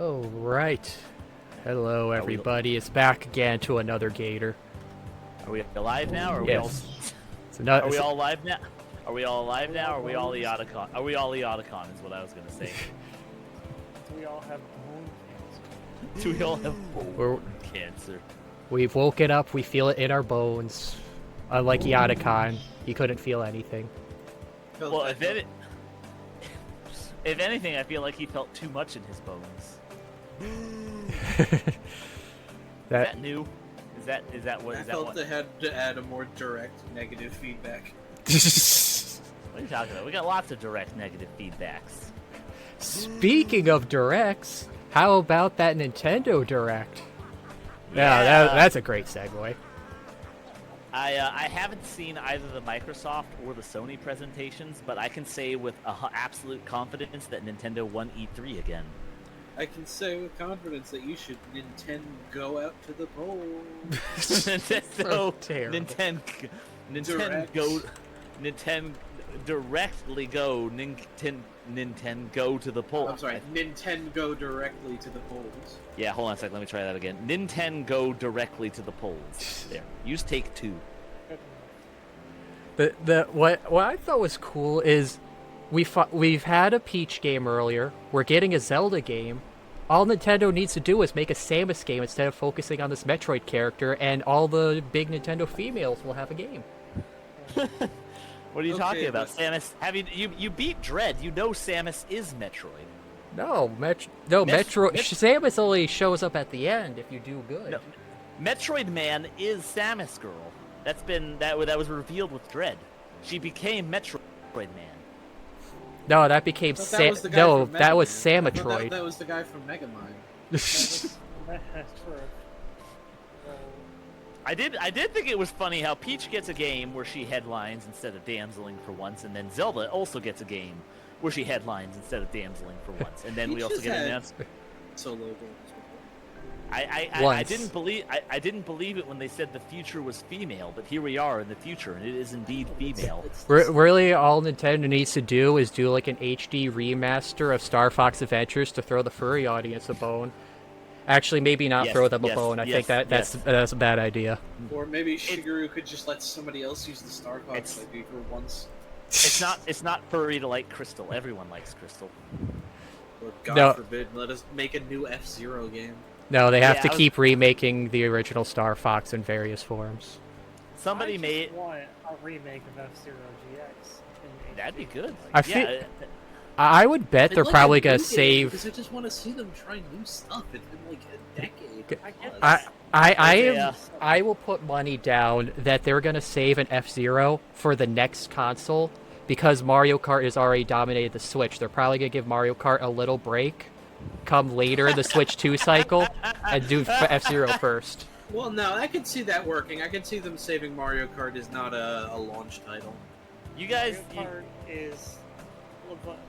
Oh, right. Hello, everybody. It's back again to another Gator. Are we alive now? Or are Yes. are we all live now? Are we all alive now? Or are we all Eoticon? Are we all Eoticon? Is what I was gonna say. Do we all have bone cancer? Do we all have bone cancer? We've woken up. We feel it in our bones. Unlike Eoticon, he couldn't feel anything. Well, if anything, I feel like he felt too much in his bones. Is that new? Is that what? I Is that felt what? they had to add a more direct negative feedback. What are you talking about? We got lots of direct negative feedbacks. Speaking of directs, how about that Nintendo Direct? Yeah, that's a great segue. I haven't seen either the Microsoft or the Sony presentations, but I can say with absolute confidence that Nintendo won E3 again. I can say with confidence that you should go out to the polls. So terrible. Nintendo directly go Nintendo to the polls. I'm sorry, Nintendo directly to the polls. Yeah, hold on a second. Let me try that again. Nintendo directly to the polls. There. Use take 2. What I thought was cool is we've had a Peach game earlier. We're getting a Zelda game. All Nintendo needs to do is make a Samus game instead of focusing on this Metroid character, and all the big Nintendo females will have a game. What are you talking about, Samus? You beat Dread? You know Samus is Metroid. No, Samus only shows up at the end if you do good. No, Metroid Man is Samus Girl. That was revealed with Dread. She became Metroid Man. No, that became that was Samatroid. That was the guy from Megamind. That's true. I did think it was funny how Peach gets a game where she headlines instead of damseling for once, and then Zelda also gets a game where she headlines instead of damseling for once, and then we also get announced solo games. I didn't believe it when they said the future was female, but here we are in the future, and it is indeed female. Really, all Nintendo needs to do is do like an HD remaster of Star Fox Adventures to throw the furry audience a bone. Actually, maybe not throw them a bone. I think that's a bad idea. Or maybe Shigeru could just let somebody else use the Star Fox ID for once. It's not furry to like Crystal. Everyone likes Crystal. Or God forbid, let us make a new F-Zero game. No, they have to keep remaking the original Star Fox in various forms. Somebody made want a remake of F-Zero GX. That'd be good. I would bet they're probably gonna save. Because I just want to see them try new stuff. It's been like a I decade. I will put money down that they're gonna save an F-Zero for the next console because Mario Kart has already dominated the Switch. They're probably gonna give Mario Kart a little break, come later in the Switch 2 cycle, and do F-Zero first. Well, no, I can see that working. I can see them saving Mario Kart is not a launch title. You guys, Mario Kart is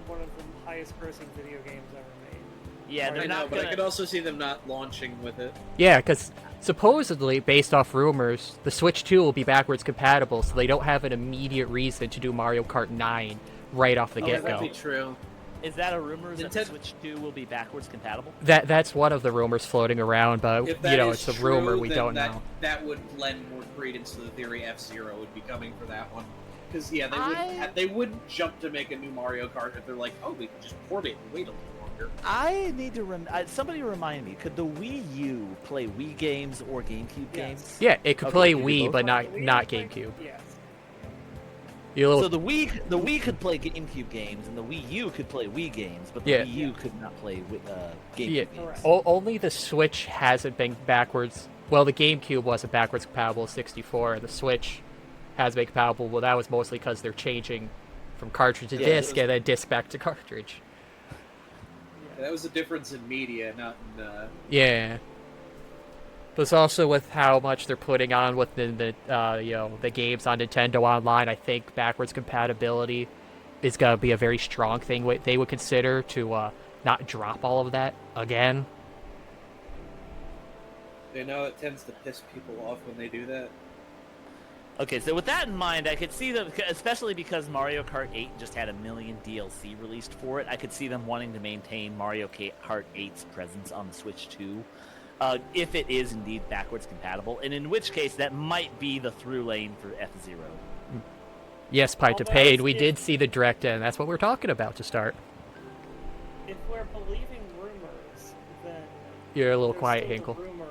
one of the highest-grossing video games ever made. Yeah, they're not. But I could also see them not launching with it. Yeah, because supposedly, based off rumors, the Switch 2 will be backwards compatible, so they don't have an immediate reason to do Mario Kart 9 right off the get-go. That'd be true. Is that a rumor that the Switch 2 will be backwards compatible? That's one of the rumors floating around, but it's a rumor. We don't know. That would lend more credence to the theory F-Zero would be coming for that one. Because they wouldn't jump to make a new Mario Kart if they're like, oh, we can just port it and wait a little longer. I need to somebody remind me. Could the Wii U play Wii games or GameCube games? Yeah, it could play Wii, but not GameCube. Yes. So the Wii could play GameCube games, and the Wii U could play Wii games, but the Wii U could not play GameCube games. Only the Switch hasn't been backwards. Well, the GameCube wasn't backwards compatible with 64, and the Switch has been compatible. Well, that was mostly because they're changing from cartridge to disc and then disc back to cartridge. Yeah, that was the difference in media, not in. Yeah. But also with how much they're putting on with the games on Nintendo Online, I think backwards compatibility is gonna be a very strong thing they would consider to not drop all of that again. You know, it tends to piss people off when they do that. Okay, so with that in mind, I could see them, especially because Mario Kart 8 just had a million DLC released for it, I could see them wanting to maintain Mario Kart 8's presence on the Switch 2, if it is indeed backwards compatible, and in which case that might be the through lane for F-Zero. Yes, Pie to Although Paid. if- We did see the direct, and that's what we're talking about to start. If we're believing rumors, then You're a little there's quiet, still the Hinkle. rumor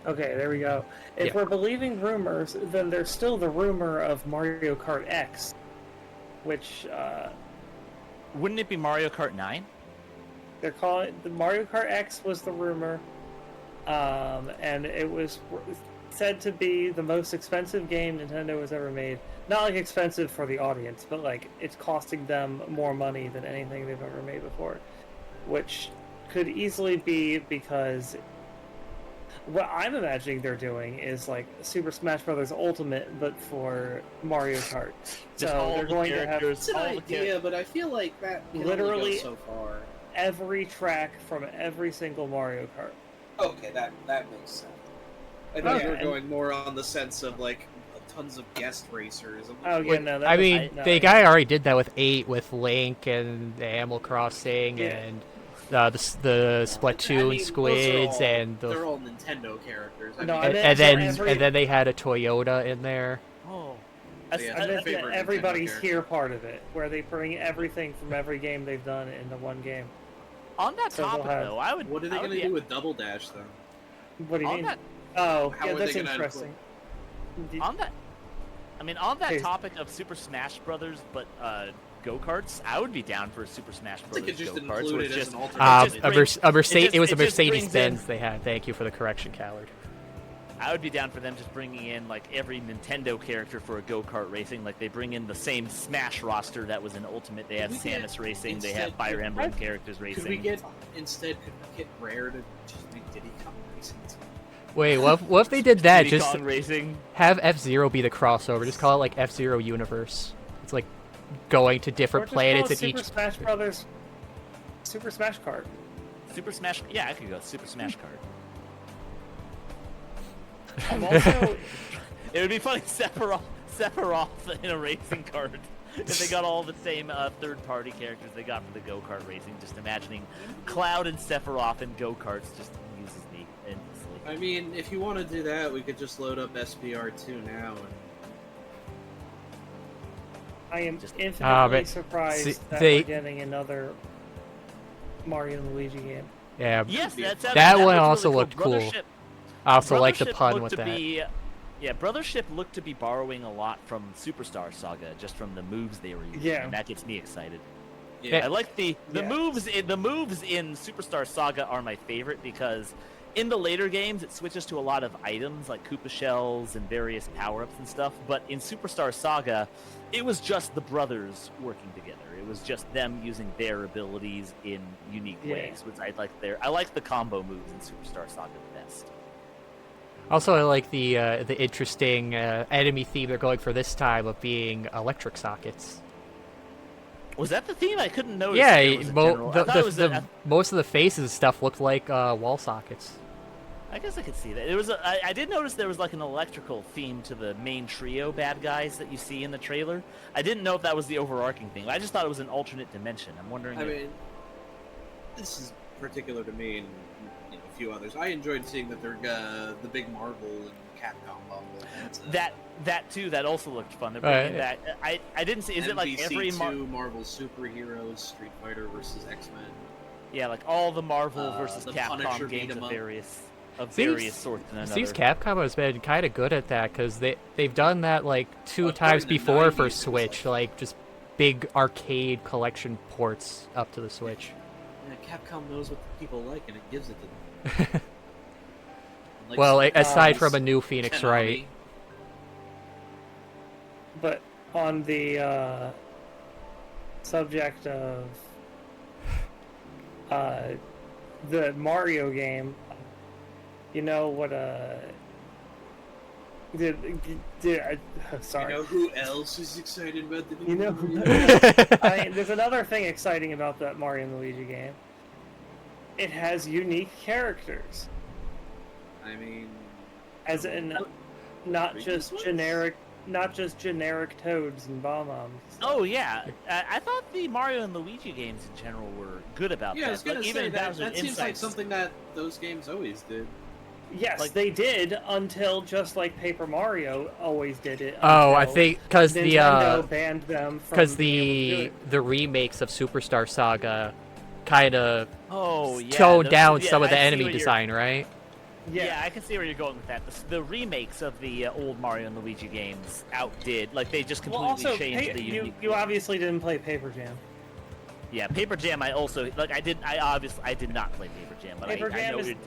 Okay, there we go. If Yeah. we're believing rumors, then there's still the rumor of Mario Kart X, which Wouldn't it be Mario Kart 9? they're calling the Mario Kart X was the rumor, and it was said to be the most expensive game Nintendo has ever made. Not like expensive for the audience, but like it's costing them more money than anything they've ever made before, which could easily be because what I'm imagining they're doing is like Super Smash Bros. Ultimate, but for Mario Kart. Just So all they're the going to have characters, It's an all the idea, but I feel like that can Literally- only go so far. every track from every single Mario Kart. Okay, that makes sense. I thought you were Okay. going more on the sense of like tons of guest racers. Oh yeah, no. That I was- mean, no, the guy already did that with 8, with Link and Animal Crossing, Yeah. and the Splatoon I mean, those are squids, all- and the they're all Nintendo characters. No, I and, meant and for then every- and then they had a Toyota in there. Oh. Yeah, I my bet that favorite Nintendo everybody's character. here part of it, where they bring everything from every game they've done into one game. On that So they'll topic, have- though, I would. What are they I would going to be- do with Double Dash, though? What do you On mean? that, Oh, How yeah, are they that's gonna interesting. on that, I mean, on that Hey. topic of Super Smash Brothers, but go-karts, I would be down for a Super Smash I think Brothers it just go-karts. included where as it's just, an alternate. just A brings- it was a it just Mercedes brings Benz in- they had. Thank you for the correction, Khazard. I would be down for them just bringing in like every Nintendo character for a go-kart racing. Like they bring in the same Smash roster that was in Ultimate. They have Could we get Samus racing. They instead- have Fire Emblem characters racing. Could we get Rare to just make Diddy Kong Racing? Wait, what if they did that? Diddy Just Kong racing? have F-Zero be the crossover. Just call it like F-Zero Universe. It's like going to Or different just call it planets in Super each. Smash Brothers, Super Smash Kart. Super Smash. Yeah, I could go Super Smash Kart. I'm also It would be funny Sephiroth in a racing cart. If they got all the same third-party characters they got for the go-kart racing, just imagining Cloud and Sephiroth in go-karts just amuses me endlessly. I mean, if you want to do that, we could just load up SPR2 now. And... I am Just- infinitely but surprised see, that they- we're getting another Mario and Luigi game. Yeah, Yes, That That one looked also really looked cool. Brothership- I also like the Brothership pun looked with to that. be- yeah, Brothership looked to be borrowing a lot from Superstar Saga, just from the moves they were using, Yeah. and that gets me excited. Yeah, I like the Yeah. moves. The moves in Superstar Saga are my favorite because in the later games it switches to a lot of items like Koopa shells and various power-ups and stuff. But in Superstar Saga, it was just the brothers working together. It was just them using their abilities in unique Yeah. ways. Which I like the combo moves in Superstar Saga the best. Also, I like the interesting enemy theme they're going for this time of being electric sockets. Was that the theme? I couldn't notice. Yeah, it was a general- I thought it was most of the faces and stuff looked like wall sockets. I guess I could see that. I did notice there was like an electrical theme to the main trio bad guys that you see in the trailer. I didn't know if that was the overarching thing. I just thought it was an alternate dimension. I'm wondering. I mean, this is particular to me and a few others. I enjoyed seeing that they're the big Marvel and Capcom bundle. That too. That also looked fun. They're Right. bringing back. I didn't see. Is it like every Marvel superheroes, Street Fighter versus X-Men? Yeah, like all the Marvel versus the Capcom Punisher games beat 'em of up. various Seems- sorts and another. Seems Capcom has been kind of good at that because they've done that like two Well, times during the before for 90s, it was Switch, like- like just big arcade collection ports up to the Switch. Yeah, Capcom knows what the people like and it gives it to them. Like Well, some aside games, from a new Phoenix Konami, Wright. But on the subject of the Mario game, you know what? Sorry. You know who else is excited about the new You know, Mario? there's another thing exciting about that Mario and Luigi game. It has unique characters. I mean, As in, not just generic Toads and Bob-ombs. Oh yeah, I thought the Mario and Luigi games in general were good about Yeah, that. I was gonna like, say even that. Bowser's That seems like Insights- something that those games always did. Yes, Like- they did until just like Paper Mario always did it. Oh, I until think because Nintendo banned them from because being able to do the remakes of Superstar Saga kind of Oh yeah, toned down some of the I see enemy where you're- design, right? it. Yeah, I can see where you're going with that. The remakes of the old Mario and Luigi games outdid, like they just Well, completely also, changed the unique. you obviously didn't play Paper Jam. Yeah, Paper Jam. I also like. I did not play Paper Jam, but Paper I Jam know is it.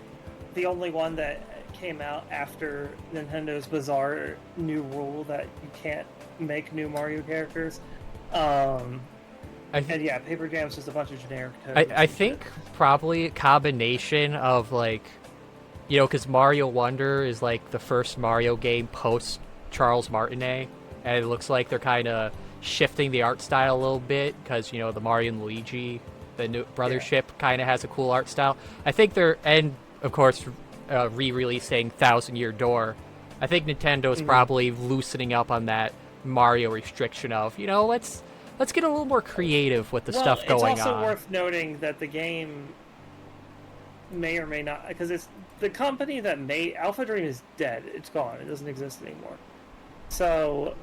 the only one that came out after Nintendo's bizarre new rule that you can't make new Mario characters. And yeah, Paper Jam's just a bunch of generic Toads. I think probably a combination of like, because Mario Wonder is like the first Mario game post Charles Martinet, and it looks like they're kind of shifting the art style a little bit because the Mario and Luigi, the new brothership, kind of has a cool art style. I think and of course re-releasing Thousand Year Door. I think Nintendo's probably loosening up on that Mario restriction of let's get a little more creative with the stuff going on. It's also worth noting that the game may or may not, because it's the company that made Alpha Dream is dead. It's gone. It doesn't exist anymore. So,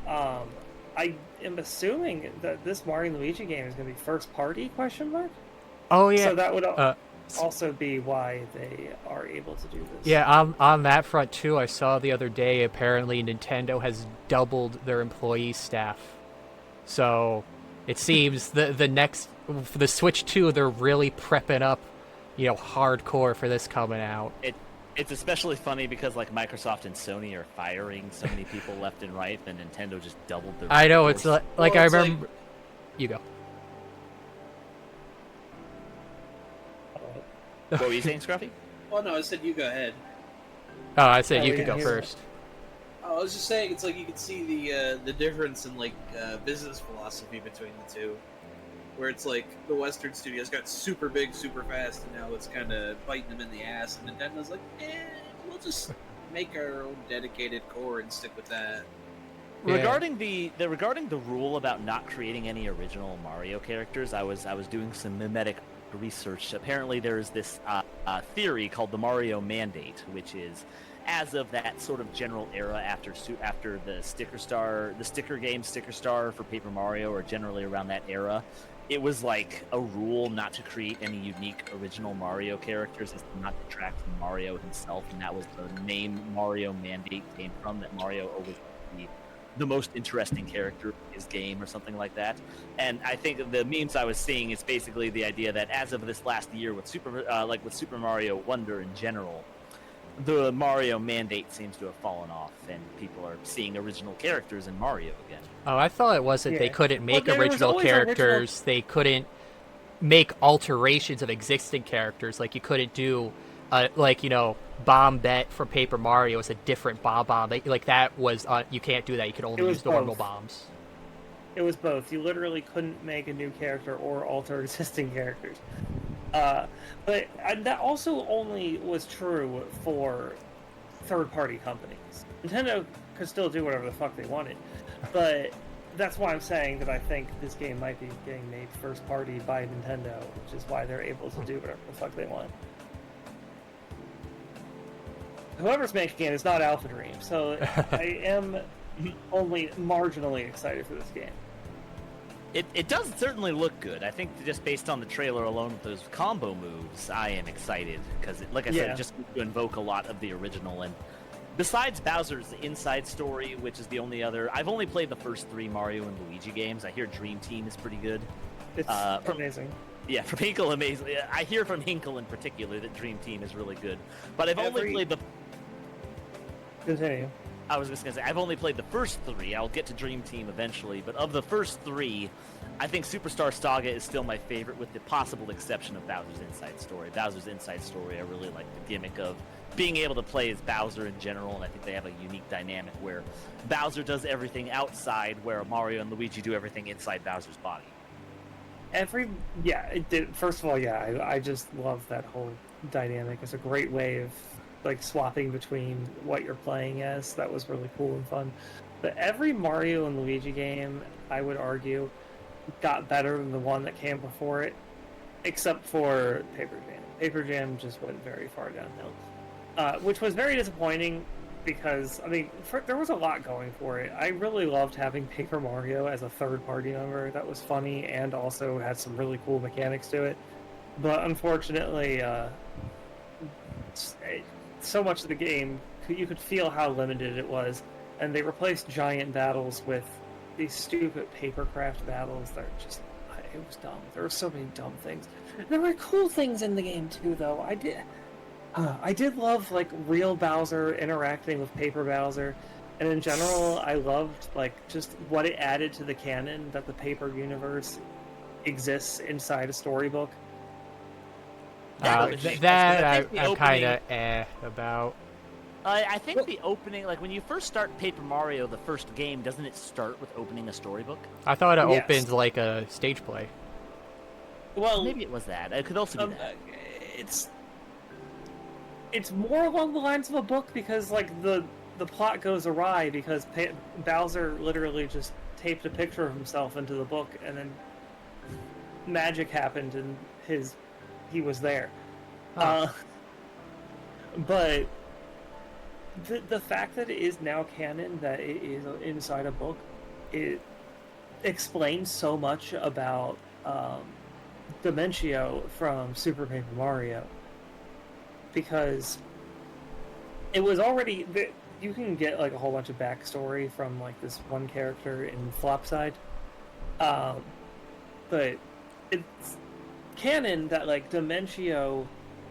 I am assuming that this Mario and Luigi game is going to be first party ? Oh yeah. So that would also be why they are able to do this. Yeah, on that front too, I saw the other day apparently Nintendo has doubled their employee staff. So it seems the next for the Switch 2, they're really prepping up, hardcore for this coming out. It's especially funny because like Microsoft and Sony are firing so many people left and right, and Nintendo just doubled their. I know it's workforce. like Well, I it's remember. You go. What were you saying, Scruffy? Well, no, I said you go ahead. Oh, I said Oh, you yeah, could go he's- first. Oh, I was just saying, it's like you can see the difference in like business philosophy between the two, where it's like the Western studios got super big, super fast, and now it's kind of biting them in the ass, and Nintendo's like, we'll just make our own dedicated core and stick with that. Yeah. Regarding the rule about not creating any original Mario characters, I was doing some mimetic research. Apparently, there's this theory called the Mario Mandate, which is as of that sort of general era after the Sticker Star for Paper Mario, or generally around that era, it was like a rule not to create any unique original Mario characters, as to not detract from Mario himself, and that was the name Mario Mandate came from. That Mario always be the most interesting character in his game or something like that. And I think the memes I was seeing is basically the idea that as of this last year with Super Mario Wonder in general, the Mario Mandate seems to have fallen off, and people are seeing original characters in Mario again. Oh, I thought it was that they Yeah. couldn't make there was original always characters. They couldn't make alterations of existing characters. Like you couldn't do, Bombette from Paper Mario is a different bomb. Like that was you can't do that. You could only It was use normal both. bombs. It was both. You literally couldn't make a new character or alter existing characters. But that also only was true for third-party companies. Nintendo could still do whatever the fuck they wanted, but that's why I'm saying that I think this game might be getting made first-party by Nintendo, which is why they're able to do whatever the fuck they want. Whoever's making it is not Alpha Dream, so I am only marginally excited for this game. It does certainly look good. I think just based on the trailer alone with those combo moves, I am excited because, like I said, Yeah. it just seems to invoke a lot of the original. And besides Bowser's Inside Story, which is the only other, I've only played the first 3 Mario and Luigi games. I hear Dream Team is pretty good. It's from- amazing. Yeah, from Hinkle, amazing. I hear from Hinkle in particular that Dream Team is really good. But I've only played the. Continue. I was just gonna say I've only played the first 3. I'll get to Dream Team eventually, but of the first 3, I think Superstar Saga is still my favorite, with the possible exception of Bowser's Inside Story. Bowser's Inside Story, I really like the gimmick of being able to play as Bowser in general, and I think they have a unique dynamic where Bowser does everything outside, where Mario and Luigi do everything inside Bowser's body. First of all, I just love that whole dynamic. It's a great way of like swapping between what you're playing as. That was really cool and fun. But every Mario and Luigi game, I would argue, got better than the one that came before it, except for Paper Jam. Paper Jam just went very far downhill, which was very disappointing because, I mean, there was a lot going for it. I really loved having Paper Mario as a third-party member. That was funny and also had some really cool mechanics to it. But unfortunately, so much of the game, you could feel how limited it was, and they replaced giant battles with these stupid papercraft battles that are just, it was dumb. There were so many dumb things. There were cool things in the game too, though. I did love like real Bowser interacting with paper Bowser, and in general, I loved like just what it added to the canon that the paper universe exists inside a storybook. I'm kind of about. I think the opening, like when you first start Paper Mario, the first game, doesn't it start with opening a storybook? I thought it Yes. opened like a stage play. Well, Maybe it was that. It could also be that. It's more along the lines of a book because like the plot goes awry because Bowser literally just taped a picture of himself into the book, and then magic happened and he was there. Huh. But the fact that it is now canon, that it is inside a book, it explains so much about Dimentio from Super Paper Mario. Because it was already... You can get like a whole bunch of backstory from like this one character in Flopside. But it's canon that like Dimentio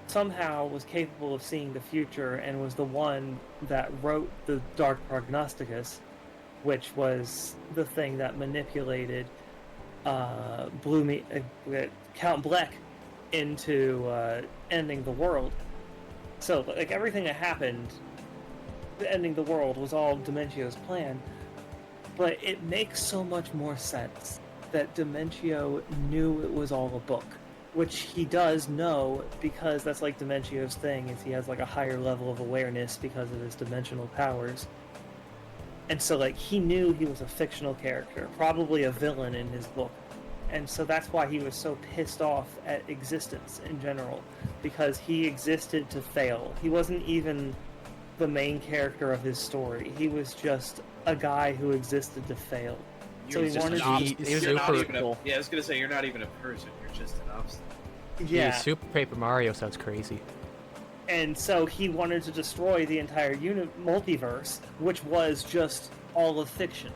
somehow was capable of seeing the future and was the one that wrote the Dark Prognosticus, which was the thing that manipulated Count Bleck into ending the world. So like everything that happened, ending the world, was all Dimentio's plan. But it makes so much more sense that Dimentio knew it was all a book. Which he does know because that's like Dimentio's thing, is he has like a higher level of awareness because of his dimensional powers. And so like he knew he was a fictional character, probably a villain in his book. And so that's why he was so pissed off at existence in general, because he existed to fail. He wasn't even the main character of his story. He was just a guy who existed to fail. So he wanted to... Yeah, I was gonna say, you're not even a person, you're just an obstacle. Yeah. Super Paper Mario sounds crazy. And so he wanted to destroy the entire multiverse, which was just all of fiction.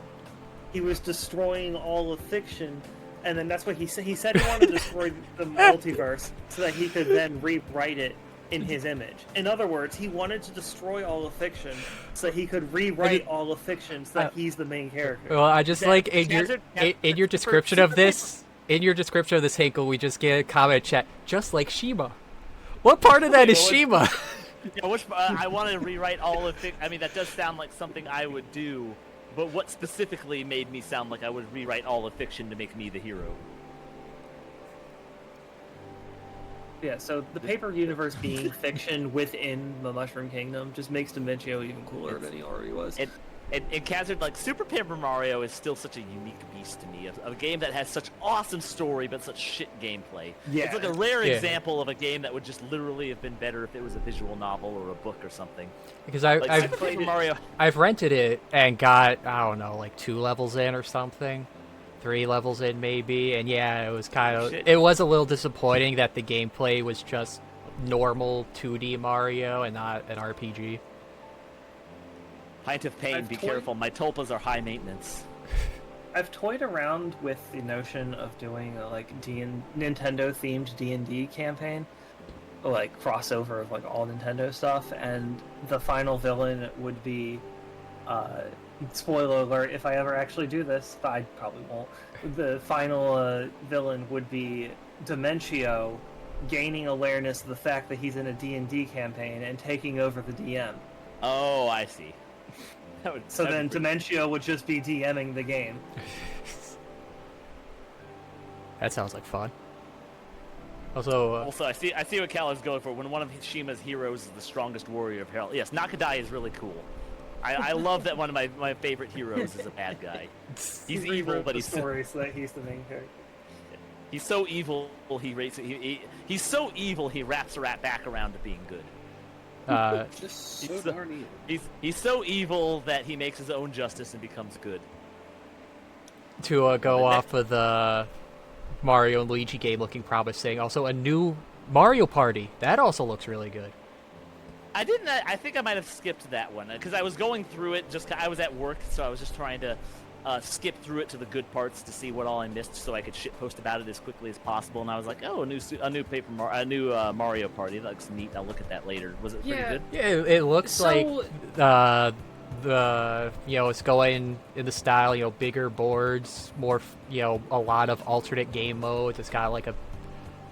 He was destroying all of fiction, and then that's what he said. He said he wanted to destroy the multiverse so that he could then rewrite it in his image. In other words, he wanted to destroy all of fiction so that he could rewrite all of fiction so that he's the main character. Well, I just like in your description of this, Hinkle, we just get a comment chat, just like Shima. What part of that is Shima? Yeah, I want to rewrite all of fiction. I mean, that does sound like something I would do, but what specifically made me sound like I would rewrite all of fiction to make me the hero? Yeah, so the paper universe being fiction within the Mushroom Kingdom just makes Dimentio even cooler than he already was. And Khazard, like, Super Paper Mario is still such a unique beast to me. A game that has such awesome story, but such shit gameplay. Yeah. It's like a rare example of a game that would just literally have been better if it was a visual novel or a book or something. Because I've rented it and got, I don't know, like 2 levels in or something. 3 levels in maybe, and yeah, it was kind of... It was a little disappointing that the gameplay was just normal 2D Mario and not an RPG. Pint of pain, be careful. My tulpas are high maintenance. I've toyed around with the notion of doing a like Nintendo-themed D&D campaign, like crossover of like all Nintendo stuff, and the final villain would be... spoiler alert, if I ever actually do this, but I probably won't. The final villain would be Dimentio gaining awareness of the fact that he's in a D&D campaign and taking over the DM. Oh, I see. So then Dimentio would just be DMing the game. That sounds like fun. Also, Also, I see what Cal is going for. When one of Shima's heroes is the strongest warrior of hell. Yes, Nakadai is really cool. I love that one of my favorite heroes is a bad guy. He's evil, but he's story so that he's the main character. he's so evil. He's so evil. He wraps back around to being good. Just so He's- darn evil. He's so evil that he makes his own justice and becomes good. to go off of the Mario and Luigi game looking promising. Also, a new Mario Party. That also looks really good. I didn't. I think I might have skipped that one because I was going through it. I was at work, so I was just trying to skip through it to the good parts to see what all I missed, so I could shitpost about it as quickly as possible. And I was like, oh, a new Mario Party. That looks neat. I'll look at that later. Was it pretty good? Yeah, it looks So- like it's going in the style, bigger boards, more, a lot of alternate game modes. It's got like a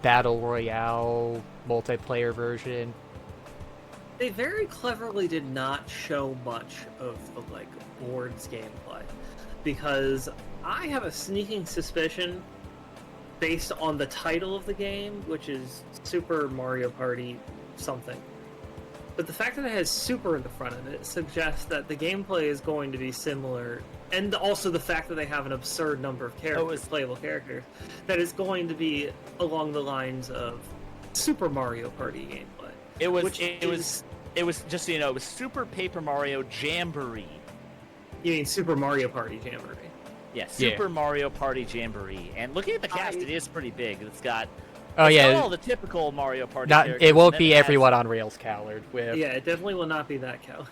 battle royale multiplayer version. They very cleverly did not show much of the boards gameplay, because I have a sneaking suspicion, based on the title of the game, which is Super Mario Party something. But the fact that it has Super in the front of it suggests that the gameplay is going to be similar, and also the fact that they have an absurd number of playable characters, that is going to be along the lines of Super Mario Party gameplay. It was just so you know, it was Super Paper Mario Jamboree. You mean Super Mario Party Jamboree? Yeah, Super Mario Party Jamboree. And looking at the cast, it is pretty big. It's got all the typical Mario Party characters. It won't be everyone on rails colored. Yeah, it definitely will not be that colored.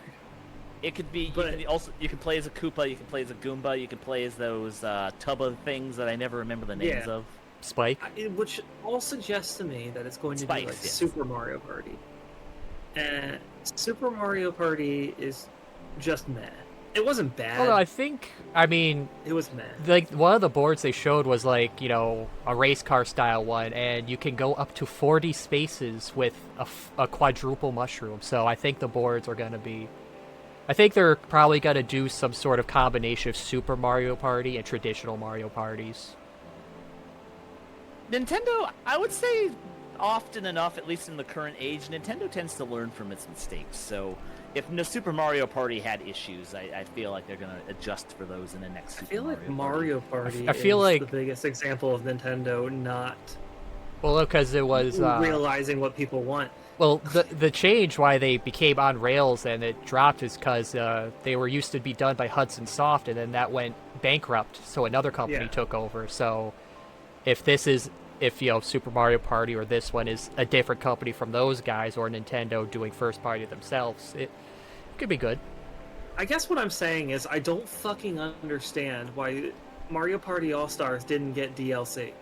It could be. But You can play as a Koopa. You can play as a Goomba. You can play as those Tubba things that I never remember the names of. Spike. Which all suggests to me that it's going to be like Yes. Super Mario Party. And Super Mario Party is just meh. It wasn't bad. Well, It was meh. like one of the boards they showed was like a race car style one, and you can go up to 40 spaces with a quadruple mushroom. So I think the boards are gonna be. I think they're probably gonna do some sort of combination of Super Mario Party and traditional Mario parties. Nintendo, I would say, often enough, at least in the current age, Nintendo tends to learn from its mistakes. So, if the Super Mario Party had issues, I feel like they're going to adjust for those in the next Super I feel like Mario Mario Party I feel is like- the biggest example of Nintendo not Well, because it was realizing what people want. well, the change why they became on rails and it dropped is because they were used to be done by Hudson Soft, and then that went bankrupt, so another company Yeah. took over. So if Super Mario Party or this one is a different company from those guys, or Nintendo doing first party themselves, it could be good. I guess what I'm saying is I don't fucking understand why Mario Party All-Stars didn't get DLC.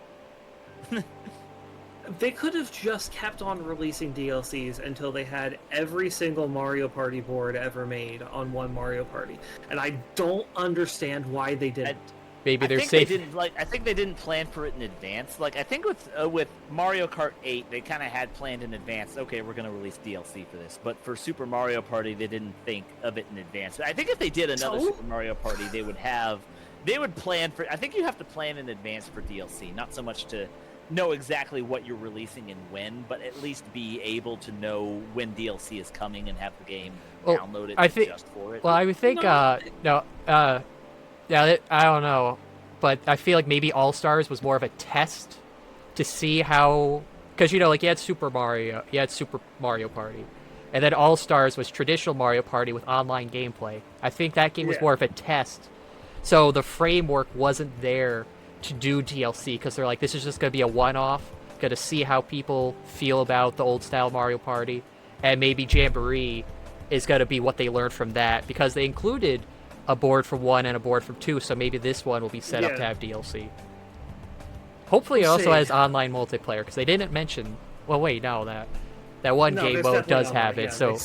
They could have just kept on releasing DLCs until they had every single Mario Party board ever made on one Mario Party. And I don't understand why they didn't. Maybe they're I think safe. they didn't I think they didn't plan for it in advance. Like I think with Mario Kart 8, they kind of had planned in advance. Okay, we're going to release DLC for this. But for Super Mario Party, they didn't think of it in advance. I think if they did another Super Mario Party, they would plan for. I think you have to plan in advance for DLC, not so much to know exactly what you're releasing and when, but at least be able to know when DLC is coming and have the game download it just for it. Well, I would think yeah, I don't know, but I feel like maybe All Stars was more of a test to see how, because you had Super Mario Party, and then All Stars was traditional Mario Party with online gameplay. I think that game was more of a test, so the framework wasn't there to do DLC, because they're like, this is just going to be a one-off, going to see how people feel about the old style Mario Party, and maybe Jamboree is going to be what they learned from that, because they included a board from 1 and a board from 2, so maybe this one will be set up to have DLC. Hopefully it also has online multiplayer, because they didn't mention... Well, wait, no, that one game mode does have it, so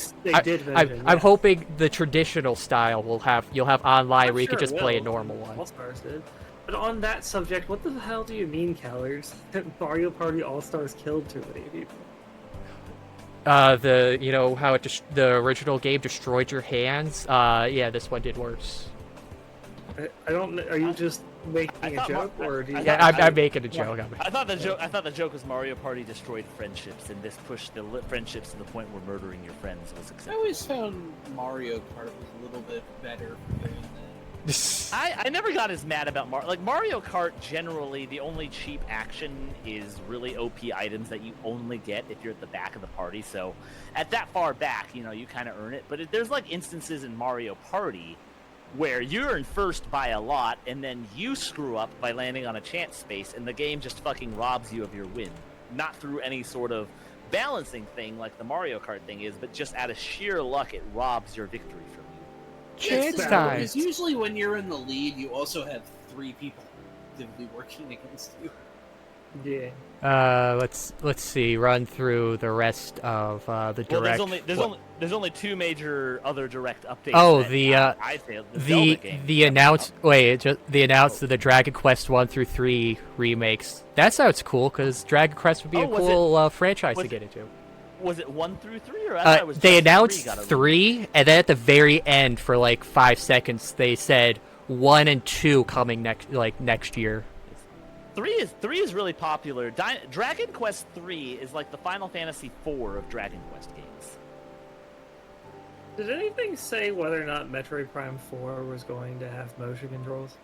I'm hoping the traditional style you'll have online where you can just play a normal one. All-Stars did. But on that subject, what the hell do you mean, Callers? That Mario Party All-Stars killed too many people? How the original game destroyed your hands. Yeah, this one did worse. I don't. Are you just making I a thought joke, or do you? Yeah, I'm making a joke. I thought the joke was Mario Party destroyed friendships, and this pushed the friendships to the point where murdering your friends was I acceptable. always found Mario Kart was a little bit better for doing that. I never got as mad about Mario Kart. Generally, the only cheap action is really OP items that you only get if you're at the back of the party. So, at that far back, you kind of earn it. But there's like instances in Mario Party where you're in first by a lot, and then you screw up by landing on a chance space, and the game just fucking robs you of your win. Not through any sort of balancing thing like the Mario Kart thing is, but just out of sheer luck, it robs your victory from you. Chance It's time. Because usually when you're in the lead, you also have 3 people actively working against you. Yeah. Let's see. Run through the rest of the direct. Well, there's only 2 major other direct updates. Oh, that I failed. The Zelda game. the announced the announced the Dragon Quest 1 through 3 remakes. That sounds cool because Dragon Quest would be a cool franchise to get into. Was it 1 through 3, or I thought it was they just announced 3 got a 3, and then at the very end, for like 5 seconds, they said 1 and 2 coming next year. 3 is really popular. Dragon Quest 3 is like the Final Fantasy 4 of Dragon Quest games. Did anything say whether or not Metroid Prime 4 was going to have motion controls?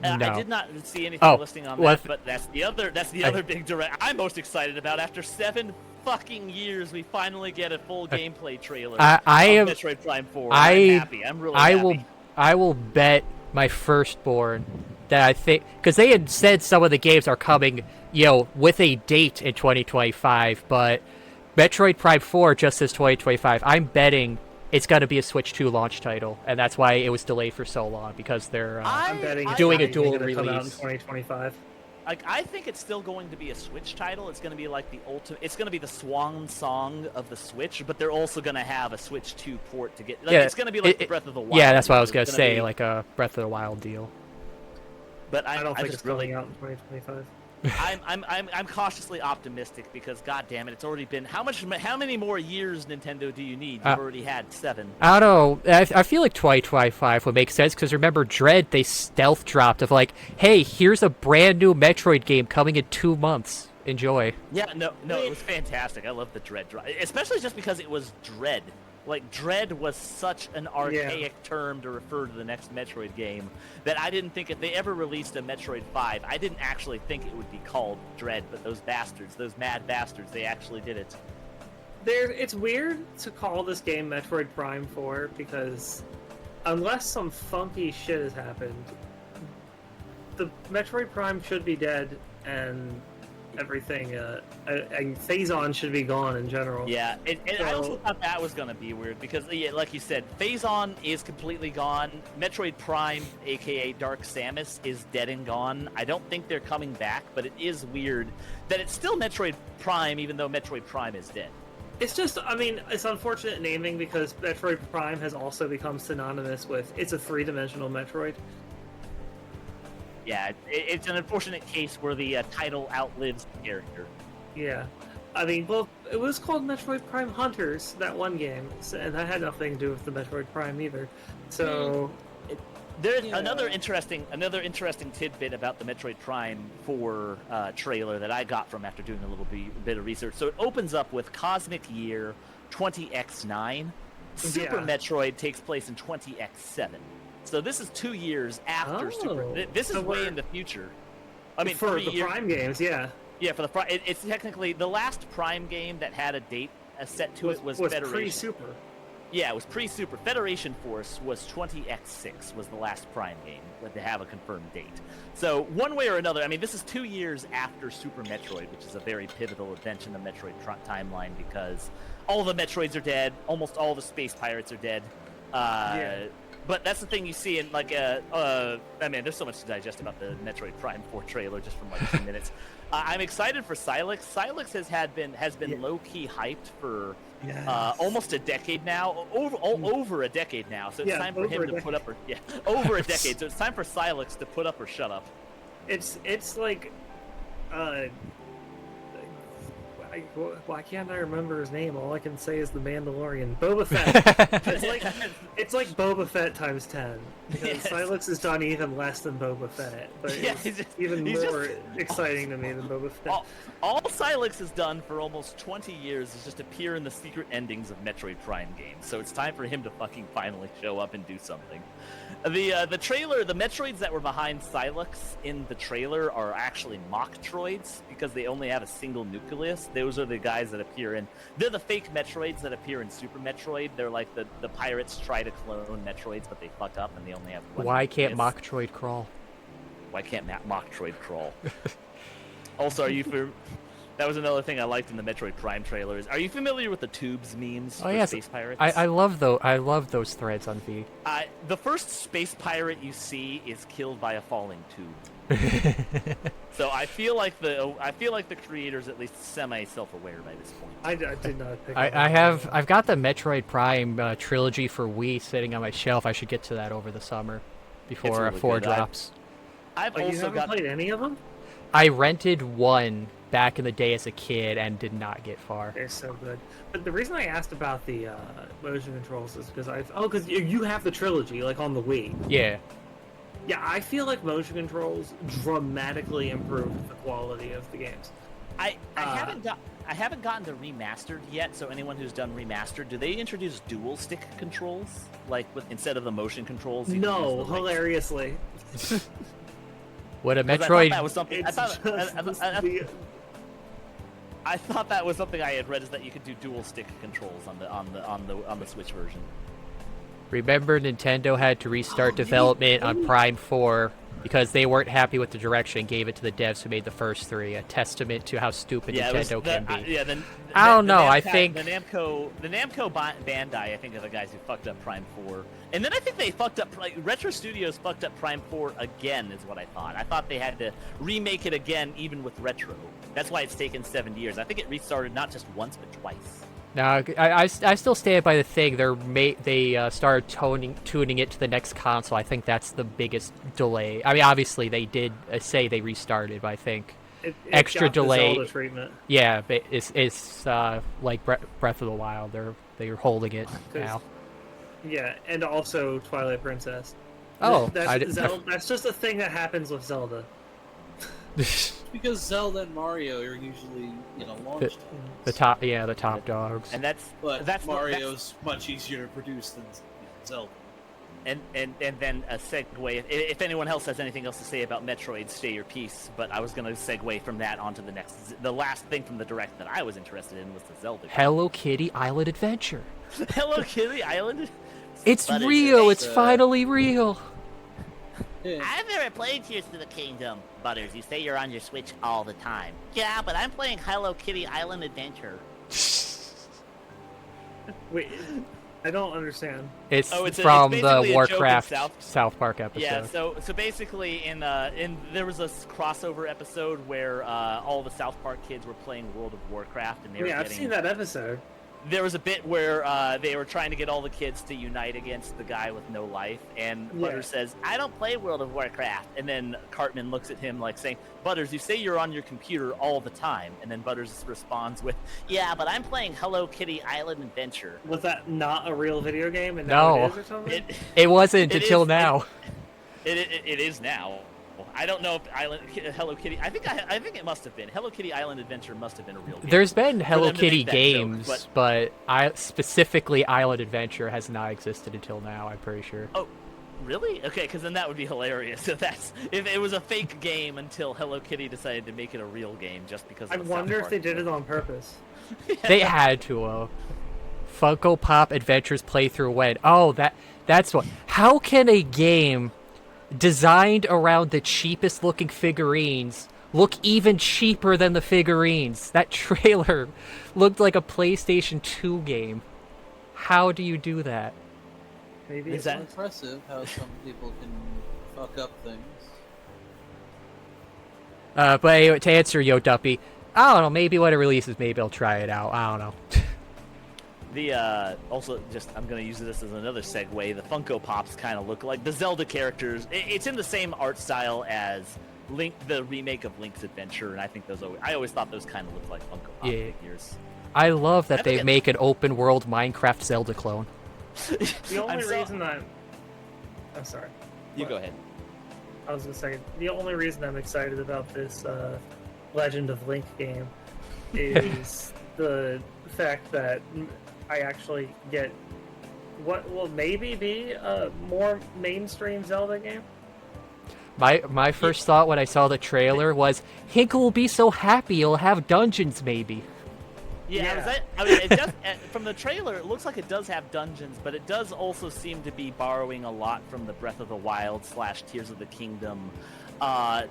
No. I did not see anything listing on that, well, but that's the other big direct I'm most excited about. After 7 fucking years, we finally get a full gameplay trailer. I am Metroid Prime 4. I'm happy. I'm really happy. I will bet my firstborn that I think, because they had said some of the games are coming, with a date in 2025, but Metroid Prime 4 just says 2025. I'm betting it's going to be a Switch 2 launch title, and that's why it was delayed for so long, because they're I'm betting doing a it's dual gonna come out in release. 2025. I think it's still going to be a Switch title. It's going to be like the ultimate. It's going to be the swan song of the Switch, but they're also going to have a Switch 2 port to get. It's going to be like Breath of the Wild. Yeah, that's what I was going to It's say, be, like a Breath of the Wild deal. But I don't think it's coming out in 2025. I'm cautiously optimistic because, god damn it, it's already been how many more years, Nintendo, do you need? You've already had 7. I don't know. I feel like 2025 would make sense because remember Dread, they stealth dropped of like, hey, here's a brand new Metroid game coming in 2 months. Enjoy. Yeah, no, it was fantastic. I love the Dread drop, especially just because it was Dread. Like, Dread was such an archaic term to refer to the next Metroid game that I didn't think if they ever released a Metroid 5, I didn't actually think it would be called Dread, but those bastards, those mad bastards, they actually did it. It's weird to call this game Metroid Prime 4 because unless some funky shit has happened, the Metroid Prime should be dead and everything, and Phazon should be gone in general. Yeah, and I also thought that was going to be weird because, like you said, Phazon is completely gone. Metroid Prime, aka Dark Samus, is dead and gone. I don't think they're coming back, but it is weird that it's still Metroid Prime even though Metroid Prime is dead. It's just, it's unfortunate naming because Metroid Prime has also become synonymous with it's a 3-dimensional Metroid. Yeah, it's an unfortunate case where the title outlives the character. Yeah. Well, it was called Metroid Prime Hunters, that one game, and that had nothing to do with the Metroid Prime either. So... There's another interesting tidbit about the Metroid Prime 4 trailer that I got from after doing a little bit of research. So it opens up with Cosmic Year 20X9. Super Metroid takes place in 20X7. So this is 2 years after Super. This is way in the future. I mean, for the Prime games, yeah. Yeah, for the Prime. It's technically the last Prime game that had a date set to it was Federation. Pre-Super. Yeah, it was pre-Super. Federation Force was 20X6 was the last Prime game to have a confirmed date. So one way or another, this is 2 years after Super Metroid, which is a very pivotal event in the Metroid timeline because all the Metroids are dead, almost all the space pirates are dead. But that's the thing you see in there's so much to digest about the Metroid Prime 4 trailer just from 2 minutes. I'm excited for Silex. Silex has been low-key hyped for almost a decade now, over a decade now. So it's time for him to put up over a decade. So it's time for Silex to put up or shut up. It's like, Why can't I remember his name? All I can say is the Mandalorian. Boba Fett. it's like Boba Fett times 10. Because Yes. Silex has done even less than Boba Fett, but Yeah, it's even he's more exciting to me than Boba Fett. All Silex has done for almost 20 years is just appear in the secret endings of Metroid Prime games. So it's time for him to fucking finally show up and do something. The trailer, the Metroids that were behind Silex in the trailer are actually mock droids because they only have a single nucleus. Those are the guys that appear in. They're the fake Metroids that appear in Super Metroid. They're like the pirates try to clone Metroids, but they fuck up and they only have one. Why can't nucleus. mock droid crawl? Why can't mock droid crawl? Also, are you for? That was another thing I liked in the Metroid Prime trailers. Are you familiar with the tubes memes for yes. space pirates? I love those threads on V. The first space pirate you see is killed by a falling tube. So I feel like the creators at least semi self-aware by this point. I did not pick I've got the Metroid Prime trilogy for Wii sitting on my shelf. I should get to that over the summer before really 4 good. drops. I've you also haven't got played any of them? I rented one back in the day as a kid and did not get far. They're so good. But the reason I asked about the motion controls is because because you have the trilogy like on the Wii. Yeah. Yeah, I feel like motion controls dramatically improved the quality of the games. I haven't gotten to remastered yet. So anyone who's done remastered, do they introduce dual stick controls instead of the motion controls? You can use No, the, like, hilariously. What a 'cause Metroid. I thought that was something. It's just I thought that was something I had read is that you could do dual stick controls on the Switch version. Remember, Nintendo had to restart development on Prime 4 because they weren't happy with the direction and gave it to the devs who made the first 3. A testament to how stupid Nintendo can be. I don't know. I think the Namco Bandai, I think, are the guys who fucked up Prime 4, and then I think they fucked up Retro Studios fucked up Prime 4 again, is what I thought. I thought they had to remake it again, even with Retro. That's why it's taken 7 years. I think it restarted not just once but twice. no, I still stand by the thing. They started tuning it to the next console. I think that's the biggest delay. I mean, obviously they did say they restarted, but I think it extra got the delay. Zelda treatment. Yeah, but it's like Breath of the Wild. They're holding it now. Yeah, and also Twilight Princess. Oh, that's just a thing that happens with Zelda. Because Zelda and Mario are usually, launch the top dogs. And that's Mario's much easier to produce than Zelda. And then a segue. If anyone else has anything else to say about Metroid, stay your peace. But I was going to segue from that onto the next. The last thing from the direct that I was interested in was the Zelda game. Hello Kitty Island Adventure. Hello Kitty Island. It's real. It's finally real. Yeah. I've never played Tears to the Kingdom. Butters, you say you're on your Switch all the time. Yeah, but I'm playing Hello Kitty Island Adventure. Wait, I don't understand. It's from the basically a Warcraft joke in South Park episode. Yeah, so basically in there was a crossover episode where all the South Park kids were playing World of Warcraft, and they were I've seen that episode. There was a bit where they were trying to get all the kids to unite against the guy with no life, and Butters says, "I don't play World of Warcraft," and then Cartman looks at him like saying, "Butters, you say you're on your computer all the time," and then Butters responds with, "Yeah, but I'm playing Hello Kitty Island Adventure." Was that not a real video game? And No. now it is or something? It wasn't until now. It is now. I don't know if Hello Kitty. I think it must have been Hello Kitty Island Adventure. Must have been a real game. There's been Hello them to Kitty make that games, joke, but specifically Island Adventure has not existed until now. I'm pretty sure. Oh, really? Okay, because then that would be hilarious. If it was a fake game until Hello Kitty decided to make it a real game just because. I wonder if they did it on purpose. They had to. Funko Pop Adventures playthrough went. Oh, that's what. How can a game designed around the cheapest looking figurines look even cheaper than the figurines? That trailer looked like a PlayStation 2 game. How do you do that? Maybe Is it's that- Impressive how some people can fuck up things. But anyway, to answer Yo Duppy, I don't know, maybe when it releases, maybe I'll try it out. I don't know. Also, just I'm gonna use this as another segue. The Funko Pops kind of look like the Zelda characters. It's in the same art style as Link, the remake of Link's Adventure, and I think I always thought those kind of looked like Funko Pop figures. I love that I they think make an open world Minecraft Zelda clone. The only reason I'm sorry. You go ahead. I was gonna say the only reason I'm excited about this Legend of Link game is the fact that I actually get what will maybe be a more mainstream Zelda game. My first thought when I saw the trailer was, Hinkle will be so happy he'll have dungeons maybe. Yeah. I mean, it does, from the trailer, it looks like it does have dungeons, but it does also seem to be borrowing a lot from the Breath of the Wild / Tears of the Kingdom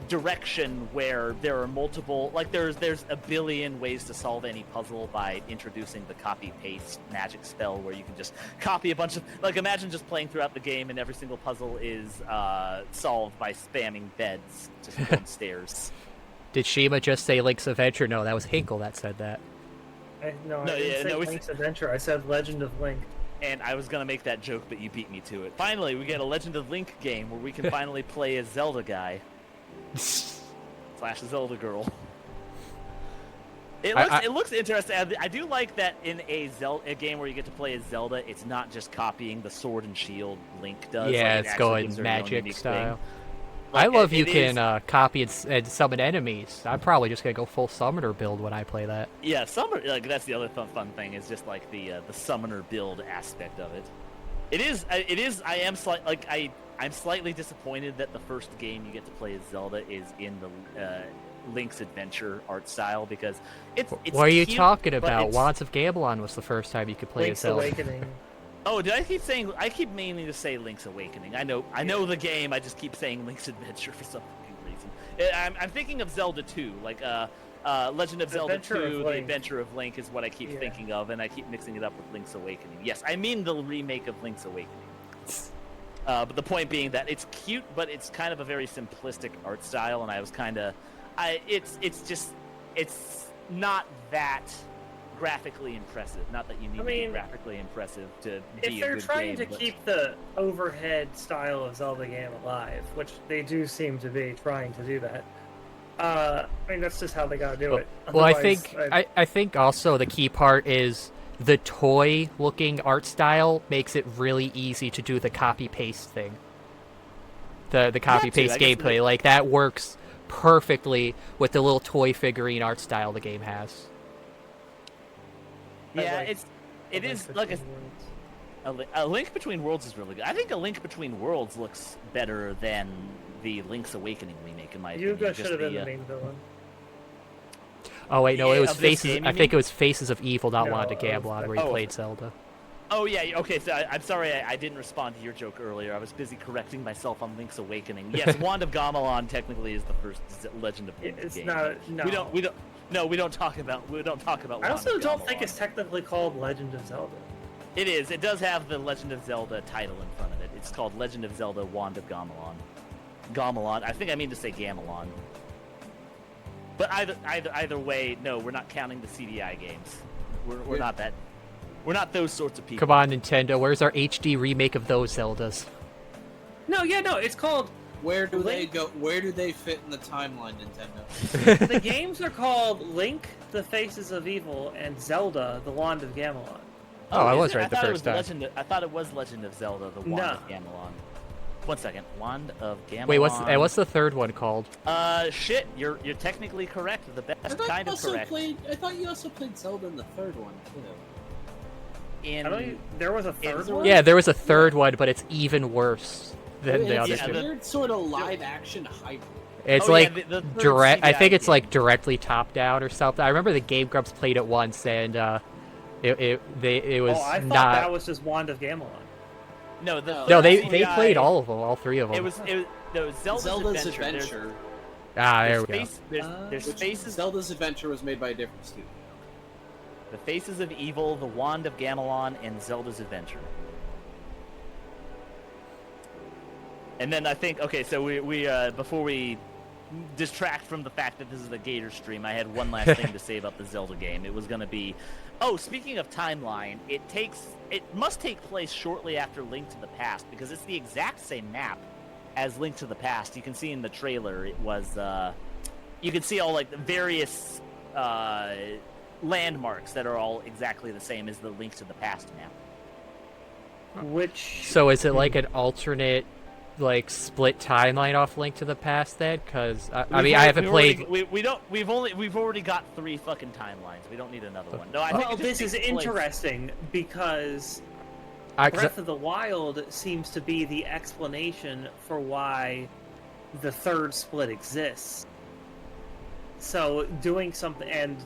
direction, where there are multiple, like there's a billion ways to solve any puzzle by introducing the copy-paste magic spell, where you can just copy a bunch of, like, imagine just playing throughout the game and every single puzzle is solved by spamming beds just downstairs. Did Shima just say Link's Adventure? No, that was Hinkle that said that. I didn't say Link's Adventure. I said Legend of Link. And I was gonna make that joke, but you beat me to it. Finally, we get a Legend of Link game where we can finally play as Zelda guy / Zelda girl. It looks interesting. I do like that in a game where you get to play as Zelda, it's not just copying the sword and shield Link does. Yeah, like, it's going magic style. I love you can copy and summon enemies. I'm probably just gonna go full summoner build when I play that. Yeah, summoner. Like, that's the other fun thing, is just like the summoner build aspect of it. It is. I am I'm slightly disappointed that the first game you get to play as Zelda is in the Link's Adventure art style, because it's. What are you cute, talking about? Wands of Gamelon was the first time you could play Link's as Zelda. Awakening. Oh, did I keep saying? I keep meaning to say Link's Awakening. I know the game. I just keep saying Link's Adventure for some fucking reason. I'm thinking of Zelda 2, like Legend of Zelda 2, The Adventure of Link is what I keep thinking of, and I keep mixing it up with Link's Awakening. Yes, I mean the remake of Link's Awakening. But the point being that it's cute, but it's kind of a very simplistic art style, and I was kind of, it's not that graphically impressive. Not that you need to be graphically impressive to be a good game. If they're trying to keep the overhead style of Zelda game alive, which they do seem to be trying to do that, I mean, that's just how they gotta do it. Well, I think also the key part is the toy-looking art style makes it really easy to do the copy-paste thing. The copy-paste gameplay, like, that works perfectly with the little toy figurine art style the game has. Yeah, it is like a Link Between Worlds is really good. I think a Link Between Worlds looks better than the Link's Awakening remake, in my opinion. Yuga should have been the main villain. Oh wait, no, it was Faces. Game, I think it was Faces of Evil, not Wand of Gamelon, Gamelon, where you played Zelda. Oh yeah, okay. So I'm sorry, I didn't respond to your joke earlier. I was busy correcting myself on Link's Awakening. Yes, Wand of Gamelon technically is the first Legend of Link it's game. No. We don't talk about. I also don't think it's technically called Legend of Zelda. It is. It does have the Legend of Zelda title in front of it. It's called Legend of Zelda: Wand of Gamelon. Gamelon. I think I mean to say Gamelon. But either way, no, we're not counting the CDI games. We're not that. We're not those sorts of people. Come on, Nintendo. Where's our HD remake of those Zeldas? No, it's called. Where do they go? Where do they fit in the timeline, Nintendo? The games are called Link: The Faces of Evil and Zelda: The Wand of Gamelon. Oh, I was right the first time. I thought it was Legend of Zelda: The Wand of Gamelon. 1 second. Wand of Gamelon. Wait, what's the third one called? Shit. You're technically correct. The best kind of correct. I thought you also played Zelda in the third one too. There was a third one? Yeah, there was a third one, but it's even worse than the other two. Weird sort of live-action hybrid. It's the direct. I think it's like directly top-down or something. I remember the Game Grumps played it once, and it was I thought not. that was just Wand of Gamelon. No, they played all of them, all three of them. It was Zelda's Adventure. There we go. There's Faces. Zelda's Adventure was made by a different studio. The Faces of Evil, The Wand of Gamelon, and Zelda's Adventure. And then I think, okay, so we before we distract from the fact that this is the Gator stream, I had one last thing to say about the Zelda game. It was going to be, speaking of timeline, it must take place shortly after Link to the Past, because it's the exact same map as Link to the Past. You can see in the trailer it was you can see all like the various landmarks that are all exactly the same as the Link to the Past map. Which So is it like an alternate, like split timeline off Link to the Past then? Because I mean, I haven't played. We've already got 3 fucking timelines. We don't need another one. No, I think well, it just this is takes place- interesting because Breath of the Wild seems to be the explanation for why the third split exists. So doing something, and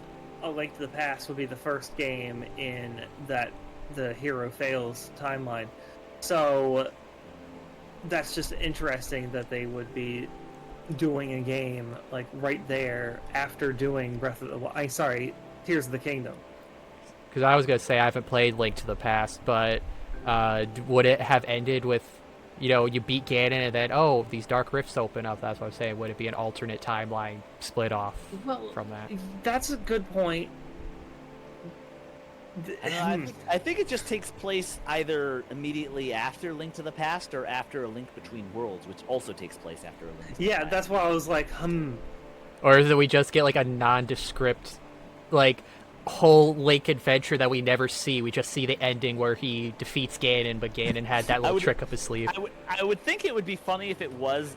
A Link to the Past would be the first game in that the hero fails timeline. So that's just interesting that they would be doing a game like right there after doing Breath of the sorry, Tears of the Kingdom. Because I was gonna say I haven't played Link to the Past, but would it have ended with, you beat Ganon and then these dark rifts open up? That's what I'm saying. Would it be an alternate timeline split off from that? That's a good point. I think it just takes place either immediately after Link to the Past or after A Link Between Worlds, which also takes place after A Link to the Past. That's why I was like, Or is it we just get like a nondescript, like whole Link adventure that we never see? We just see the ending where he defeats Ganon, but Ganon had that little trick up his sleeve. I would think it would be funny if it was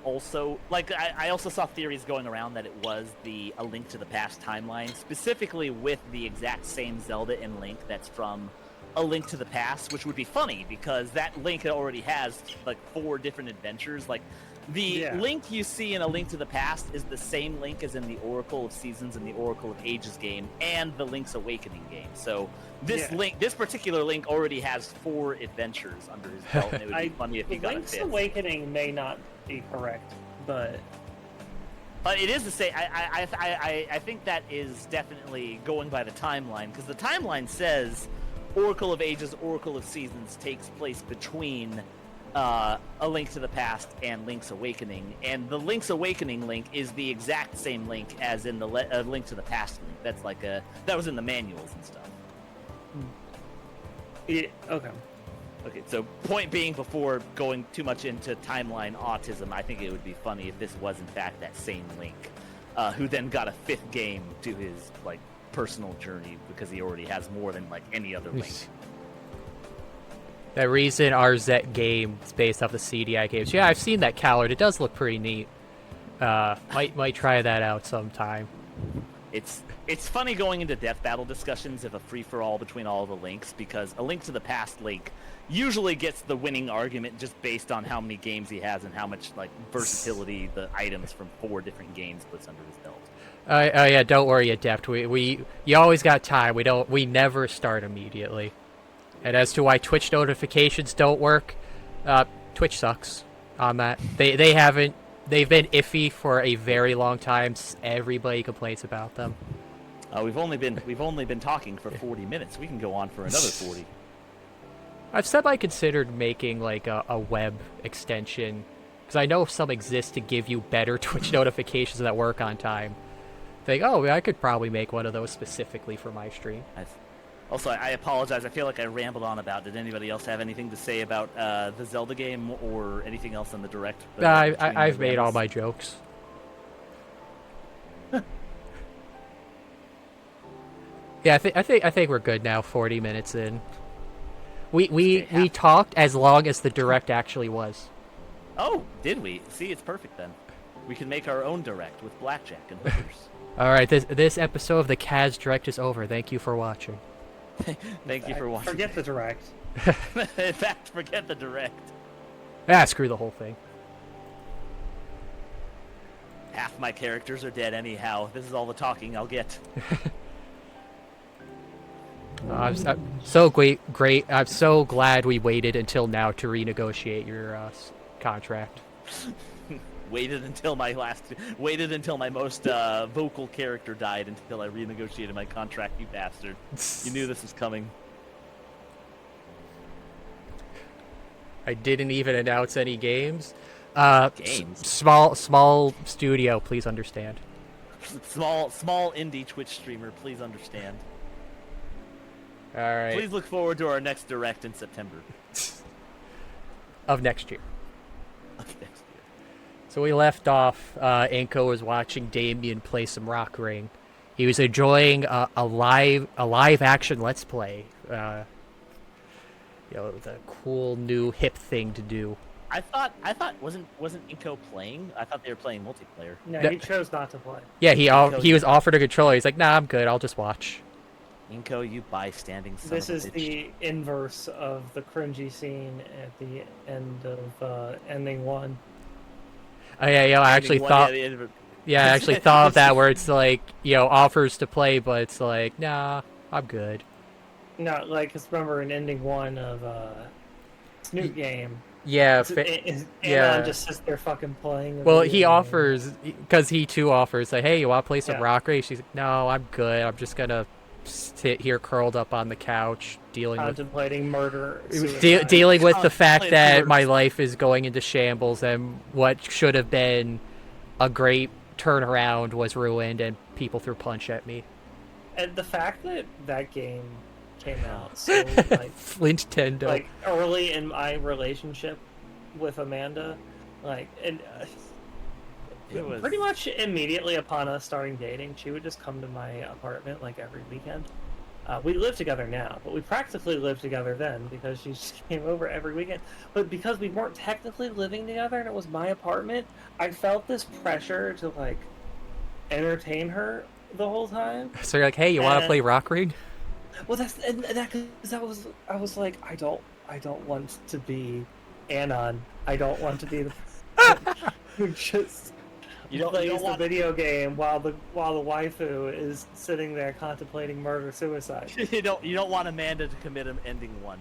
also like I also saw theories going around that it was the A Link to the Past timeline, specifically with the exact same Zelda and Link that's from A Link to the Past, which would be funny because that Link already has like 4 different adventures. Like the Link you see in A Link to the Past is the same Link as in the Oracle of Seasons and the Oracle of Ages game and the Link's Awakening game. So this particular Link already has 4 adventures under his belt, and it would be funny if he got Link's a 5th. Awakening may not be correct, but it is to say, I think that is definitely going by the timeline, because the timeline says Oracle of Ages, Oracle of Seasons takes place between A Link to the Past and Link's Awakening, and the Link's Awakening Link is the exact same Link as in the Link to the Past Link. That's like that was in the manuals and stuff. Yeah, okay. Okay, so point being, before going too much into timeline autism, I think it would be funny if this was in fact that same Link, who then got a 5th game to his like personal journey because he already has more than like any other Link. That reason RZ game is based off the CDI games. Yeah, I've seen that Khazard. It does look pretty neat. Might try that out sometime. It's funny going into death battle discussions of a free-for-all between all the Links, because A Link to the Past Link usually gets the winning argument just based on how many games he has and how much like versatility the items from 4 different games puts under his belt. Oh yeah, don't worry, Adept. You always got time. We never start immediately. And as to why Twitch notifications don't work, Twitch sucks on that. They've been iffy for a very long time. Everybody complains about them. We've only been talking for 40 minutes. We can go on for another 40. I've semi-considered making like a web extension, because I know some exist to give you better Twitch notifications that work on time. Think, I could probably make one of those specifically for my stream. Also, I apologize. I feel like I rambled on about. Did anybody else have anything to say about the Zelda game or anything else in the direct? I've made all my jokes. Yeah, I think we're good now. 40 minutes in. We talked as long as the direct actually was. Oh, did we? See, it's perfect then. We can make our own direct with blackjack and hookers. All right, this episode of the Kaz Direct is over. Thank you for watching. Thank you for watching. Forget the direct. In fact, forget the direct. Screw the whole thing. Half my characters are dead anyhow. This is all the talking I'll get. I'm so great. I'm so glad we waited until now to renegotiate your contract. Waited until my most vocal character died until I renegotiated my contract, you bastard. You knew this was coming. I didn't even announce any games. Games? Small studio, please understand. Small indie Twitch streamer, please understand. All right. Please look forward to our next direct in September. Of next year. luck next year. So we left off. Inco was watching Damien play some Rock Ring. He was enjoying a live action Let's Play. The cool new hip thing to do. I thought wasn't Inco playing? I thought they were playing multiplayer. No, No. he chose not to play. Yeah, he was offered a controller. He's like, nah, I'm good. I'll just watch. Inco, you bystanding son This of a is bitch. the inverse of the cringy scene at the end of ending 1. Oh yeah, I actually Ending one, thought. yeah, the end of it. Yeah, I actually thought of that where it's like, offers to play, but it's like, nah, I'm good. No, like, 'cause remember in ending 1 of Snoot Game, Yeah, Anon just sits there fucking playing. a well, video he game. offers, because he too offers, like, hey, you want to play some Yeah. Rock Race? She's like, no, I'm good. I'm just gonna sit here curled up on the couch, dealing with Contemplating murder. suicide. dealing with the fact Contemplating that murder. my life is going into shambles and what should have been a great turnaround was ruined and people threw punch at me. And the fact that that game came out so like Flint Tendo. like early in my relationship with Amanda, and It was pretty much immediately upon us starting dating, she would just come to my apartment like every weekend. We live together now, but we practically lived together then because she just came over every weekend. But because we weren't technically living together and it was my apartment, I felt this pressure to like entertain her the whole time. So you're like, hey, you want to and- play Rock Ring? Well, I was like, I don't want to be Anon. I don't want to be the who just you don't plays the want video game while the waifu is sitting there contemplating murder suicide. you don't want Amanda to commit an ending 1.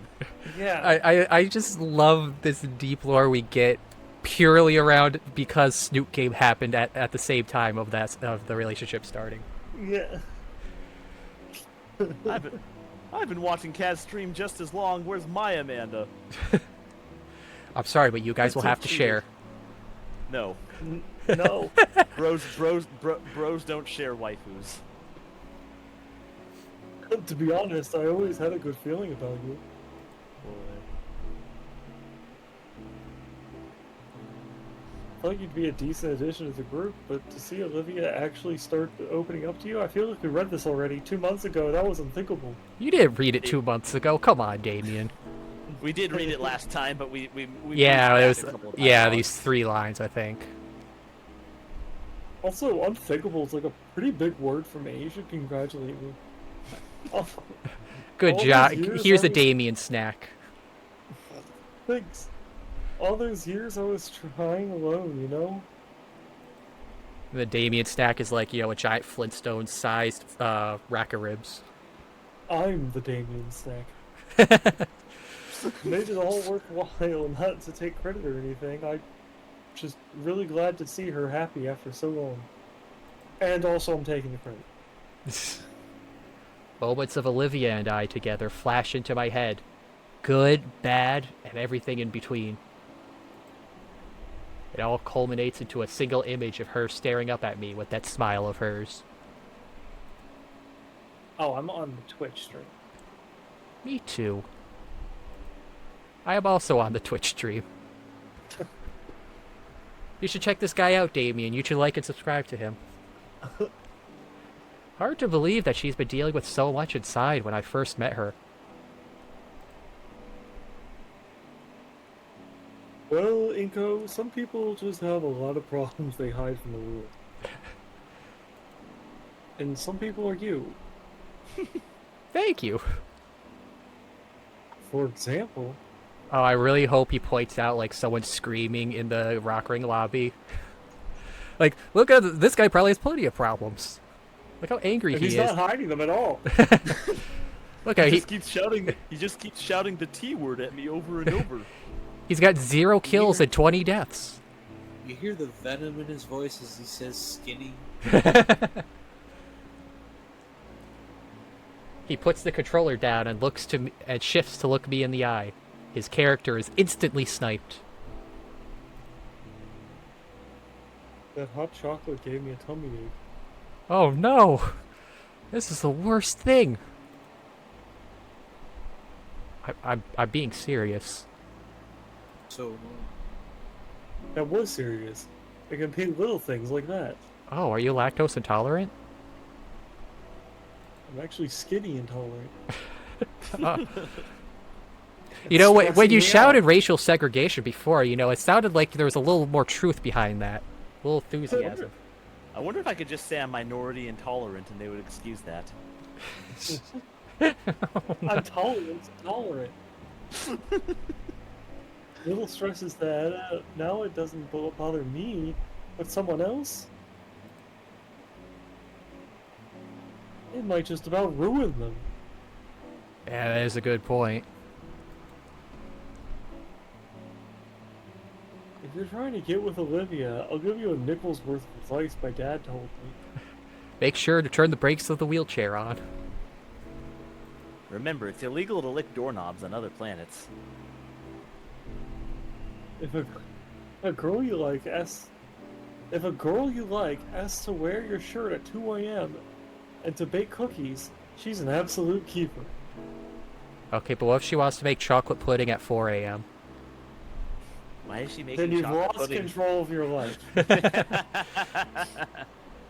Yeah, I just love this deep lore we get purely around because Snoot Game happened at the same time of the relationship starting. yeah. I've been watching Kaz stream just as long. Where's my Amanda? I'm sorry, but you guys will That's have to share. No, No, bros don't share waifus. to be honest, I always had a good feeling about you. I thought you'd be a decent addition to the group, but to see Olivia actually start opening up to you, I feel like we read this already 2 months ago. That was unthinkable. You didn't read it 2 months ago. Come on, Damien. We did read it last time, but we Yeah, moved it back was. a couple of Yeah, times. these 3 lines, I think. Also, unthinkable is like a pretty big word for me. You should congratulate me. Oh, Good All job. those years Here's I a was- Damien snack. thanks. All those years I was trying alone, you know? The Damien snack is like, a giant Flintstone-sized rack of ribs. I'm the Damien snack. Made it all worthwhile, not to take credit or anything. I'm just really glad to see her happy after so long. And also, I'm taking the credit. Moments of Olivia and I together flash into my head. Good, bad, and everything in between. It all culminates into a single image of her staring up at me with that smile of hers. Oh, I'm on the Twitch stream. Me too. I am also on the Twitch stream. You should check this guy out, Damien. You should like and subscribe to him. Hard to believe that she's been dealing with so much inside when I first met her. Well, Inco, some people just have a lot of problems they hide from the world. And some people are you. Thank you. For example, Oh, I really hope he points out, like, someone screaming in the Rock Ring lobby. Like, look at this guy probably has plenty of problems. Look how angry and he he's is. not hiding them at all. Look how He he, just keeps shouting. He just keeps shouting the T word at me over and over. he's got 0 kills and 20 deaths. You hear the venom in his voice as he says skinny. He puts the controller down and looks to me, and shifts to look me in the eye. His character is instantly sniped. That hot chocolate gave me a tummy ache. Oh no! This is the worst thing. I'm being serious. So That was serious. It can be little things like that. Oh, are you lactose intolerant? I'm actually skinny intolerant. You know, when stressing you me shouted out. racial segregation before, you know, it sounded like there was a little more truth behind that. A little enthusiasm. I wonder if I could just say I'm minority intolerant and they would excuse that. I'm tolerant. Little stresses that out. Now it doesn't bother me, but someone else? It might just about ruin them. Yeah, that is a good point. If you're trying to get with Olivia, I'll give you a nickel's worth of advice my dad told me. Make sure to turn the brakes of the wheelchair on. Remember, it's illegal to lick doorknobs on other planets. If a girl you like asks to wear your shirt at 2 a.m. and to bake cookies, she's an absolute keeper. Okay, but what if she wants to make chocolate pudding at 4 a.m.? Why is she making Then you've chocolate lost pudding? control of your life.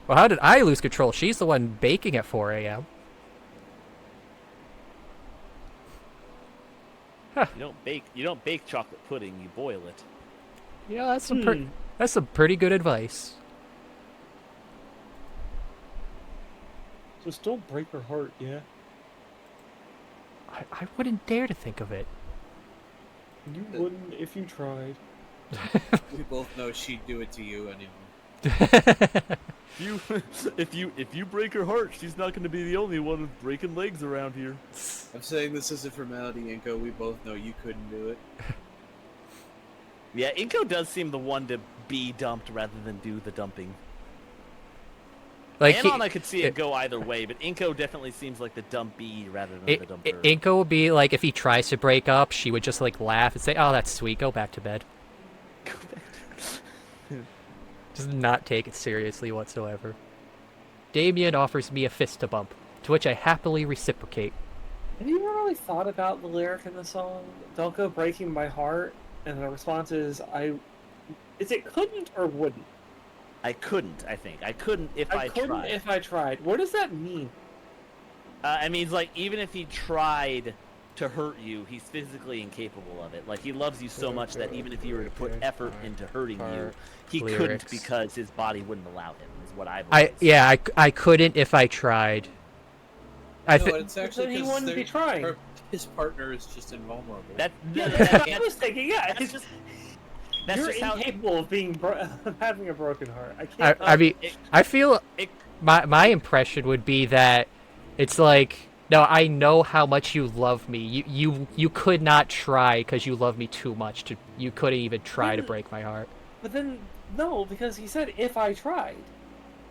Well, how did I lose control? She's the one baking at 4 a.m. You don't bake chocolate pudding, you boil it. Yeah, that's some pretty good advice. Just don't break her heart, yeah? I wouldn't dare to think of it. You wouldn't if you tried. We both know she'd do it to you anyway. If you break her heart, she's not going to be the only one with breaking legs around here. I'm saying this as a formality, Inco. We both know you couldn't do it. Yeah, Inco does seem the one to be dumped rather than do the dumping. Like Anon, I could see it go either way, but Inco definitely seems like the dumpy rather than the dumper. Inco would be like, if he tries to break up, she would just like laugh and say, "Oh, that's sweet. Go back to bed." Does not take it seriously whatsoever. Damien offers me a fist to bump, to which I happily reciprocate. Have you ever really thought about the lyric in the song? Don't go breaking my heart. And the response is, is it couldn't or wouldn't? I couldn't, I think. I couldn't if I couldn't tried. if I tried. What does that mean? It means, like, even if he tried to hurt you, he's physically incapable of it. Like, he loves you so much that even if he were to put effort into hurting you, he couldn't lyrics. because his body wouldn't allow him, is what I believe. I couldn't if I tried. No, it's actually Then he 'cause wouldn't be trying. his partner is just invulnerable. Yeah, that's what I was thinking. Yeah, That's just that's you're just how incapable of being of having a broken heart. I can't. I mean, it- I feel it- my impression would be that it's like, no, I know how much you love me. You could not try because you love me too much. You couldn't even try to break my heart. But then no, because he said if I tried.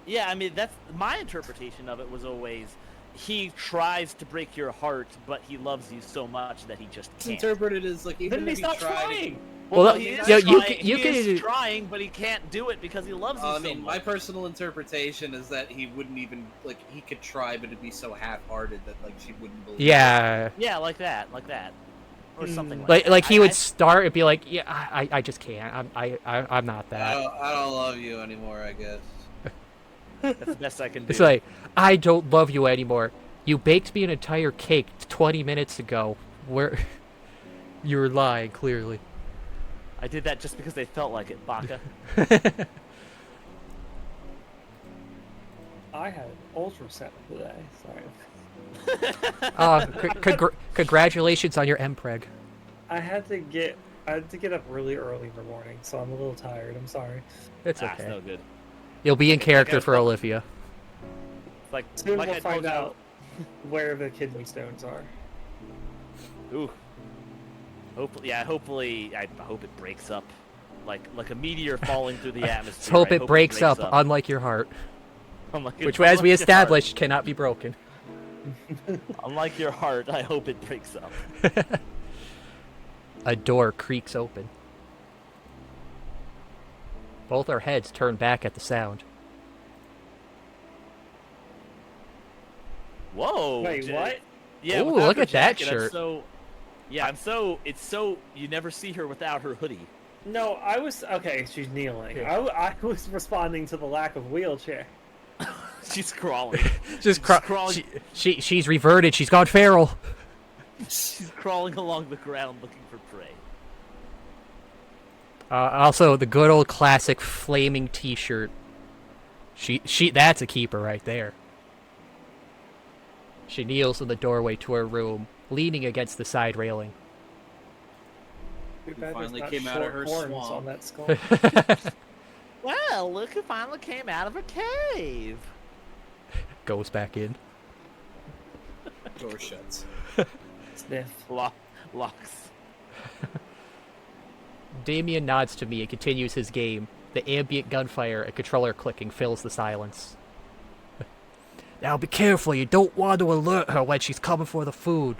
Yeah, I mean, that's my interpretation of it was always he tries to break your heart, but he loves you so much that he just It's can't. interpreted as like even Then if he's he not tried. trying. Well, he is yeah, you trying, can- you he can- is trying, but he can't do it because he loves you I so mean, much. my personal interpretation is that he wouldn't even he could try, but it'd be so half-hearted that she wouldn't believe. Yeah, Yeah, like that, or something like that. like he would start and be like, yeah, I just can't. I'm not I that. don't love you anymore. I guess. That's the best I can do. It's like, I don't love you anymore. You baked me an entire cake 20 minutes ago. Where you were lying, clearly. I did that just because they felt like it, Baka. I had an ultrasound today. Sorry. Congratulations on your MPreg. I had to get up really early in the morning, so I'm a little tired. I'm sorry. It's It's okay. no good. You'll be in character I for thought- Olivia. Like, Soon like we'll I find told out where the kidney stones are. you. Ooh. Hopefully, I hope it breaks up, like a meteor falling through the atmosphere. Let's hope I it breaks up, unlike your heart, Unlike- which, as we unlike your established, cannot be broken. heart. Unlike your heart, I hope it breaks up. A door creaks open. Both our heads turn back at the sound. Whoa! Wait, Jay. what? Yeah, Ooh, without look her at that jacket, shirt. It's so you never see her without her hoodie. No, I was okay. She's kneeling. Yeah. I was responding to the lack of wheelchair. She's crawling. Just crawling. She's reverted. She's gone feral. She's crawling along the ground looking for prey. Also, the good old classic flaming T-shirt. That's a keeper right there. She kneels in the doorway to her room, leaning against the side railing. Too bad there's finally not came out of short her horns swamp. on that skull. Well, look who finally came out of her cave. Goes back in. Door shuts. Sniff. Locks. Damien nods to me and continues his game. The ambient gunfire and controller clicking fills the silence. Now be careful, you don't want to alert her when she's coming for the food.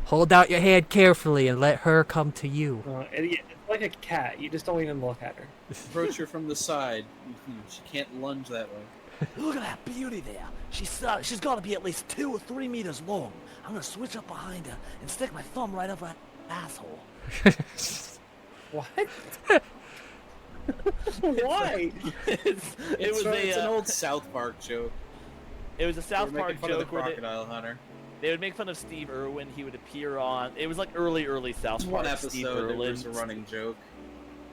Hold out your hand carefully and let her come to you. Idiot. It's like a cat. You just don't even look at her. Approach her from the side. She can't lunge that way. Look at that beauty there. She's got to be at least 2 or 3 meters long. I'm gonna switch up behind her and stick my thumb right up her asshole. What? Why? It's an old South Park joke. It was a South They were Park making fun of the joke where crocodile hunter. they would make fun of Steve Irwin. He would appear on. It was like early South Park. One Steve episode, there Irwin. was a running joke.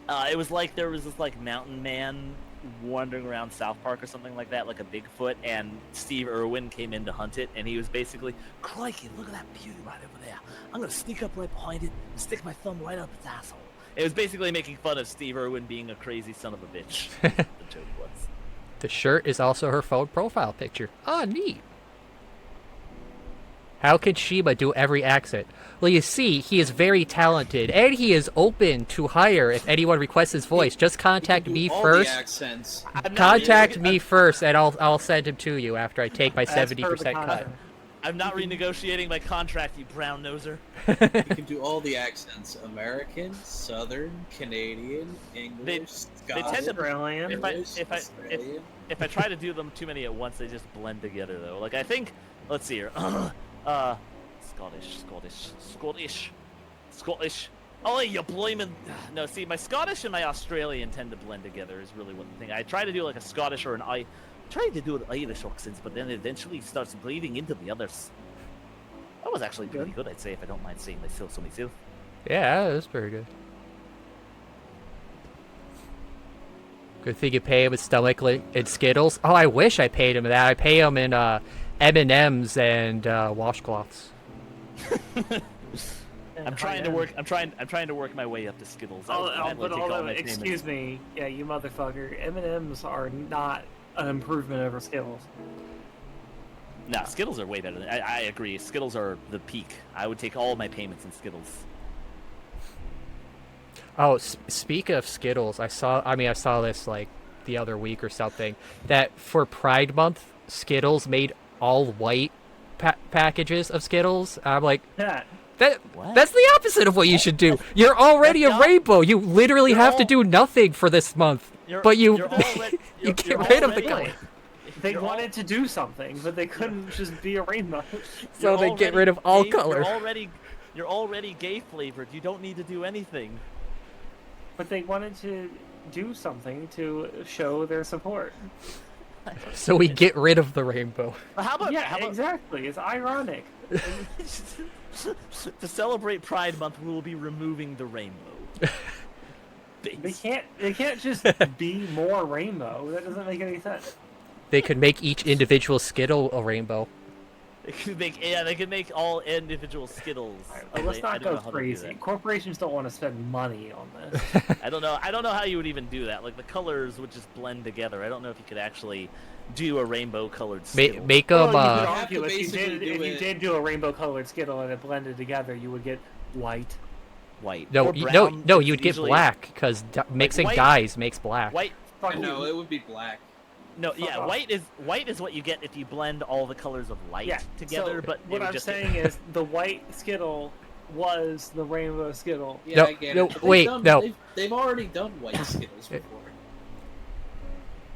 It was like there was this like mountain man wandering around South Park or something like that, like a Bigfoot, and Steve Irwin came in to hunt it, and he was basically, crikey, look at that beauty right over there. I'm gonna sneak up right behind it and stick my thumb right up its asshole. It was basically making fun of Steve Irwin being a crazy son of a bitch. The joke was. The shirt is also her phone profile picture. Ah, neat. How can Shima do every accent? Well, you see, he is very talented, and he is open to hire if anyone requests his voice. Just contact me all first. The accents. Contact me first, and I'll send him to you after I take my As per the 70% cut. contract. I'm not renegotiating my contract, you brown noser. You can do all the accents: American, Southern, Canadian, English, They Scottish, tend to- Australian. Australian. If I try to do them too many at once, they just blend together, though. Like, I think, let's see here. Scottish. Oh, you blaming. No, see, my Scottish and my Australian tend to blend together, is really what the thing. I try to do like a Scottish or I tried to do an Irish accent, but then it eventually starts bleeding into the others. That was actually pretty good, I'd say, if I don't mind saying myself so myself. Yeah, that's pretty good. Good thing you pay him with stomach and Skittles. Oh, I wish I paid him that. I pay him in M&Ms and washcloths. I'm trying to work my way up to Skittles. Excuse me. Yeah, you motherfucker. M&Ms are not an improvement over Skittles. Nah, Skittles are way better. I agree. Skittles are the peak. I would take all my payments in Skittles. Oh, speak of Skittles, I saw this like the other week or something, that for Pride Month, Skittles made all white packages of Skittles. I'm like, Yeah. What? that's the opposite of what you should do. You're already a rainbow. You literally have to do nothing for this month. But you get rid of the color. They wanted to do something, but they couldn't just be a rainbow. So they get rid of all color. You're already gay flavored. You don't need to do anything. But they wanted to do something to show their support. So we get rid of the rainbow. How about Exactly. It's ironic. to celebrate Pride Month, we will be removing the rainbow. They can't just be more rainbow. That doesn't make any sense. They could make each individual Skittle a rainbow. They could make all individual Skittles. But let's not go crazy. Corporations don't want to spend money on this. I don't know how you would even do that. Like, the colors would just blend together. I don't know if you could actually do a rainbow colored Skittle. Make them. You could have argue to if basically you did do a rainbow colored Skittle and it blended together, you would get white. White. No, Or brown, no, it's you'd get usually- black because mixing white- dyes makes black. White. No, it would be black. No, Fuck yeah, off. white is what you get if you blend all the colors of light Yeah, together. so But what I'm saying is the white Skittle was the rainbow Skittle. Yeah, No, I get no, it. But wait, no. They've already done white Skittles before.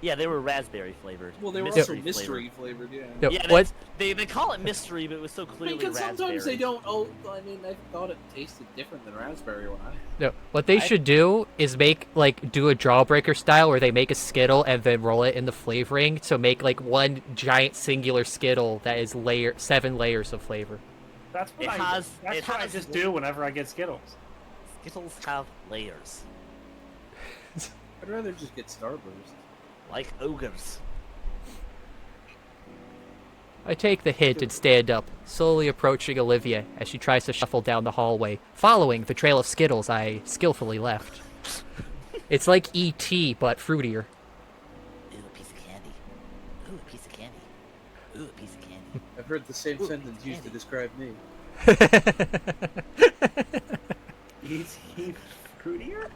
Yeah, they were raspberry flavored. Well, they were Mystery also mystery flavored, yeah. No, Yeah, what? they call it mystery, but it was so I mean, clearly 'cause raspberry. sometimes they don't. Oh, I mean, I thought it tasted different than raspberry when I. No, what they should do is make do a Jawbreaker style where they make a Skittle and then roll it in the flavoring to make like one giant singular Skittle that is 7 layers of flavor. That's what It I. has- That's it what I has- just do whenever I get Skittles. Skittles have layers, I'd rather just get Starburst. like ogres. I take the hint and stand up, slowly approaching Olivia as she tries to shuffle down the hallway, following the trail of Skittles I skillfully left. It's like E.T., but fruitier. Ooh, a piece of candy. Ooh, a piece of candy. Ooh, a piece of candy. I've heard the same Ooh, sentence used to candy. describe me. E.T. fruitier?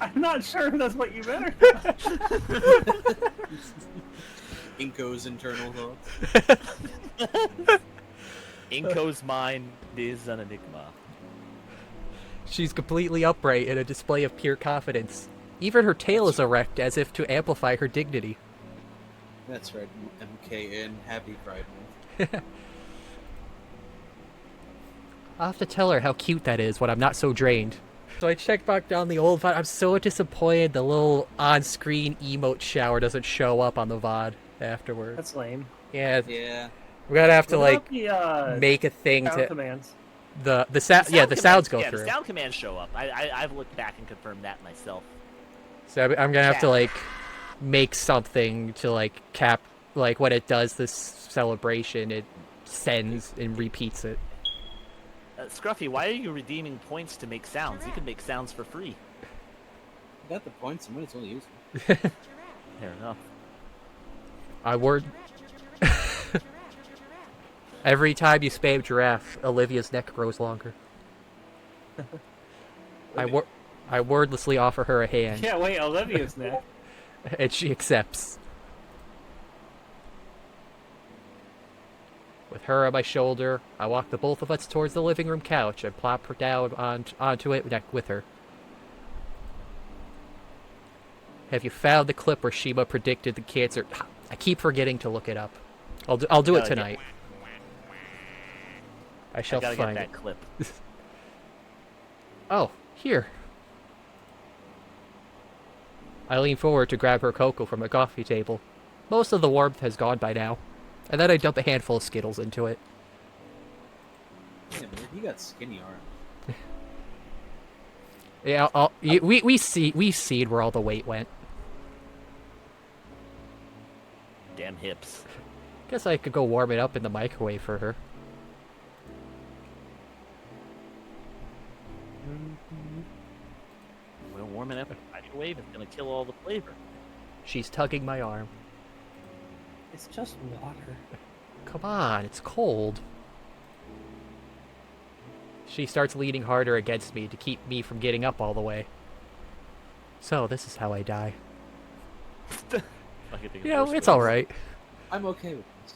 I'm not sure if that's what you meant. Inco's internal thoughts. Inco's mind is an enigma. She's completely upright in a display of pure confidence. Even her tail is erect as if to amplify her dignity. That's right, MKN. Happy Pride Month. I'll have to tell her how cute that is when I'm not so drained. So I checked back down the old VOD. I'm so disappointed the little on-screen emote shower doesn't show up on the VOD afterwards. That's lame. Yeah, Yeah. we're gonna have to What like about the, make a thing sound to commands? the sound. Yeah, the sounds go yeah, through. the sound commands show up. I've looked back and confirmed that myself. So I'm gonna have to Yeah. like make something to like cap like when it does this celebration, it sends and repeats it. Scruffy, why are you redeeming points to make sounds? You can make sounds for free. Got the points, I might as well use them. Fair enough. I word. Every time you spam giraffe, Olivia's neck grows longer. I wordlessly offer her a hand, Yeah, wait, Olivia's neck. and she accepts. With her on my shoulder, I walk the both of us towards the living room couch and plop her down onto it neck with her. Have you found the clip where Shima predicted the cancer? I keep forgetting to look it up. I'll do it Yeah. tonight. I I shall gotta get find that it. clip. Oh, here. I lean forward to grab her cocoa from the coffee table. Most of the warmth has gone by now. And then I dump a handful of Skittles into it. Yeah, man, you got skinny arms. Yeah, we've seen where all the weight went. Damn hips. Guess I could go warm it up in the microwave for her. Well, warming up in the microwave is gonna kill all the flavor. She's tugging my arm. It's just water. Come on, it's cold. She starts leaning harder against me to keep me from getting up all the way. So, this is how I die. I can think of Yeah, worse it's ways. alright. I'm okay with this.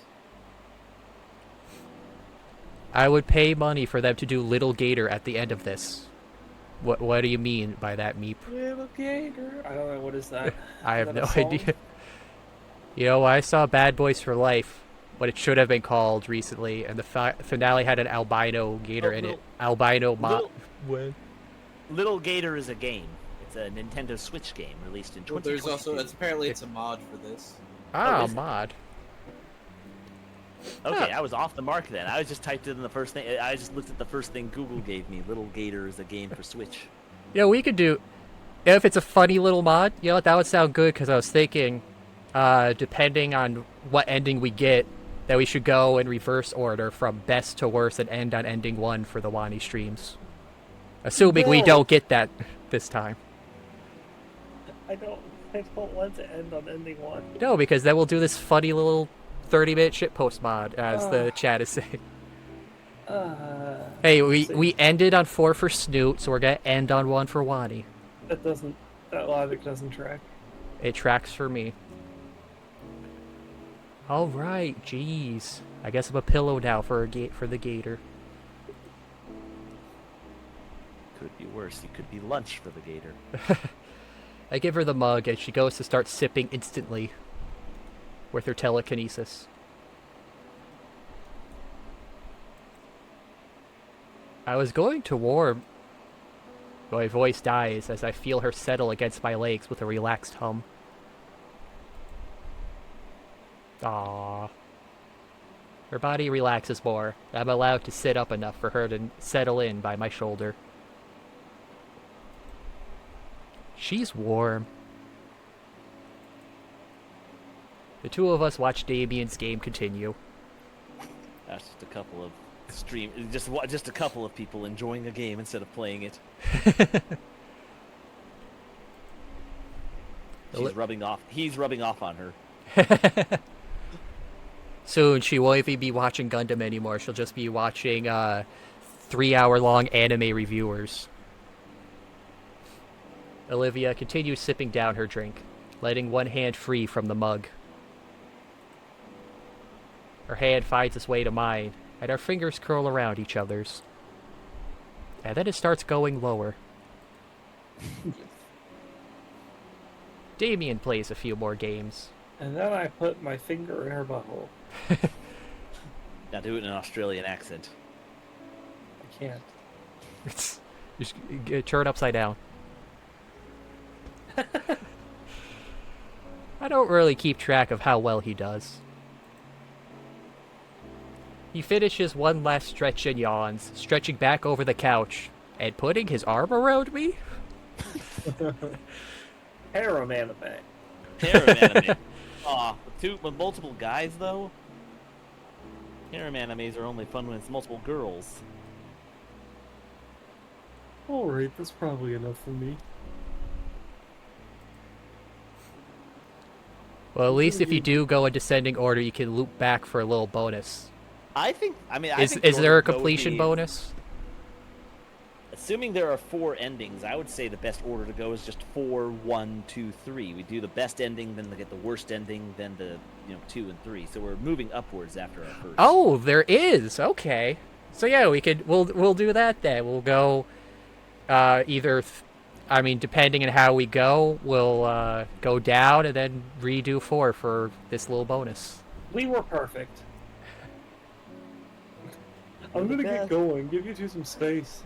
I would pay money for them to do Little Gator at the end of this. What do you mean by that, Meep? Little gator. I don't know, what is that? I have Is no that a song? idea. You know, I saw Bad Boys for Life, what it should have been called recently, and the finale had an albino gator in it. Albino Little- What? Little Gator is a game. It's a Nintendo Switch game released in Well, there's 2022. also apparently it's a mod for this. Ah, is it? mod. Okay, I was off the mark then. I was just typed in the first thing. I just looked at the first thing Google gave me. Little Gator is a game for Switch. You know, we could do... If it's a funny little mod, you know what, that would sound good, because I was thinking, depending on what ending we get, that we should go in reverse order from best to worst and end on ending 1 for the Wani streams. Assuming we No. don't get that this time. I don't want to end on ending one. No, because then we'll do this funny little 30-minute shitpost mod, as the chat is saying. Hey, we ended on 4 for Snoot, so we're gonna end on 1 for Wani. That logic doesn't track. It tracks for me. All right, jeez. I guess I'm a pillow now for the gator. Could be worse. You could be lunch for the gator. I give her the mug, and she goes to start sipping instantly with her telekinesis. I was going to warm. My voice dies as I feel her settle against my legs with a relaxed hum. Aww. Her body relaxes more. I'm allowed to sit up enough for her to settle in by my shoulder. She's warm. The two of us watch Damien's game continue. That's just a couple of just a couple of people enjoying a game instead of playing it. He's rubbing off on her. Soon she won't even be watching Gundam anymore. She'll just be watching 3-hour-long anime reviewers. Olivia continues sipping down her drink, letting one hand free from the mug. Her hand finds its way to mine, and our fingers curl around each other's. And then it starts going lower. Damien plays a few more games. And then I put my finger in her butthole. Now do it in an Australian accent. I can't. Just turn it upside down. I don't really keep track of how well he does. He finishes one last stretch and yawns, stretching back over the couch, and putting his arm around me? Harem anime. Harem anime. Aw, with multiple guys though? Harem animes are only fun when it's multiple girls. Alright, that's probably enough for me. Well, at least if you do go in descending order, you can loop back for a little bonus. I think Is there a completion bonus? Assuming there are 4 endings, I would say the best order to go is just 4, 1, 2, 3. We do the best ending, then we get the worst ending, then the 2 and 3. So we're moving upwards after our first. Oh, there is. Okay. So yeah, we'll do that then. We'll go depending on how we go, we'll go down and then redo 4 for this little bonus. We were perfect. I'm gonna get going. Give you two some space.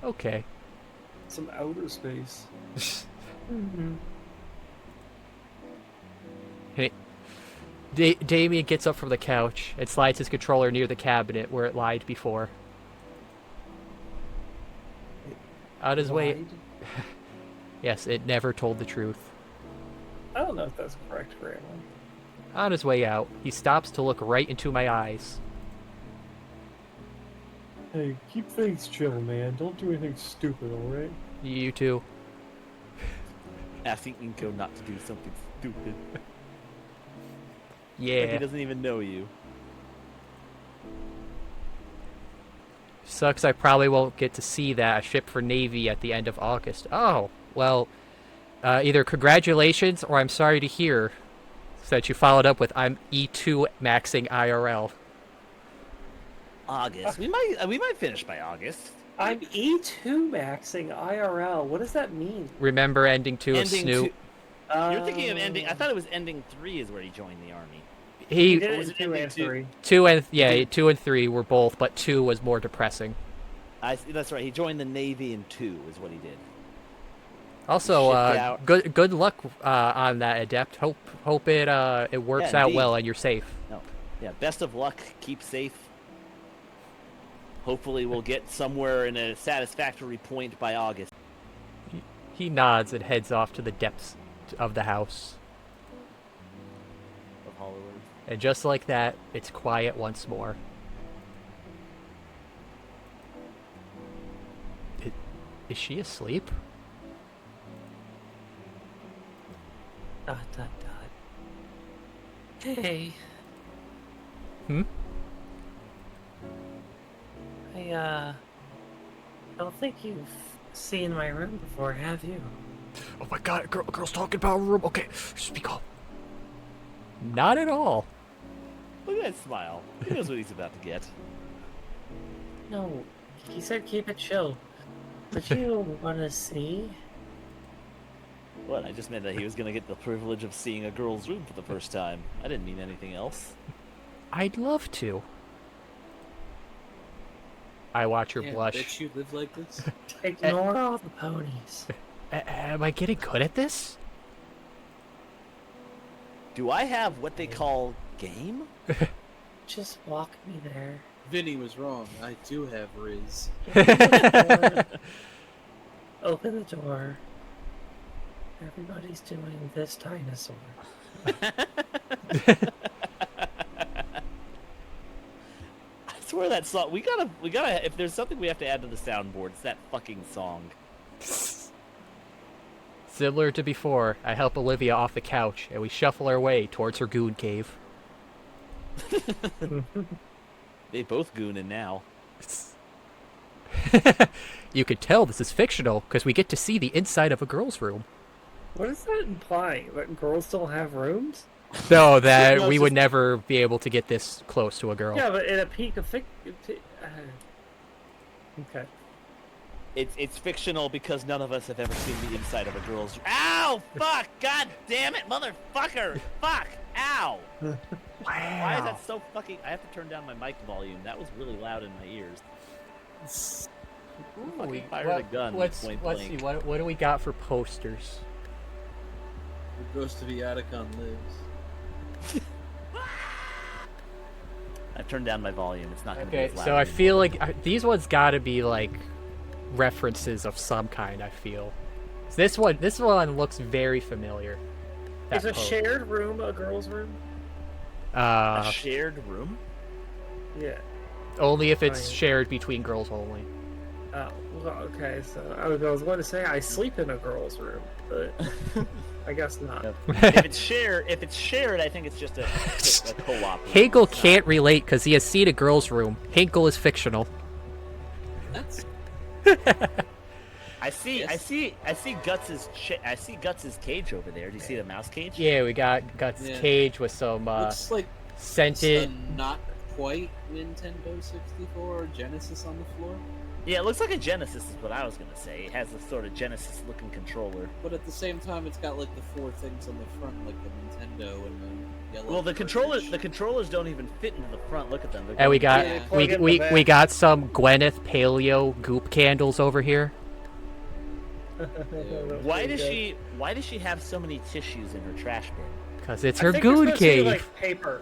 Okay. Some outer space. Hey, Damien gets up from the couch and slides his controller near the cabinet where it lied before. On his way... Lied? Yes, it never told the truth. I don't know if that's correct grammar. On his way out, he stops to look right into my eyes. Hey, keep things chill, man. Don't do anything stupid, alright? You too. Asking Inco not to do something stupid. Yeah. Like he doesn't even know you. Sucks I probably won't get to see that ship for Navy at the end of August. Oh, well, either congratulations or I'm sorry to hear that you followed up with I'm E2 maxing IRL. August. We might finish by August. I'm E2 maxing IRL. What does that mean? Remember ending 2 of Snoop? You're thinking of ending. I thought it was ending 3 is where he joined the army. He did was it it in 2 ending and 2? 3. 2 and 3 were both, but 2 was more depressing. That's right. He joined the Navy in 2 is what he did. Also, Shipped out. good luck on that, Adept. Hope it works Yeah, out indeed. well and you're safe. No. Yeah. Best of luck. Keep safe. Hopefully, we'll get somewhere in a satisfactory point by August. He nods and heads off to the depths of the house. Of Hollywood. And just like that, it's quiet once more. Is she asleep? ... Hey. Hmm? I don't think you've seen my room before, have you? Oh my god, girl's talking about a room. Okay, speak up. Not at all. Look at that smile. He knows what he's about to get. No, he said keep it chill. Would you want to see? What? I just meant that he was gonna get the privilege of seeing a girl's room for the first time. I didn't mean anything else. I'd love to. I watch her Yeah, blush. bitch, you live like this? Ignore all the ponies. Am I getting good at this? Do I have what they call game? Just walk me there. Vinny was wrong. I do have Riz. Open the door. Everybody's doing this dinosaur. I swear that song. We gotta. If there's something we have to add to the soundboard, it's that fucking song. Similar to before, I help Olivia off the couch, and we shuffle our way towards her goon cave. They both gooning now. You could tell this is fictional, because we get to see the inside of a girl's room. What is that implying? That girls don't have rooms? So that No, we it's would just- never be able to get this close to a girl. Yeah, but in a peak of okay. It's fictional because none of us have ever seen the inside of a girl's. Ow! Fuck! God damn it, motherfucker! Fuck! Ow! Why is that so fucking? I have to turn down my mic volume. That was really loud in my ears. Fucking fired a gun. Let's point see. blank. What do we got for posters? The Ghost of Eoticon lives. I've turned down my volume. It's not gonna be Okay, as loud so I anymore. feel like these ones got to be like references of some kind. I feel so this one looks very familiar. Is That a post. shared room a girl's room? a shared room. Yeah. Only if it's Fine. shared between girls only. Oh, well, okay. So I was going to say I sleep in a girl's room, but I guess not. Yep. if it's shared, I think it's just a co-op. room. Hinkle It's not- can't relate because he has seen a girl's room. Hinkle is fictional. That's I see Guts's I see Guts's cage over there. Do you see the mouse cage? Yeah, we got Guts' Yeah. cage with some looks like scented. a not quite Nintendo 64 or Genesis on the floor, Yeah, it looks like a Genesis is what I was gonna say. It has a sort of Genesis-looking controller. but at the same time, it's got like the four things on the front, like the Nintendo and the yellow. Well, the cartridge. controllers don't even fit into the front. Look at them. They're And we going- got Yeah. Plug in the we back. got some Gwyneth Paleo goop candles over here. Why does she have so many tissues in her trash bin? Because it's I her think goon supposed to be, cave. like paper.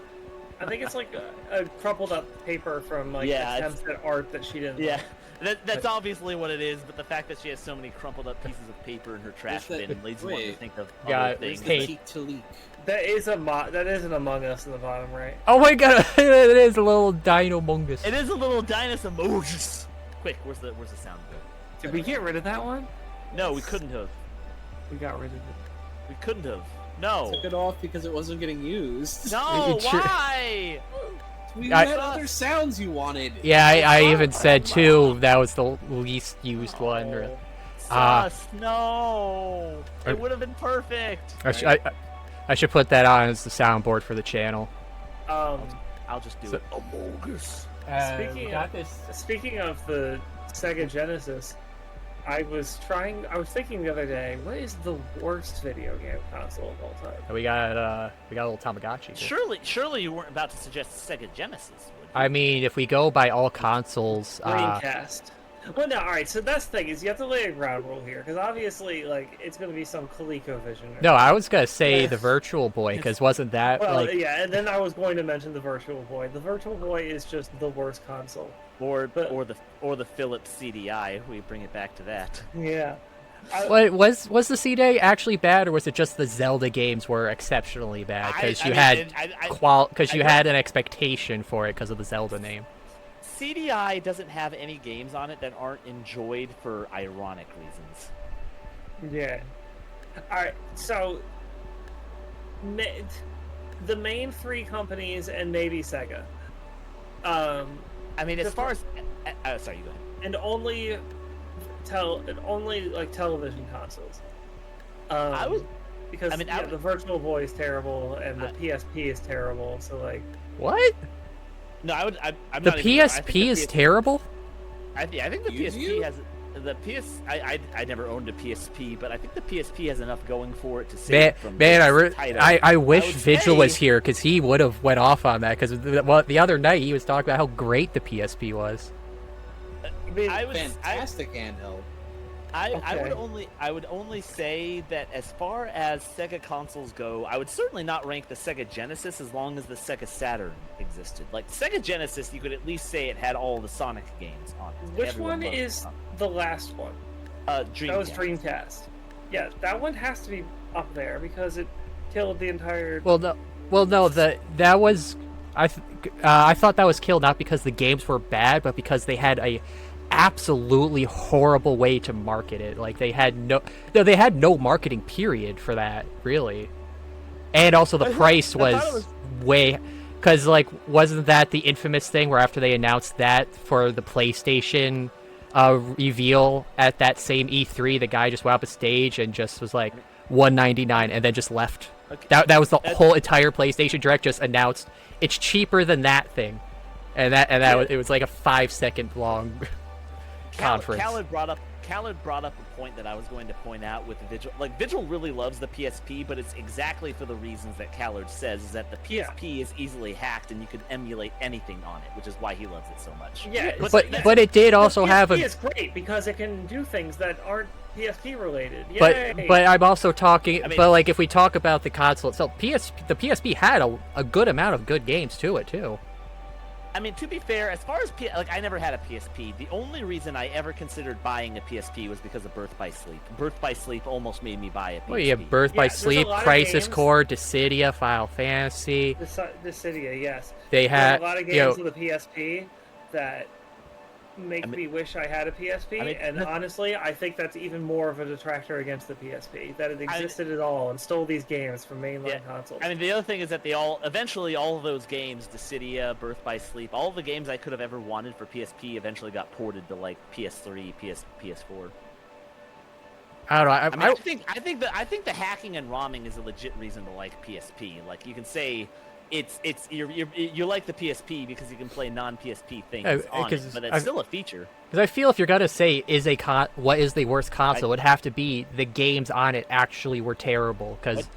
I think it's like a crumpled up paper from like Yeah, it's- attempts at art that she didn't. Yeah, that's obviously what it is. But the fact that she has so many crumpled up pieces of paper in her trash that- bin leads one to wait. think of Yeah, other it's things. The Hey. Peak to leak. That is an Among Us in the bottom right. Oh my god, it is a little dino mungus. It is a little dinosaur. Moses. Quick, where's the soundboard? Did we get rid of that one? No, we couldn't have. We got rid of it. We couldn't have. No. Took it off because it wasn't getting used. No. It should- Why? We I- had other sounds you wanted. Yeah, I even said too that was the least used one. Oh. Sus. No. Are- It would have been perfect. I should put that on as the soundboard for the channel. I'll just do So- it. Amogus. Speaking of the Sega Genesis, I was thinking the other day, what is the worst video game console of all time? We got a little Tamagotchi. here. Surely you weren't about to suggest Sega Genesis, would you? I mean, if we go by all consoles, Dreamcast. Well, no, all right. So that's the thing is you have to lay a ground rule here because obviously, like, it's going to be some ColecoVision. no, I was gonna say the Virtual Boy because wasn't that Well, like yeah, and then I was going to mention the Virtual Boy. The Virtual Boy is just the worst console. Or But- the Philips CDI. We bring it back to that. Yeah. what was the CD actually bad or was it just the Zelda games were exceptionally bad because you had you had an expectation for it because of the Zelda name? CDI doesn't have any games on it that aren't enjoyed for ironic reasons. Yeah. All right. So, the main three companies and maybe Sega. I mean, as The far as sorry, you go ahead. And only like television consoles. I was- because I mean, I would- the Virtual Boy is terrible and the PSP is terrible. So like, What? No, I'm The not even- I think PSP the is PS terrible? I think the You PSP do? has the PS, I never owned a PSP, but I think the PSP has enough going for it to save Man, it from man, this title. I wish would Vigil say- was here because he would have went off on that. Because the other night he was talking about how great the PSP was. I mean, Fantastic handheld. I would only say that as far as Sega consoles go, I would certainly not rank the Sega Genesis as long as the Sega Saturn existed. Like Sega Genesis, you could at least say it had all the Sonic games on it. which Everyone one loved is Sonic. the last one? Dreamcast. That was Dreamcast. Yeah, that one has to be up there because it killed the entire. Well, no, that was I thought that was killed not because the games were bad, but because they had a absolutely horrible way to market it. Like they had no marketing period for that, really. And also the price was way, because like wasn't that the infamous thing where after they announced that for the PlayStation reveal at that same E3, the guy just went up a stage and just was like $199 and then just left. Okay. That was the whole entire PlayStation Direct, just announced it's cheaper than that thing, and it was like a 5-second long conference. Khaled brought up a point that I was going to point out with Vigil. Like Vigil really loves the PSP, but it's exactly for the reasons that Khaled says, is that the PSP is easily hacked and you can emulate anything on it, which is why he loves it so much. Yeah, but it did also have PSP a. is great because it can do things that aren't PSP related. But Yay! I'm also talking. I mean- but like if we talk about the console itself, the PSP had a good amount of good games to it too. I mean, to be fair, as far as I never had a PSP. The only reason I ever considered buying a PSP was because of Birth by Sleep. Birth by Sleep almost made me buy a PSP. Well, you have Birth by Yeah, there's a Sleep, lot of Crisis games. Core, Dissidia, Final Fantasy. Dissidia, yes. They There's had a lot of games with a PSP that make me wish I had a PSP, I mean, and honestly, I think that's even more of a detractor against the PSP, that it existed at all and stole these games from mainline consoles. I mean, the other thing is that eventually all of those games, Dissidia, Birth by Sleep, all the games I could have ever wanted for PSP eventually got ported to like PS3, PS4. I don't know. I think the hacking and ROMing is a legit reason to like PSP. Like you can say you like the PSP because you can play non-PSP things on it, but it's still a feature. Because I feel if you're gonna say what is the worst console, it would have to be the games on it actually were terrible. Because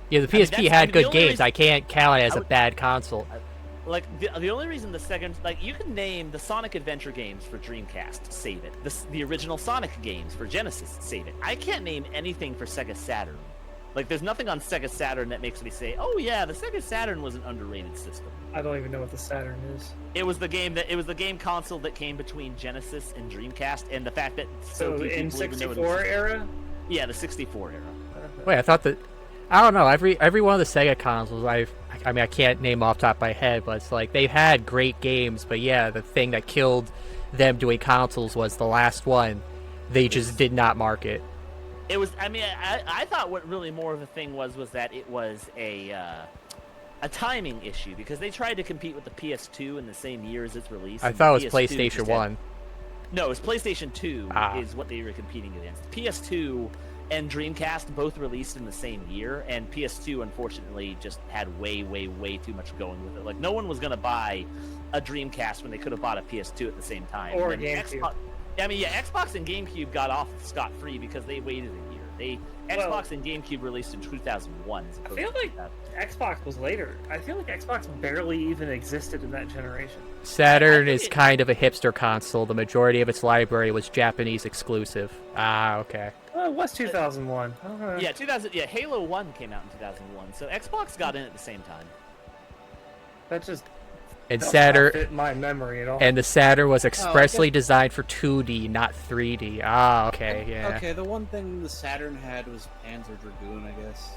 the PSP had good games. I can't count it as a bad console. Like the only reason the second, like you can name the Sonic Adventure games for Dreamcast, save it. The original Sonic games for Genesis, save it. I can't name anything for Sega Saturn. Like there's nothing on Sega Saturn that makes me say, "Oh yeah, the Sega Saturn was an underrated system." I don't even know what the Saturn is. It was the game console that came between Genesis and Dreamcast, and the fact that So few in people even know it 64 was- era? Yeah, the 64 era. Wait, I thought that. I don't know. Every one of the Sega consoles, I mean, I can't name off the top of my head, but it's like they've had great games. But yeah, the thing that killed them doing consoles was the last one. They just did not market. It was. I mean, I thought what really more of a thing was that it was a timing issue because they tried to compete with the PS2 in the same year as its release. I and thought it was PS2 PlayStation just had- 1. No, it was PlayStation 2 is what they were competing against. PS2 and Dreamcast both released in the same year, and PS2 unfortunately just had way too much going with it. Like no one was gonna buy a Dreamcast when they could have bought a PS2 at the same time. Or a And then GameCube. Xbox and GameCube got off scot-free because they waited a year. Xbox and GameCube released in 2001. I feel like Xbox was later. I feel like Xbox barely even existed in that generation. Saturn is kind of a hipster console. The majority of its library was Japanese exclusive. Okay. Well, it was 2001. Yeah, 2000. Yeah, Halo 1 came out in 2001, so Xbox got in at the same time. That just And does not Saturn fit my memory at all. and the Saturn was expressly designed for 2D, not 3D. Okay, yeah. Okay, the one thing the Saturn had was Panzer Dragoon, I guess.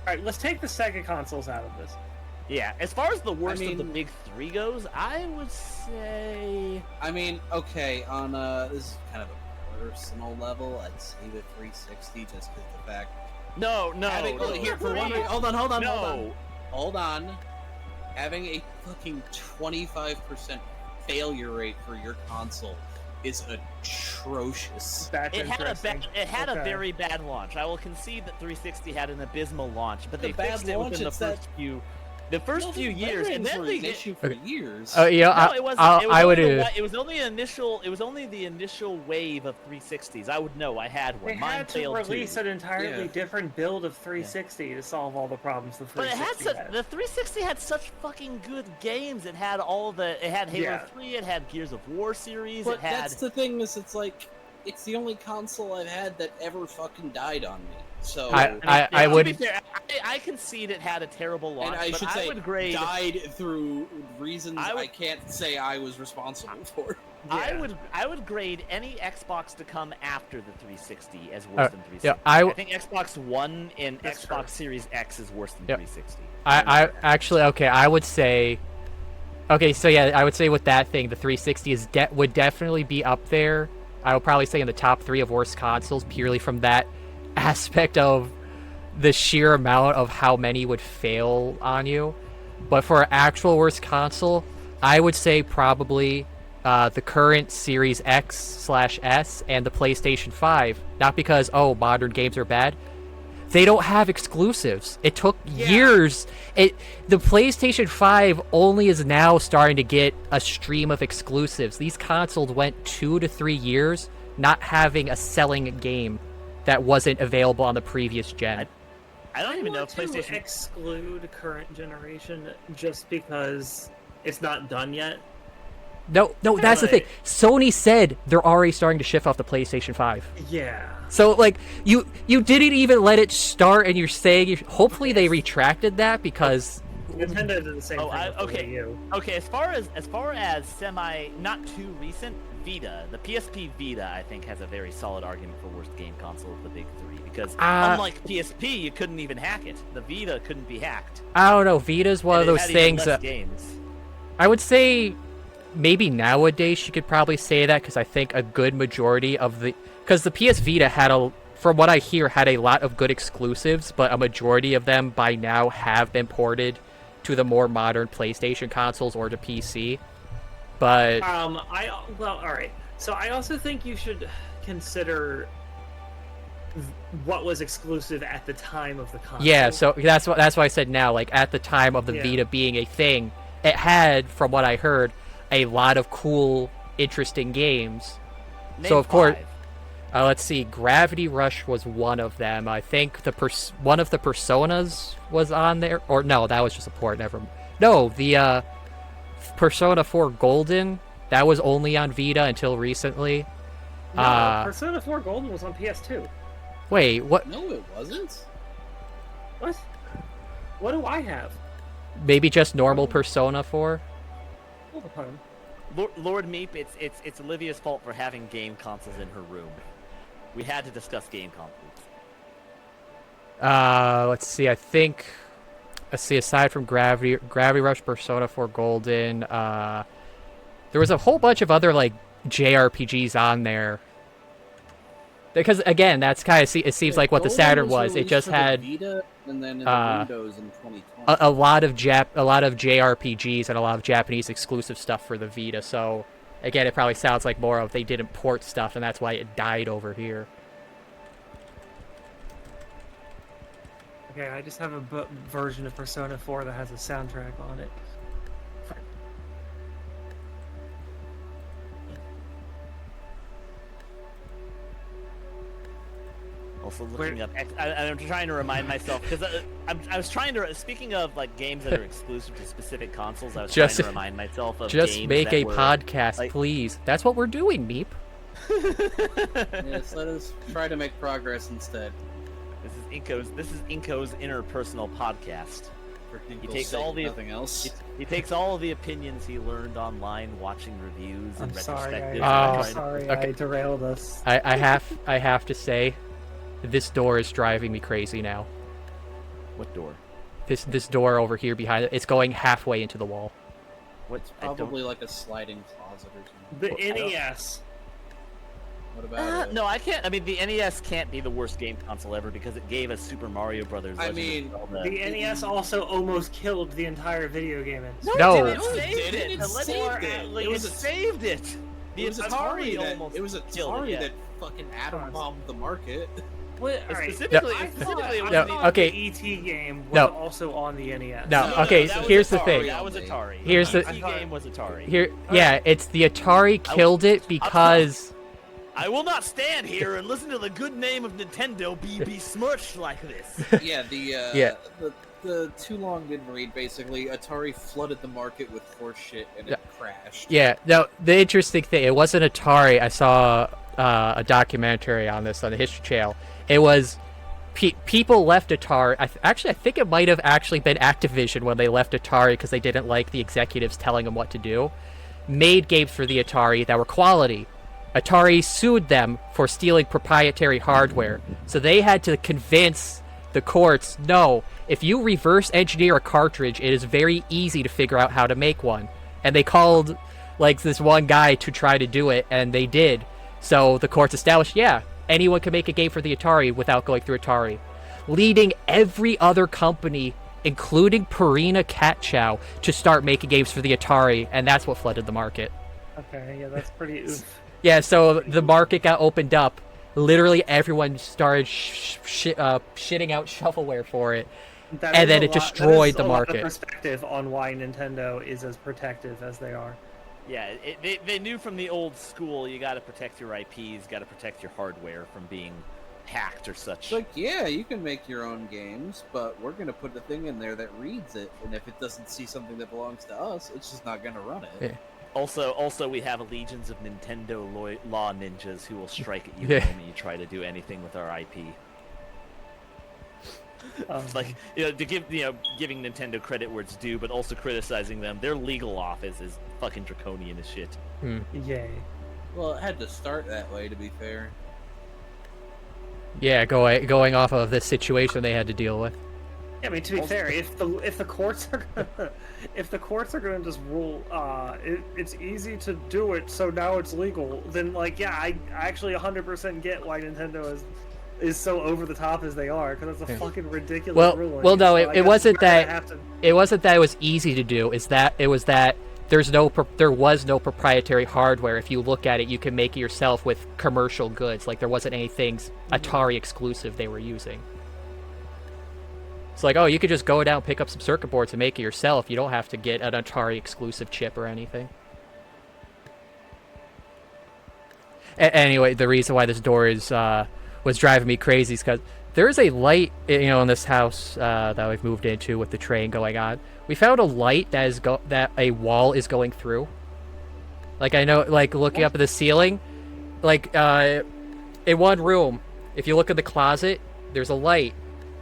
All right, let's take the Sega consoles out of this. Yeah, as far as the worst of the mean- big three goes, I would say. I mean, okay, on this is kind of a personal level, I'd say the 360 just because the fact. No. Here, for one, hold on. No. Hold on. Having a fucking 25% failure rate for your console is atrocious. That's It interesting. had a Okay. very bad launch. I will concede that 360 had an abysmal launch, but The they bad fixed it launch, within the it's that- first few. The first Well, few the years, and Red then Wings they were an get. issue for years. Yeah, No, it wasn't. I would. It was only an initial. It was only the initial wave of 360s. I would know. I had one. They Mine had to failed release too. an entirely Yeah. different build of 360 to solve all the problems the But it had 360 such, had. the 360 had such fucking good games. It had all the. It had Halo Yeah. 3. It had Gears of War series. But it had. that's the thing is, it's like it's the only console I've had that ever fucking died on me. So I to would. be fair, I concede it had a terrible launch. and I but should say would grade. died through reasons I I, would- can't say I was responsible for. I Yeah. would grade any Xbox to come after the 360 as worse than 360. yeah, I think Xbox One and That's Xbox true. Series X is worse than Yep. 360. I actually okay. I would say. Okay, so yeah, I would say with that thing, the 360 would definitely be up there. I would probably say in the top 3 of worst consoles, purely from that aspect of the sheer amount of how many would fail on you. But for an actual worst console, I would say probably the current Series X/S and the PlayStation 5. Not because, oh, modern games are bad. They don't have exclusives. It took years. The PlayStation 5 only is now starting to get a stream of exclusives. These consoles went 2 to 3 years not having a selling game that wasn't available on the previous gen. I don't even know if want to PlayStation. exclude current generation just because it's not done yet. No, that's the thing. Right. Sony said they're already starting to shift off the PlayStation 5. Yeah. So, like, you didn't even let it start, and you're saying hopefully they retracted that because Nintendo did the same Oh, thing with the okay. Wii U. Okay, as far as semi not too recent, Vita, the PSP Vita, I think has a very solid argument for worst game console of the big 3 because unlike PSP, you couldn't even hack it. The Vita couldn't be hacked. I don't know. Vita's one of And it those had even things less that games. I would say maybe nowadays you could probably say that because I think a good majority of because the PS Vita from what I hear, had a lot of good exclusives, but a majority of them by now have been ported to the more modern PlayStation consoles or to PC. But All right. So I also think you should consider what was exclusive at the time of the console. yeah, so that's why I said now. Like at the time of the Yeah. Vita being a thing, it had, from what I heard, a lot of cool, interesting games. Name So of course, 5. let's see. Gravity Rush was one of them. I think one of the Personas was on there, or no, that was just a port. No, the Persona 4 Golden, that was only on Vita until recently. No, Persona 4 Golden was on PS2. Wait, what? No, it wasn't. What? What do I have? Maybe just normal Persona 4? Hold upon. Lord Meep, it's Olivia's fault for having game consoles in her room. We had to discuss game consoles. Let's see. Aside from Gravity Rush, Persona 4 Golden, there was a whole bunch of other like JRPGs on there. Because again, that's kind of it seems like what the Golden Saturn was. It released just for the had Vita and then in the Windows in 2020. a lot of JRPGs and a lot of Japanese exclusive stuff for the Vita. So again, it probably sounds like more of they didn't port stuff, and that's why it died over here. Okay, I just have a version of Persona 4 that has a soundtrack on it. Also looking up, I'm trying to remind myself because I was trying to. Speaking of like games that are exclusive to specific consoles, I was trying to remind myself of Just games make that a were, podcast, like- please. That's what we're doing, Meep. Yes, let us try to make progress instead. This is Inco's interpersonal podcast. For Hinkle's takes sake, all the- nothing else. He takes all of the opinions he learned online, watching reviews and I'm sorry, retrospectives. and Oh, trying to- sorry, okay. I derailed us. I have to say, this door is driving me crazy now. What door? This door over here behind it, it's going halfway into the wall. What's It's probably like a sliding closet or something. The NES. What about it? No, I can't. I mean, the NES can't be the worst game console ever because it gave us Super Mario Brothers. I Legend of mean, Zelda. The NES also almost killed the entire video game industry. No. it No, it saved didn't. it. It saved it. It It was a- saved it. The It was Atari Atari that almost it was killed Atari it, yeah. that fucking atom bombed the market. What? All right. Specifically, I specifically, it thought, was I the- thought okay. the ET game was No. also on the NES. No, okay, that was here's the Atari. thing. That was Atari. Here's the- ET game was Atari. Here, yeah, it's the Atari killed it because I will not stand here and listen to the good name of Nintendo be besmirched like this. Yeah, Yeah. The too long didn't read. Basically, Atari flooded the market with horse shit and it crashed. yeah. No, the interesting thing, it wasn't Atari. I saw a documentary on this on the History Channel. It was people left Atari. I think it might have actually been Activision when they left Atari because they didn't like the executives telling them what to do. Made games for the Atari that were quality. Atari sued them for stealing proprietary hardware, so they had to convince the courts, no, if you reverse engineer a cartridge, it is very easy to figure out how to make one. And they called like this one guy to try to do it, and they did. So the courts established, yeah, anyone can make a game for the Atari without going through Atari, leading every other company, including Purina Cat Chow, to start making games for the Atari, and that's what flooded the market. Okay, yeah, that's pretty oof. Yeah, so the market got opened up. Literally everyone started shitting out shovelware for it, That and is then a it lot- destroyed the that is a lot of market. perspective on why Nintendo is as protective as they are. Yeah, they knew from the old school you got to protect your IPs, got to protect your hardware from being hacked or such. It's like, yeah, you can make your own games, but we're gonna put the thing in there that reads it, and if it doesn't see something that belongs to us, it's just not gonna run it. Yeah. Also, we have legions of Nintendo law ninjas who will strike at you Yeah. the moment you try to do anything with our IP. It's like, giving Nintendo credit where it's due, but also criticizing them. Their legal office is fucking draconian as shit. Yay. Well, it had to start that way, to be fair. Yeah, going off of this situation they had to deal with. Yeah, I mean, to be fair, if the courts are gonna just rule, it's easy to do it, so now it's legal. Then, like, yeah, I actually 100% get why Nintendo is so over the top as they are, because it's a fucking ridiculous ruling. Well, no, So I it guess wasn't we're gonna that. have to- It wasn't that it was easy to do. It was that there was no proprietary hardware. If you look at it, you can make it yourself with commercial goods. Like there wasn't anything Atari exclusive they were using. It's like, oh, you could just go down, pick up some circuit boards, and make it yourself. You don't have to get an Atari exclusive chip or anything. Anyway, the reason why this door was driving me crazy is because there is a light, in this house that we've moved into with the train going on. We found a light that a wall is going through. Like I know, like looking up at the ceiling, like in one room, if you look at the closet, there's a light,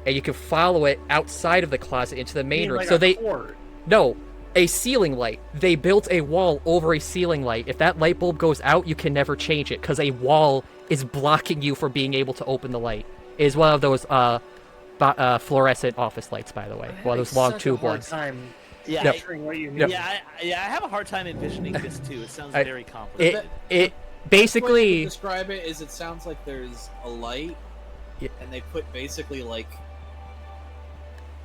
and you can follow it outside of the closet into the main room. like So a cord. No, a ceiling light. They built a wall over a ceiling light. If that light bulb goes out, you can never change it because a wall is blocking you from being able to open the light. It is one of those fluorescent office lights, by the way. One of those long tube ones. Yeah, No. Picturing what you need. No. I have a hard time envisioning this too. It sounds very complicated. It The way basically. to describe it is it sounds like there's a light, Yeah. and they put basically like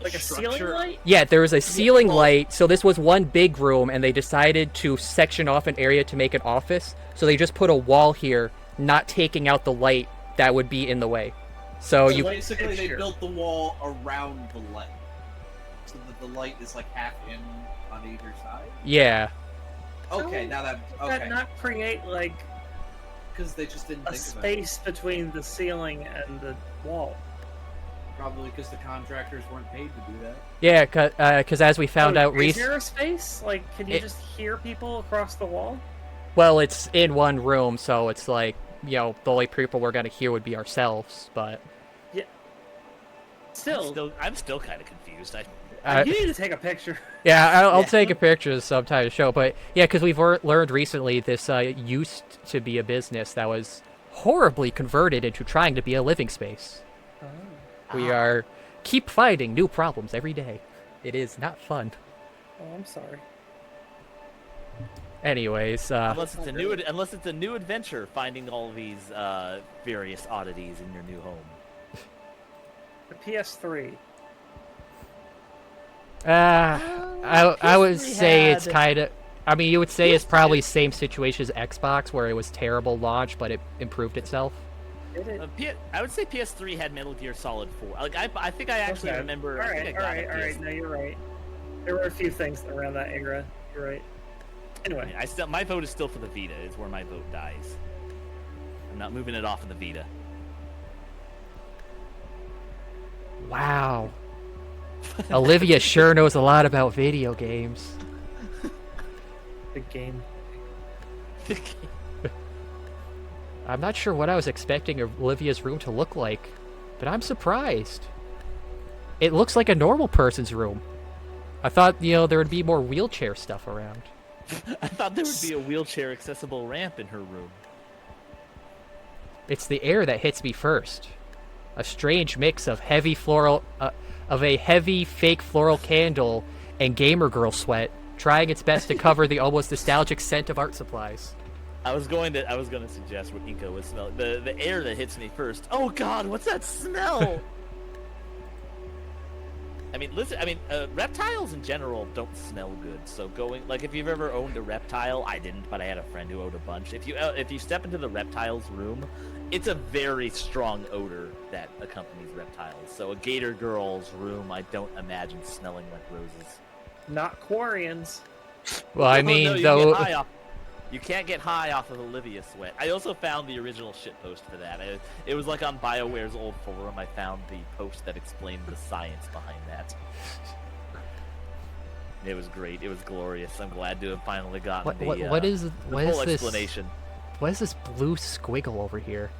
Like a ceiling structure- light? Yeah, there was a ceiling well- light. So this was one big room, and they decided to section off an area to make an office. So they just put a wall here, not taking out the light that would be in the way. So So you basically they picture. built the wall around the light, so that the light is like half in on either side. yeah. Okay, now that Does that okay, not create like because they just didn't a think about space between the ceiling and the wall? it. Probably because the contractors weren't paid to do that. Yeah, because as we found out Is recently, there a space? Like, can you It- just hear people across the wall? well, it's in one room, so it's like, the only people we're gonna hear would be ourselves. But Still, I'm still kind of confused. you need to take a picture. yeah, I'll Yeah. take a picture sometime to show. But yeah, because we've learned recently this used to be a business that was horribly converted into trying to be a living space. We are keep finding new problems every day. It is not fun. Oh, I'm sorry. Anyways, unless it's a new adventure, finding all these various oddities in your new home. The PS3. I would PS3 say it's had- kind of. I mean, you would say it's probably same situation as Xbox, where it was terrible launch, but it improved itself. Did it? I would say PS3 had Metal Gear Solid 4. Like I think I actually Okay. remember. All I think right, I got it all right. PS3. No, you're right. There were a few things around that era. You're right. Anyway, My vote is still for the Vita. Is where my vote dies. I'm not moving it off of the Vita. Wow. Olivia sure knows a lot about video games. the game. I'm not sure what I was expecting Olivia's room to look like, but I'm surprised. It looks like a normal person's room. I thought, there would be more wheelchair stuff around. I thought there would be a wheelchair accessible ramp in her room. It's the air that hits me first. A strange mix of a heavy fake floral candle and gamer girl sweat, trying its best to cover the almost nostalgic scent of art supplies. I was going to suggest what Inco was smelling. The air that hits me first. Oh God, what's that smell? I mean, listen. I mean, reptiles in general don't smell good. So if you've ever owned a reptile, I didn't, but I had a friend who owned a bunch. If you step into the reptile's room, it's a very strong odor that accompanies reptiles. So a gator girl's room, I don't imagine smelling like roses. Not Quarians. Well, I No, mean, you though. get high off. You can't get high off of Olivia sweat. I also found the original shitpost for that. It was like on BioWare's old forum. I found the post that explained the science behind that. It was great. It was glorious. I'm glad to have finally gotten What the is full this? explanation. What is this blue squiggle over here?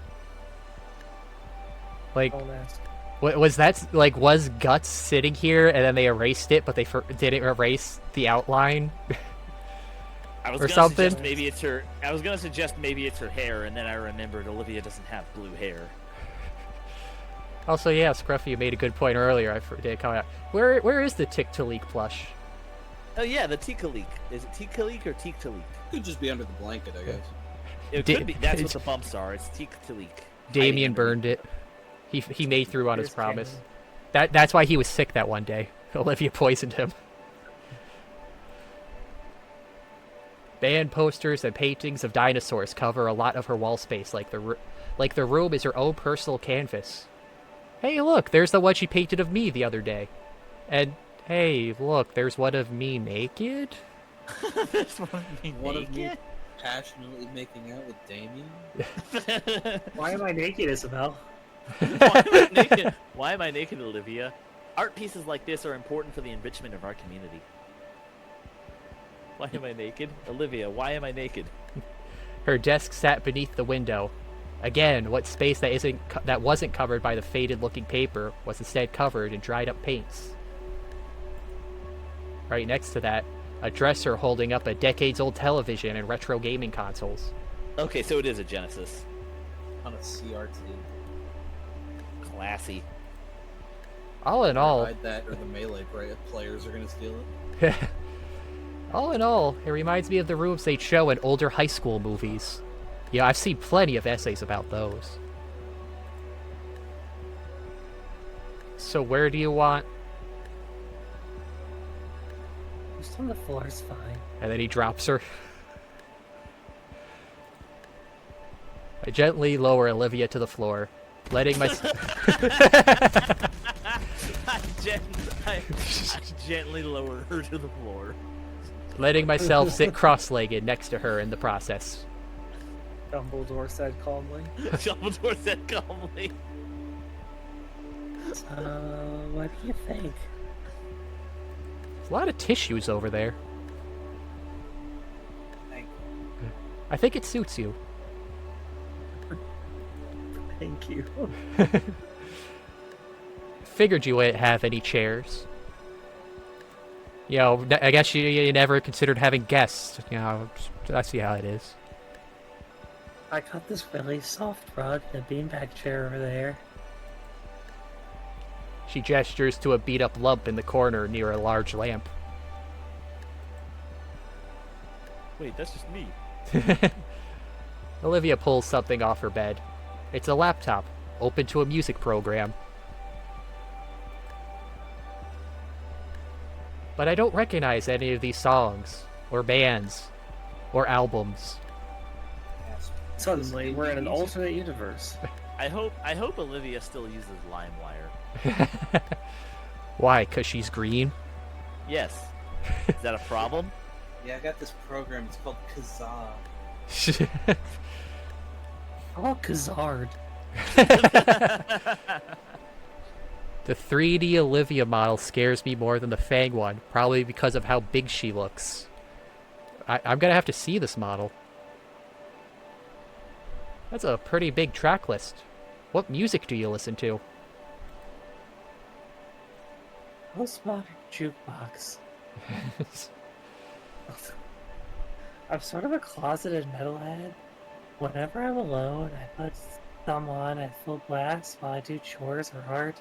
Like, Don't ask. was that was Guts sitting here and then they erased it, but they didn't erase the outline? I was or gonna something? suggest maybe it's her. I was gonna suggest maybe it's her hair, and then I remembered Olivia doesn't have blue hair. Also, yeah, Scruffy, you made a good point earlier. I did comment out. Where is the Tick to Leak plush? Oh yeah, the Tikalik. Is it Tikalik or Tiktalik? Could just be under the blanket, I guess. It could be. That's what the bumps are. It's Tiktalik. Damien burned it. He made through on his Here's promise. Cameron. That's why he was sick that one day. Olivia poisoned him. Band posters and paintings of dinosaurs cover a lot of her wall space, like the room is her own personal canvas. Hey, look, there's the one she painted of me the other day. And hey, look, there's one of me naked. This one be One of me naked? passionately making out with Damien. Why am I naked, Isabel? Why am I naked, Olivia? Art pieces like this are important for the enrichment of our community. Why am I naked? Olivia, why am I naked? Her desk sat beneath the window. Again, what space that wasn't covered by the faded-looking paper was instead covered in dried-up paints. Right next to that, a dresser holding up a decades-old television and retro gaming consoles. Okay, so it is a Genesis. On a CRT. Classy. All in all, Ride that, or the Melee players are gonna steal it. all in all, it reminds me of the rooms they'd show in older high school movies. Yeah, I've seen plenty of essays about those. So where do you want? Just on the floor is fine. And then he drops her. I gently lower Olivia to the floor, letting my... I gently lower her to the floor. letting myself sit cross-legged next to her in the process. Dumbledore said calmly. Dumbledore said calmly. What do you think? There's a lot of tissues over there. Thank I think it suits you. Thank you. Figured you wouldn't have any chairs. I guess you never considered having guests. I see how it is. I got this really soft rug and a beanbag chair over there. She gestures to a beat-up lump in the corner near a large lamp. Wait, that's just me. Olivia pulls something off her bed. It's a laptop, open to a music program. But I don't recognize any of these songs, or bands, or albums. you. Suddenly, we're in an alternate universe. I hope Olivia still uses LimeWire. Why? 'Cause she's green? Yes. Is that a problem? Yeah, I got this program. It's called Khazard. Oh, Khazard. The 3D Olivia model scares me more than the Fang one, probably because of how big she looks. I'm gonna have to see this model. That's a pretty big track list. What music do you listen to? Postmodern jukebox. I'm sort of a closeted metalhead. Whenever I'm alone, I put some on at full blast while I do chores or art.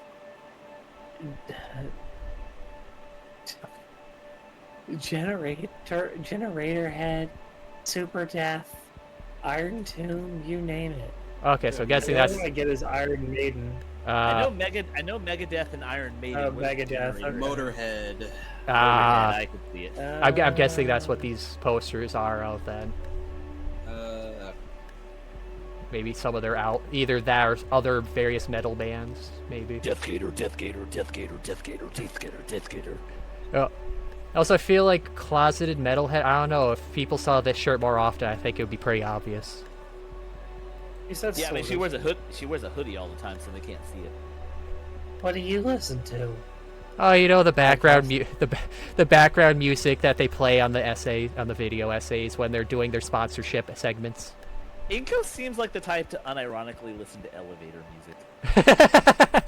Generator Head, Super Death, Iron Tomb, you name it. Okay, so guessing The that's... only one I get is Iron Maiden. I know Megadeth and Iron Maiden. Oh, Where's the Megadeth, generator? Motorhead. Motorhead, I could see it. I'm guessing that's what these posters are of then. Maybe some of their either that or other various metal bands, maybe. Death Gator, Death Gator, Death Gator, Death Gator, Death Gator, Death Gator. Also, I feel like closeted metalhead. I don't know, if people saw this shirt more often, I think it would be pretty obvious. You said Yeah, I mean, sort she of. wears a hood. She wears a hoodie all the time, so they can't see it. What do you listen to? Oh, you know the background the background music that they play on the video essays when they're doing their sponsorship segments. Inco seems like the type to unironically listen to elevator music.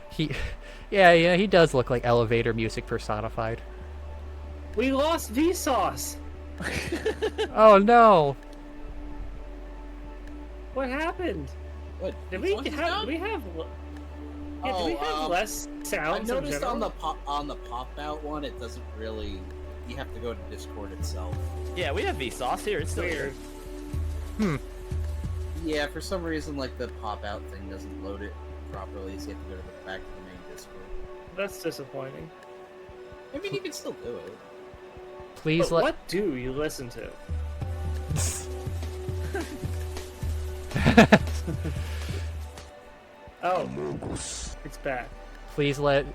He does look like elevator music personified. We lost Vsauce. Oh no! What happened? What? Did we What's have? down? Do we have? Yeah, do we have less I sounds? in noticed on general? the pop out one, it doesn't really. You have to go to Discord itself. Yeah, we have Vsauce here. It's still Weird. here. Yeah, for some reason, like the pop out thing doesn't load it properly, so you have to go back to the main Discord. That's disappointing. I mean, you can still do it. Please But let. what do you listen to? Oh, it's back. Please let.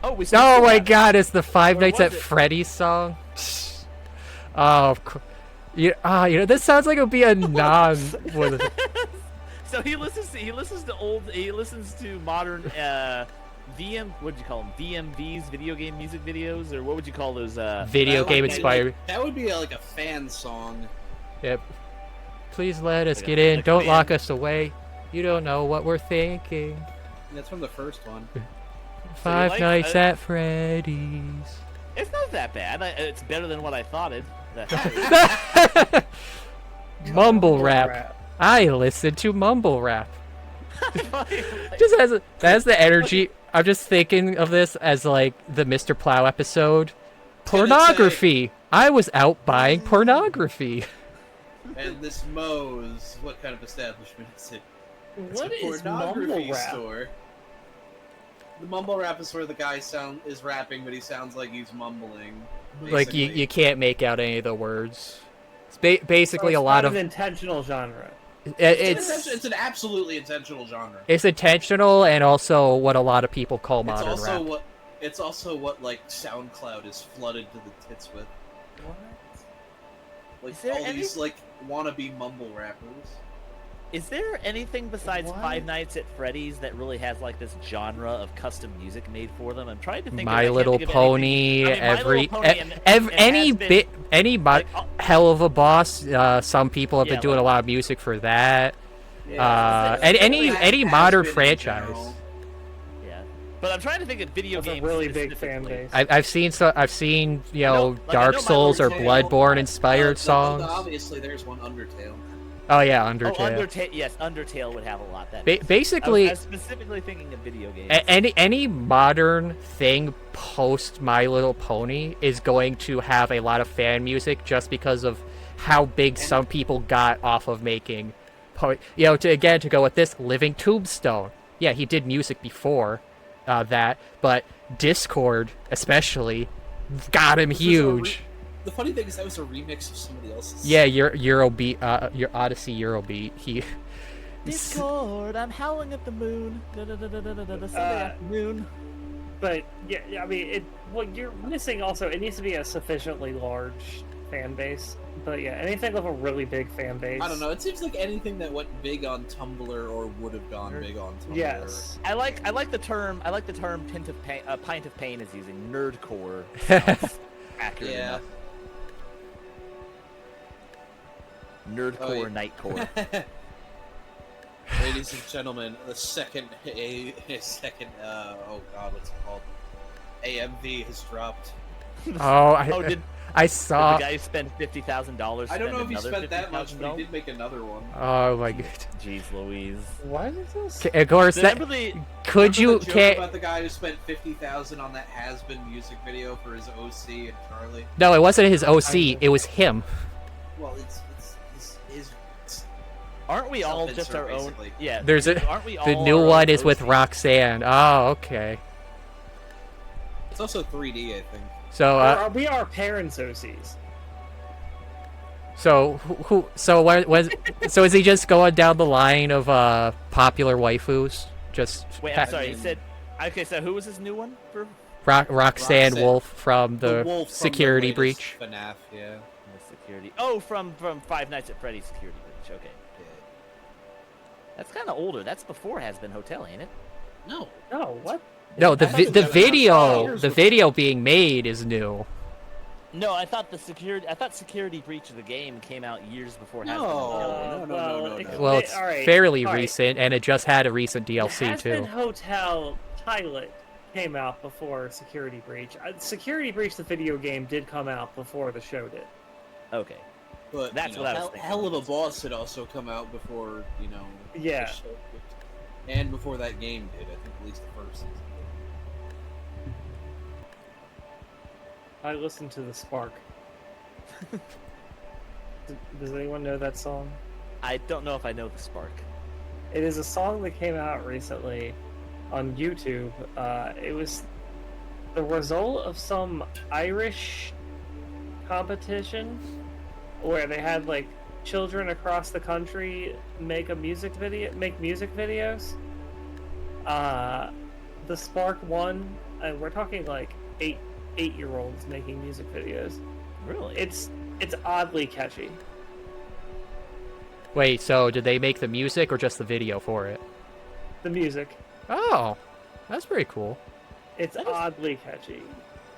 Oh, we. Oh my God! It's the Five Where Nights at was it? Freddy's song. Oh, of course. This sounds like it would be a non. So he listens to modern VM. What would you call them? VMVs, video game music videos, or what would you call those? Video That game would be, inspired. like, that would be like a fan song. Yep. Please let us Like get a- in. like a Don't band. lock us away. You don't know what we're thinking. That's from the first one. Five like- Nights at Freddy's. It's not that bad. It's better than what I thought it. Mumble rap. I listen to mumble rap. Just has the energy. I'm just thinking of this as like the Mr. Plow episode. Pornography. I was out buying pornography. And this Moe's, what kind of establishment is it? It's What a is pornography mumble rap? store. The mumble rap is where the guy is rapping, but he sounds like he's mumbling. Like basically. you can't make out any of the words. It's basically So a it's lot not of an intentional genre. It's an absolutely intentional genre. it's intentional and also what a lot of people call It's modern also rap. what like SoundCloud is flooded to the tits with. Like Is there all any- these like wannabe mumble rappers. Is there anything besides What? Five Nights at Freddy's that really has like this genre of custom music made for them? I'm trying to think. of, I My can't Little think of Pony, anything. I mean, My every Little Pony and any has been, bit any like, hell of a boss. Some people have Yeah, been doing like- a lot of music for that. Yeah, And That any has modern been in franchise. general. yeah, but I'm trying to think of video That's a games. really big fan specifically. base. I've seen I know Dark My Little Souls or Pony, Bloodborne inspired songs. Obviously, there's one Undertale. Oh yeah, Oh, Undertale. Undertale. Yes, Undertale would have a lot. That makes sense. Basically, I was specifically thinking of video games. any modern thing post My Little Pony is going to have a lot of fan music just because of how big some people got off of making. To go with this, Living Tombstone. Yeah, he did music before that, but Discord especially got him Was this huge. The funny thing is that was a remix of somebody else's. Yeah, your Eurobeat, your Odyssey Eurobeat. Discord, I'm howling at the moon. Sunday afternoon. But yeah, I mean, what you're missing also, it needs to be a sufficiently large fan base. But yeah, anything with a really big fan base. I don't know. It seems like anything that went big on Tumblr or would have gone big on Tumblr. Yes. I like the term Pint of Pain is using nerdcore. Sounds accurate Yeah. enough. Nerdcore, Oh, yeah. nightcore. Ladies and gentlemen, the second what's it called? AMV has dropped. Oh, I saw. The guy who spent $50,000. I don't know if he spent that much, but he did make another one. Oh my god. Jeez Louise. What is this? Of course, that Remember the could you Remember the joke can about the guy who spent 50,000 on that Has-Been music video for his OC and Charlie? No, it wasn't his OC. It was him. Well, it's aren't we all just our own? basically. Yeah. There's a Aren't we all the new our one own is with OCs? Roxanne. Oh, okay. It's also 3D, I think. So We are parents' OCs. so is he just going down the line of popular waifus? Just Wait, I'm sorry. He said. Okay, so who was his new one for Roxanne Roxanne. Wolf from the wolf from security the latest breach. FNAF, yeah. the security? Oh, from Five Nights at Freddy's security breach. Okay. That's kind of older. That's before Has Been Hotel, ain't it? No. No, what? No, the I thought it was the gonna video have the video being made is new. No, I thought security breach of the game came out years before Has Been No. Hotel. No. Well, it's all right, fairly all right. recent, and it just had a recent DLC Has-Been too. Hotel pilot came out before Security Breach. Security Breach, the video game, did come out before the show did. Okay. But That's what I was thinking. Hell of a Boss had also come out before, Yeah. the show did. And before that game did, I think at least the first season. I listened to The Spark. Does anyone know that song? I don't know if I know the spark. It is a song that came out recently on YouTube. It was the result of some Irish competition where they had like children across the country make music videos. The Spark won, and we're talking like eight-year-olds making music videos. Really? It's oddly catchy. Wait, so did they make the music or just the video for it? The music, Oh, that's pretty cool. it's That is- oddly catchy.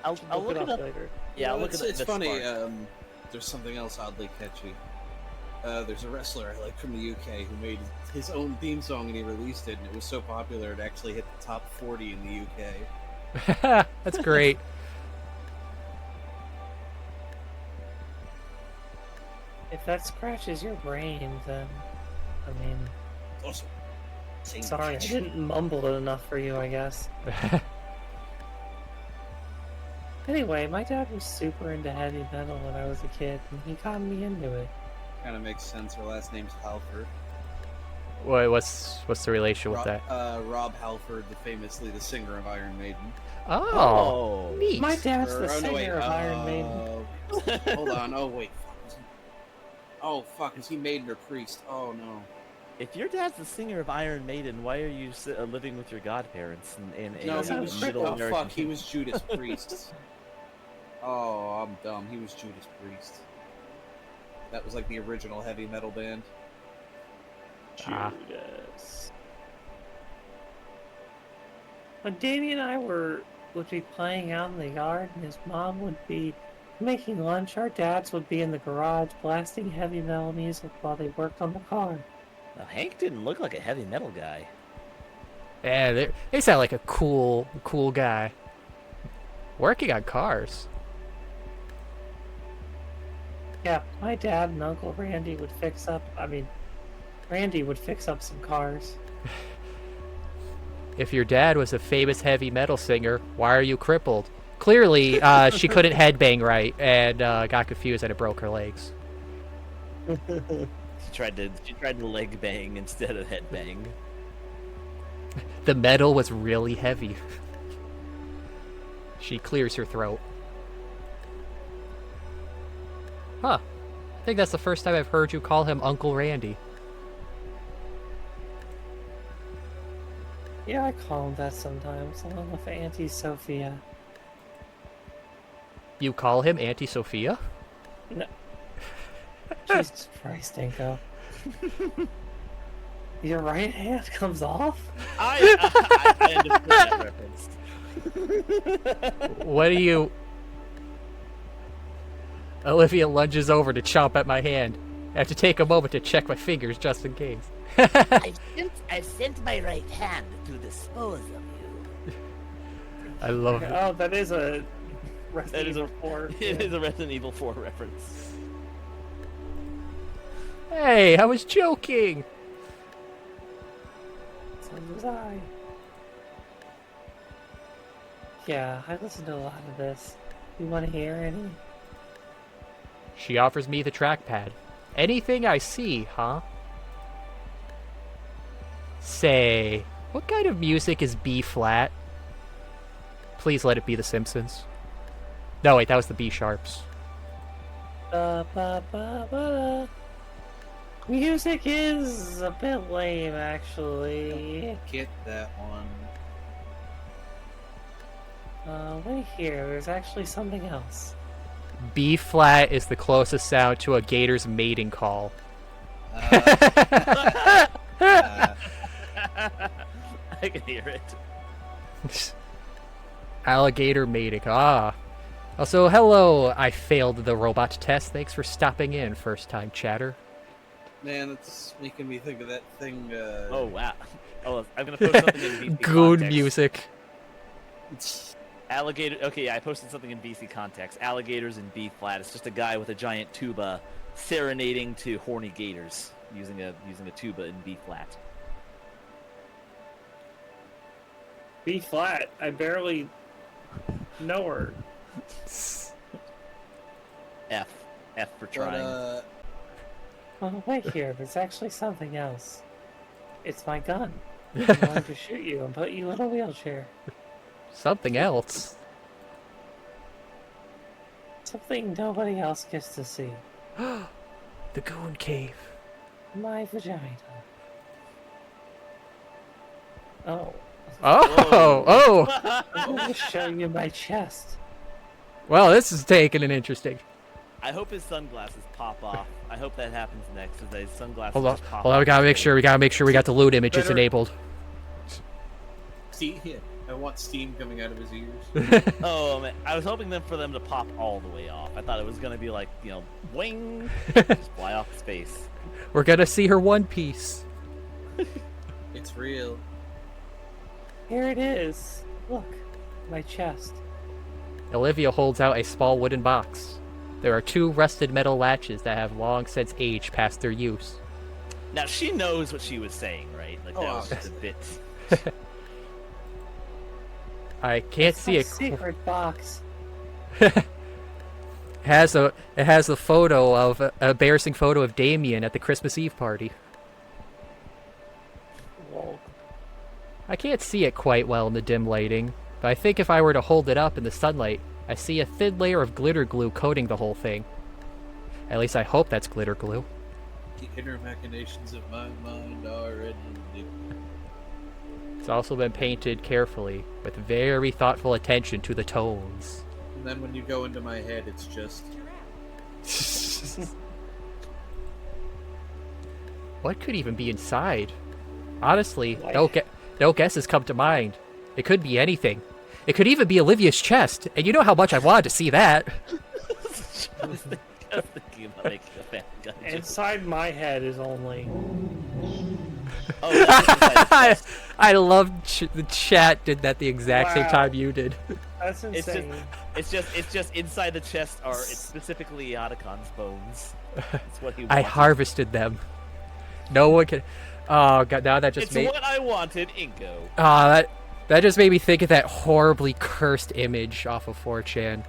I'll look it up. later. Yeah, I'll look it's, at it's the funny. Spark. There's something else oddly catchy. There's a wrestler I like from the UK who made his own theme song and he released it, and it was so popular it actually hit the top 40 in the UK. That's great. If that scratches your brain, then I mean, Awesome. Same sorry, I catch. didn't mumble it enough for you, I guess. Anyway, my dad was super into heavy metal when I was a kid, and he got me into it. Kind of makes sense. Her last name's Halford. Wait, what's the relation with that? Rob Halford, the singer of Iron Maiden. Oh, neat. My dad's Or- the oh, no, wait, singer of Iron Maiden. Hold on. Oh wait. Fuck. Is he Maiden or Priest? Oh no. If your dad's the singer of Iron Maiden, why are you living with your godparents in No, a he was. middle Oh American? fuck. He was Judas Priest. Oh, I'm dumb. He was Judas Priest. That was like the original heavy metal band. Ah. Judas. When Damien and I would be playing out in the yard, and his mom would be making lunch, our dads would be in the garage blasting heavy metal music while they worked on the car. Now, Hank didn't look like a heavy metal guy. Yeah, they sound like a cool guy. Working on cars. Yeah, my dad and Uncle Randy would Randy would fix up some cars. If your dad was a famous heavy metal singer, why are you crippled? Clearly, she couldn't headbang right and got confused and it broke her legs. She tried to leg bang instead of head bang. The metal was really heavy. She clears her throat. Huh. I think that's the first time I've heard you call him Uncle Randy. Yeah, I call him that sometimes, along with Auntie Sophia. You call him Auntie Sophia? No. Jesus Christ, Inco. Your right hand comes off? I understood that reference. What do you... Olivia lunges over to chomp at my hand. I have to take a moment to check my fingers just in case. I've sent my right hand to dispose of you. I love it. Oh, that is a That Resident is Evil 4. It is a Resident Evil 4 reference. Hey, I was joking! So was I. Yeah, I listen to a lot of this. You want to hear any? She offers me the trackpad. Anything I see, huh? Say, what kind of music is B flat? Please let it be The Simpsons. No, wait, that was the B sharps. Ba, ba, ba, ba. Music is a bit lame, actually. Get that one. Wait here, there's actually something else. B flat is the closest sound to a gator's mating call. I can hear it. Alligator mating. Ah. Also, hello. I failed the robot test. Thanks for stopping in, first time chatter. Man, it's making me think of that thing. Oh wow. Oh, I'm gonna post something in VC Goon context. music. Alligator. Okay, yeah, I posted something in VC context. Alligators in B flat. It's just a guy with a giant tuba serenading to horny gators using a tuba in B flat. B flat. I barely know her. F for But, trying. Oh, wait here, there's actually something else. It's my gun. I'm going to shoot you and put you in a wheelchair. Something else. Something nobody else gets to see. The Goon Cave. My vagina. Oh. Oh! I'm going to show you my chest. Well, this is taking an interesting. I hope his sunglasses pop off. I hope that happens next, because his sunglasses Hold on, just pop hold on. off. We gotta make sure. We got the loot images Better- enabled. See, I want steam coming out of his ears. Oh man, I was hoping for them to pop all the way off. I thought it was gonna be like, wing, just fly off space. We're gonna see her one piece. It's real. Here it is. Look, my chest. Olivia holds out a small wooden box. There are 2 rusted metal latches that have long since aged past their use. Now she knows what she was saying, right? Like that Oh, was just a bit. I can't It's see my it. secret box. It has a photo of an embarrassing photo of Damien at the Christmas Eve party. Whoa. I can't see it quite well in the dim lighting, but I think if I were to hold it up in the sunlight, I see a thin layer of glitter glue coating the whole thing. At least I hope that's glitter glue. The inner machinations of my mind are in you. It's also been painted carefully, with very thoughtful attention to the tones. And then when you go into my head, it's just. What could even be inside? Honestly, no guesses come to mind. It could be anything. It could even be Olivia's chest, and you know how much I wanted to see that. I was thinking about making a fan gun. Inside my head is only. Oh, that's inside the chest. I love the chat did that the exact same Wow. time you did. That's insane. It's just inside the chest are it's specifically Otacon's bones. That's what he I wanted. harvested them. No one can. Oh god, now that just It's made. what I wanted, Inco. That just made me think of that horribly cursed image off of 4chan.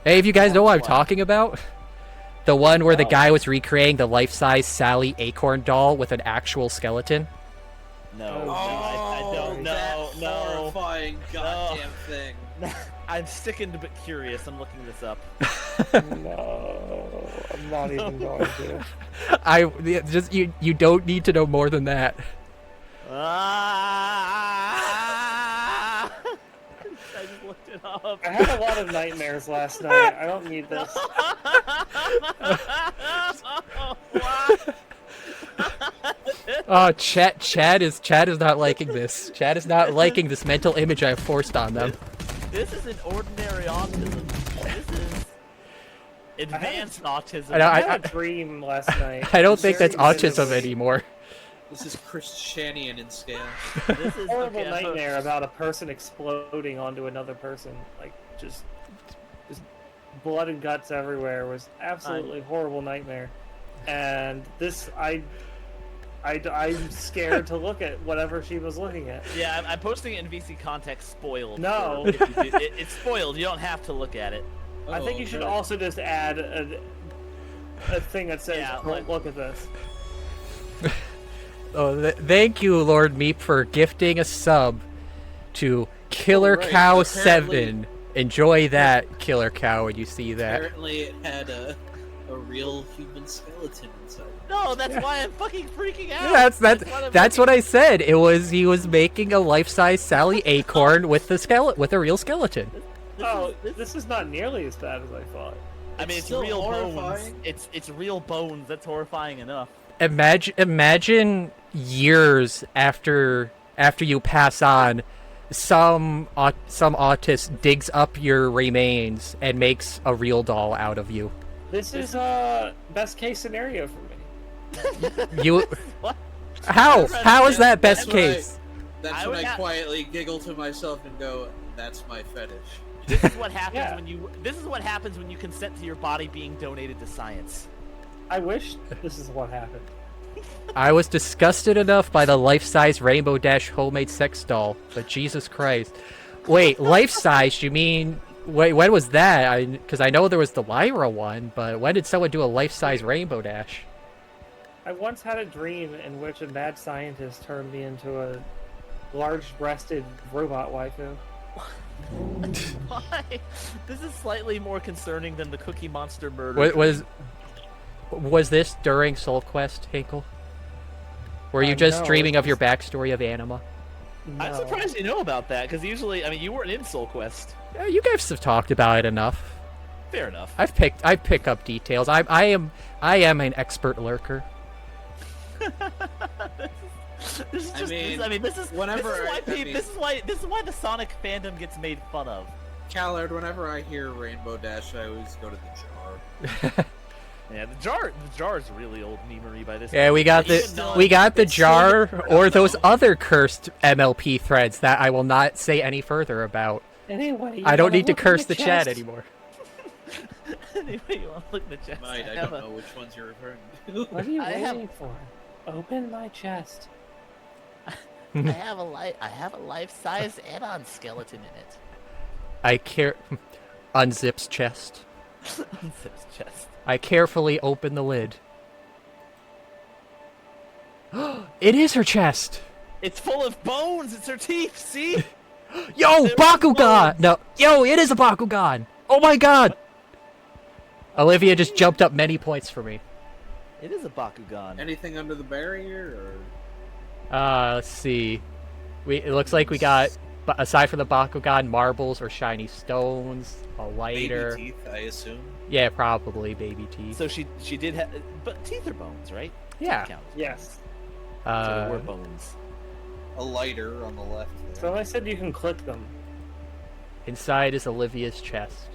Hey, if you guys know what I'm talking about, the one where the No. guy was recreating the life-size Sally Acorn doll with an actual skeleton. No, Oh, no, I don't. No, that no. horrifying goddamn thing. I'm sickened but curious. I'm looking this up. No, I'm not even going to. You don't need to know more than that. Ah! it up. I had a lot of nightmares last night. I don't need this. Oh, Chad is not liking this. Chad is not liking this mental image I've forced on them. This isn't ordinary autism. This is advanced autism. I had a dream last night. I don't think that's Very autism vividly. anymore. This is Christianian in scale. This is Horrible okay, nightmare about a person exploding onto another person, like just blood and guts everywhere. It was absolutely horrible nightmare, and this I'm scared to look at whatever she was looking at. Yeah, I'm posting it in VC context. Spoiled. No. If you do- it's spoiled. You don't have to look at it. I think you should okay. also just add a thing that says, Yeah, "Don't like- look at this." Oh, thank you, Lord Meep, for gifting a sub to Killer Right, Cow apparently- 7. Enjoy that, Killer Cow, when you see that. Apparently, it had a real human skeleton inside. No, that's why I'm fucking freaking out. Yeah, that's what I said. He was making a life-size Sally Acorn with a real skeleton. This is not nearly as bad as I thought. I mean, it's still real bones. horrifying. It's real bones. That's horrifying enough. Imagine years after you pass on, some autist digs up your remains and makes a real doll out of you. This is best case scenario for me. You What? how is that best That's what I- case? That's I when would I ha- quietly giggle to myself and go, "That's my fetish." This is what happens Yeah. when you. This is what happens when you consent to your body being donated to science. I wish this is what happened. I was disgusted enough by the life-size Rainbow Dash homemade sex doll, but Jesus Christ. Wait, life-size? You mean... Wait, when was that? Because I know there was the Lyra one, but when did someone do a life-size Rainbow Dash? I once had a dream in which a mad scientist turned me into a large-breasted robot waifu. Why? This is slightly more concerning than the Cookie Monster murder. Was this during Soul Quest, Hinkle? Were you just No, dreaming it of your was- backstory of Anima? I'm No. surprised you know about that, because usually, I mean, you weren't in Soul Quest. Yeah, you guys have talked about it enough. Fair enough. I pick up details. I am an expert lurker. This is I just. mean, This is whenever why I mean- this is why the Sonic fandom gets made fun of. Callard, whenever I hear Rainbow Dash, I always go to the jar. Yeah, the jar is really old memery by this. Yeah, point. we got Even though the it's jar still- or those other cursed MLP threads that I will not say any further about. Anyway, I don't need to look in curse the the chat chest. anymore. Anyway, you want to look in the chest? Might, I have don't a- know which ones you're referring to. What are you I have- waiting for? Open my chest. I have a life-size add-on skeleton in it. I care. Unzips chest. Unzips chest. I carefully open the lid. It is her chest. It's full of bones. It's her teeth. See? Yo, There is Bakugan! bones. No, yo, it is a Bakugan! Oh my god! Olivia just jumped up many points for me. It is a Bakugan. Anything under the barrier, or Let's see. It looks like we got, aside from the Bakugan, marbles or shiny stones, a lighter. baby teeth, I assume. Yeah, probably baby teeth. So she did have, but teeth are bones, right? Yeah. Count. Yes. So there were bones. A lighter on the left there. So I said you can click them. Inside is Olivia's chest.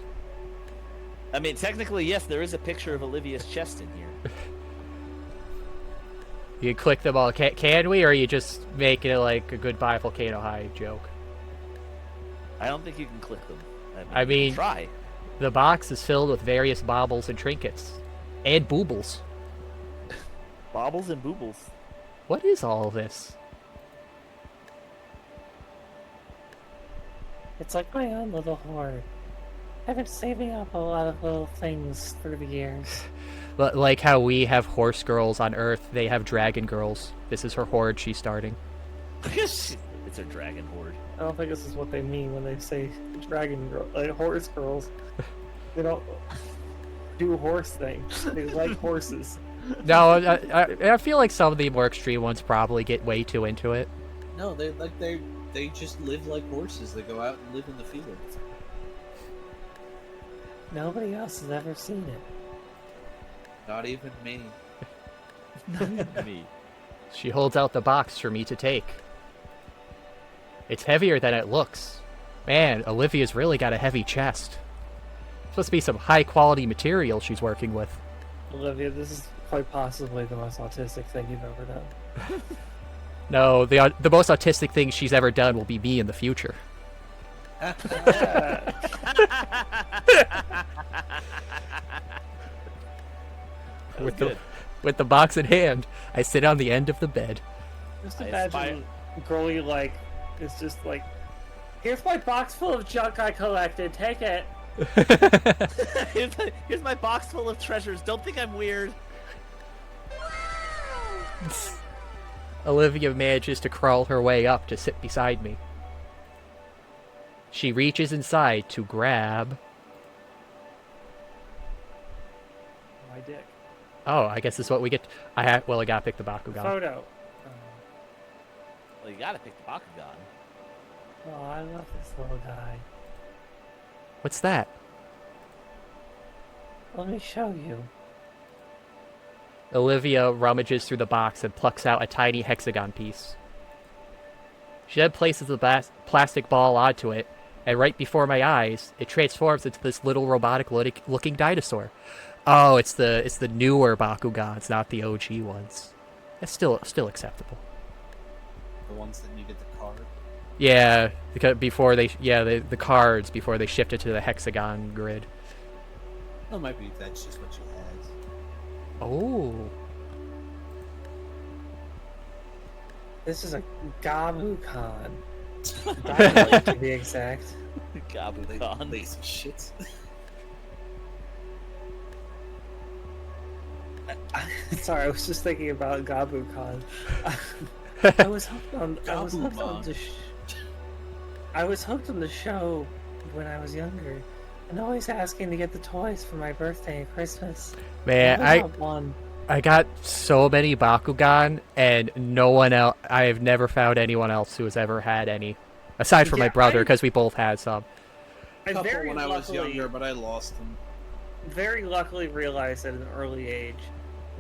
I mean, technically, yes, there is a picture of Olivia's chest in here. You can click them all. Can we, or are you just making it like a Goodbye Volcano High joke? I don't think you can click them. I mean- try. The box is filled with various baubles and trinkets. And boobles. Bobbles and boobles. What is all this? It's like my own little hoard. I've been saving up a lot of little things through the years. Like how we have horse girls on Earth, they have dragon girls. This is her horde she's starting. It's a dragon horde. I don't think this is what they mean when they say dragon girl, like horse girls. They don't do horse things. They like horses. No, I feel like some of the more extreme ones probably get way too into it. No, they just live like horses. They go out and live in the field. Nobody else has ever seen it. Not even me. Me. She holds out the box for me to take. It's heavier than it looks. Man, Olivia's really got a heavy chest. Supposed to be some high-quality material she's working with. Olivia, this is quite possibly the most autistic thing you've ever done. No, the most autistic thing she's ever done will be me in the future. With the box in hand, I sit on the end of the bed. Just I imagine girl you like is just like, here's my box full of junk I collected. Take it. Here's my box full of treasures. Don't think I'm weird. Olivia manages to crawl her way up to sit beside me. She reaches inside to grab... My dick. Oh, I guess this is what we get. I gotta pick the Bakugan. Photo. Well, you gotta pick the Bakugan. Oh, I love this little guy. What's that? Let me show you. Olivia rummages through the box and plucks out a tiny hexagon piece. She then places the plastic ball onto it, and right before my eyes, it transforms into this little robotic-looking dinosaur. Oh, it's the newer Bakugans, not the OG ones. It's still acceptable. The ones that needed the card. Yeah, because before the cards before they shifted to the hexagon grid. Well, it might be that's just what she has. Oh. This is a Gabukan. Diamond, to be exact. Gabukan. Lazy shits. Sorry, I was just thinking about Gabukan. I was hooked on the show when I was younger, and always asking to get the toys for my birthday and Christmas. Man, Never got one. I got so many Bakugan, and no one else. I have never found anyone else who has ever had any, aside from my brother, because we both had some. I Couple very when I was luckily- younger, but I lost them. very luckily realized at an early age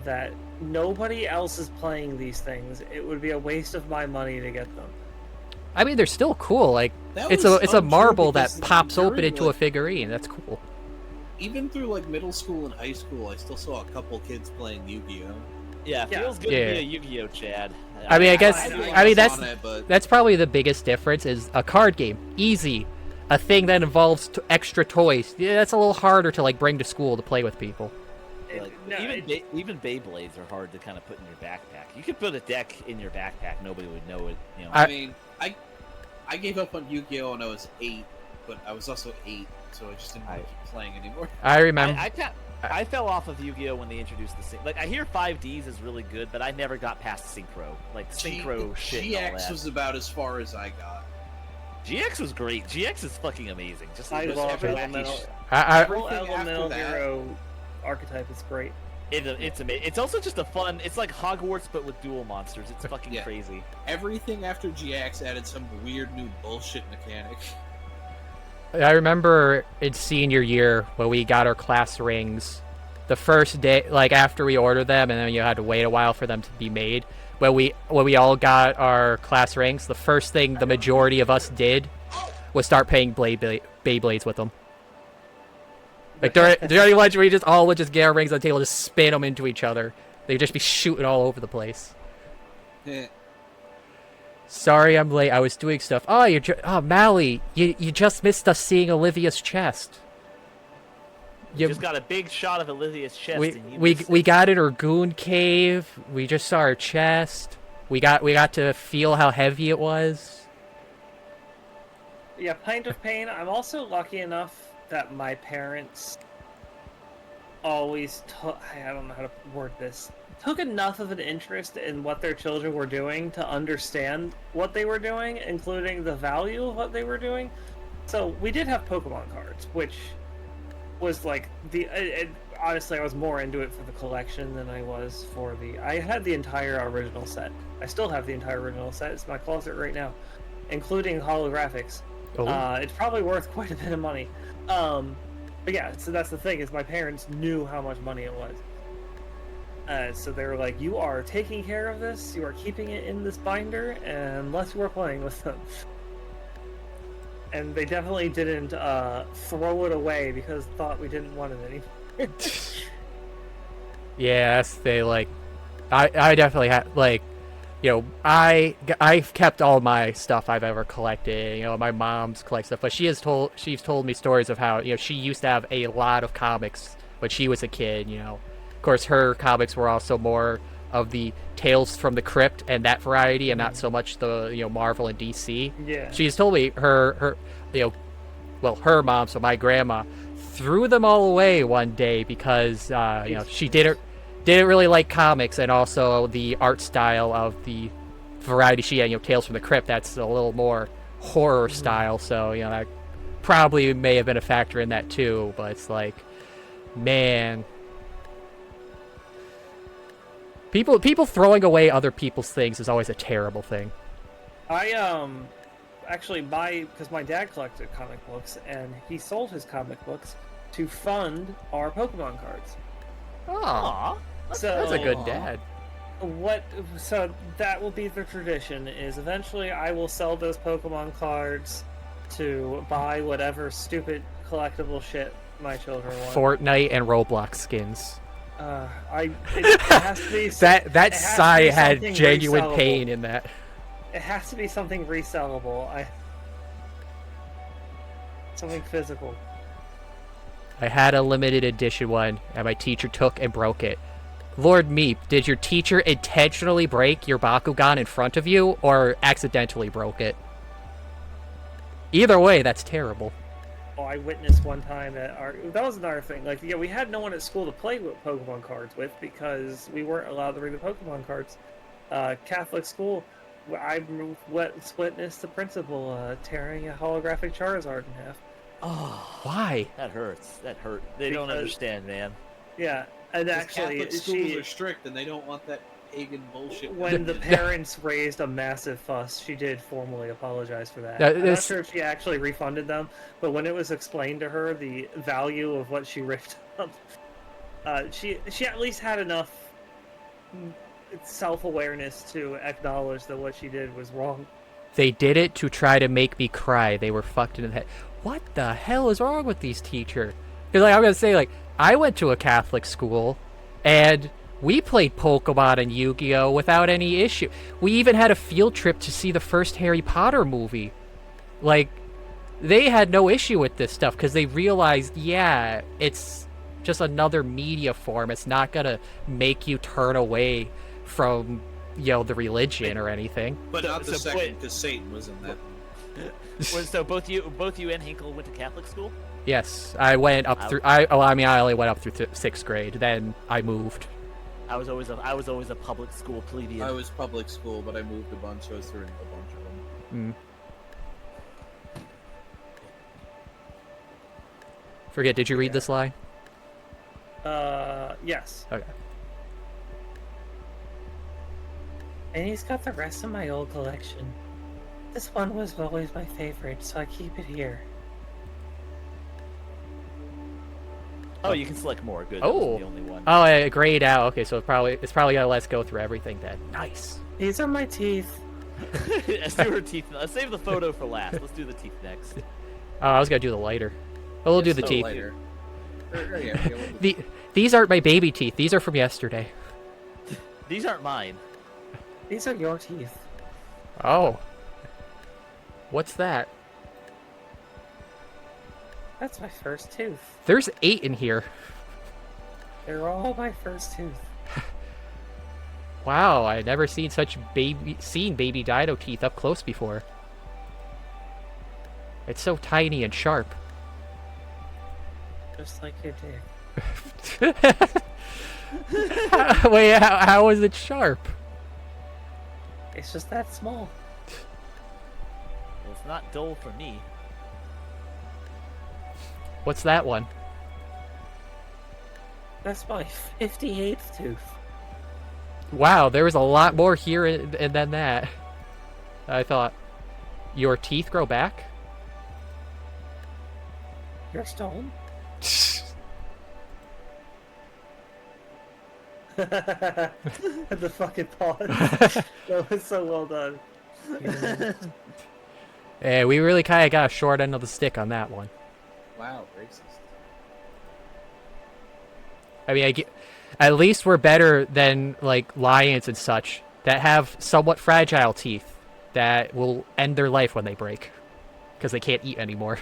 that nobody else is playing these things. It would be a waste of my money to get them. I mean, they're still cool. Like That it's was a untrue marble that because pops open during, into a figurine. That's cool. Even through like middle school and high school, I still saw a couple kids playing Yu-Gi-Oh. Yeah, Yeah. feels good Yeah. to be a Yu-Gi-Oh, Chad. I mean, I guess I that's on it, but that's probably the biggest difference is a card game, easy. A thing that involves extra toys. Yeah, that's a little harder to like bring to school to play with people. Like, No, even Beyblades are hard to kind of put in your backpack. You could put a deck in your backpack, nobody would know it. You know. I mean, I gave up on Yu-Gi-Oh when I was 8, but I was also 8, so I just didn't want to keep playing anymore. I remember. I fell off of Yu-Gi-Oh when they introduced the sync. Like, I hear 5Ds is really good, but I never got past synchro. Like synchro shit. And all GX that. was about as far as I got. GX was great. GX is fucking amazing. Just I just love every- Elemental. I Full Everything after Elemental that- Hero archetype is great. It's amazing. It's also just a fun. It's like Hogwarts, but with dual monsters. It's fucking Yeah. crazy. Everything after GX added some weird new bullshit mechanic. I remember in senior year when we got our class rings, the first day, like after we ordered them, and then you had to wait a while for them to be made. When we all got our class rings, the first thing the majority of us did was start playing Beyblades with them. Like during lunch, we all would just get our rings on the table, just spin them into each other. They'd just be shooting all over the place. Eh, Sorry, I'm late. I was doing stuff. Oh, Mally, you just missed us seeing Olivia's chest. You just got a big shot of Olivia's chest. we and you we missed we it. got in her goon cave. We just saw her chest. We got to feel how heavy it was. Yeah, Pint of Pain. I'm also lucky enough that my parents always took, I don't know how to word this, took enough of an interest in what their children were doing to understand what they were doing, including the value of what they were doing. So we did have Pokemon cards, which was like honestly, I was more into it for the collection than I was for I had the entire original set. I still have the entire original set. It's in my closet right now, including holographics. Oh. It's probably worth quite a bit of money. But yeah, so that's the thing, is my parents knew how much money it was. So they were like, you are taking care of this, you are keeping it in this binder, unless you are playing with them. And they definitely didn't throw it away because they thought we didn't want it anymore. Yes, they like. I definitely had like, I've kept all my stuff I've ever collected. My mom's collect stuff, but she's told me stories of how she used to have a lot of comics when she was a kid. Of course, her comics were also more of the Tales from the Crypt and that variety, and not so much the Marvel and DC. Yeah. She's told me her mom, so my grandma, threw them all away one day because she didn't really like comics, and also the art style of the variety she had. Tales from the Crypt, that's a little more horror style, so that probably may have been a factor in that too. But it's like, man. People throwing away other people's things is always a terrible thing. I actually because my dad collected comic books, and he sold his comic books to fund our Pokemon cards. Aw, that's a good dad. So that will be the tradition, is eventually I will sell those Pokemon cards to buy whatever stupid collectible shit my children want. Fortnite and Roblox skins. It has to be that sigh had genuine resellable. pain in that. It has to be something resellable. Something physical. I had a limited edition one, and my teacher took and broke it. Lord Meep, did your teacher intentionally break your Bakugan in front of you, or accidentally broke it? Either way, that's terrible. Oh, I witnessed one time that was another thing. Like, we had no one at school to play with Pokemon cards with because we weren't allowed to read the Pokemon cards. Catholic school, I witnessed the principal tearing a holographic Charizard in half. Oh, Why? that hurts. That hurt. They don't understand, man. Yeah, and actually, Catholic schools are strict, and they don't want that pagan bullshit. when the parents raised a massive fuss, she did formally apologize for that. Now, I'm not sure if she actually refunded them, but when it was explained to her the value of what she ripped up, she at least had enough self-awareness to acknowledge that what she did was wrong. They did it to try to make me cry. They were fucked in the head. What the hell is wrong with these teachers? Because I'm gonna say, I went to a Catholic school, and we played Pokemon and Yu-Gi-Oh! Without any issue. We even had a field trip to see the first Harry Potter movie. They had no issue with this stuff because they realized, it's just another media form. It's not gonna make you turn away from, the religion or anything. But not the so second, because Satan was in that. So both you and Hinkle went to Catholic school? Yes, I went up through. I only went up through 6th grade. Then I moved. I was always a public school plebeian. I was public school, but I moved a bunch, so I was through a bunch of them. Forget, did you read this line? Yes. Okay. And he's got the rest of my old collection. This one was always my favorite, so I keep it here. Oh, you can select more. Good. Oh. That wasn't the only one. Oh, grayed out. Okay, so it's probably gonna let us go through everything then. Nice. These are my teeth. Let's do her teeth. Let's save the photo for last. Let's do the teeth next. Oh, I was gonna do the lighter. Oh, we'll do the teeth. Later. These aren't my baby teeth. These are from yesterday. These aren't mine. These are your teeth. Oh. What's that? That's my first tooth. There's 8 in here. They're all my first tooth. Wow, I never seen baby dino teeth up close before. It's so tiny and sharp. Just like your dick. Wait, how is it sharp? It's just that small. Well, it's not dull for me. What's that one? That's my 58th tooth. Wow, there was a lot more here than that. I thought, your teeth grow back? You're stone? The fucking pause. That was so well done. Yeah, we really kind of got a short end of the stick on that one. Wow, racist. I mean, at least we're better than like lions and such that have somewhat fragile teeth that will end their life when they break because they can't eat anymore.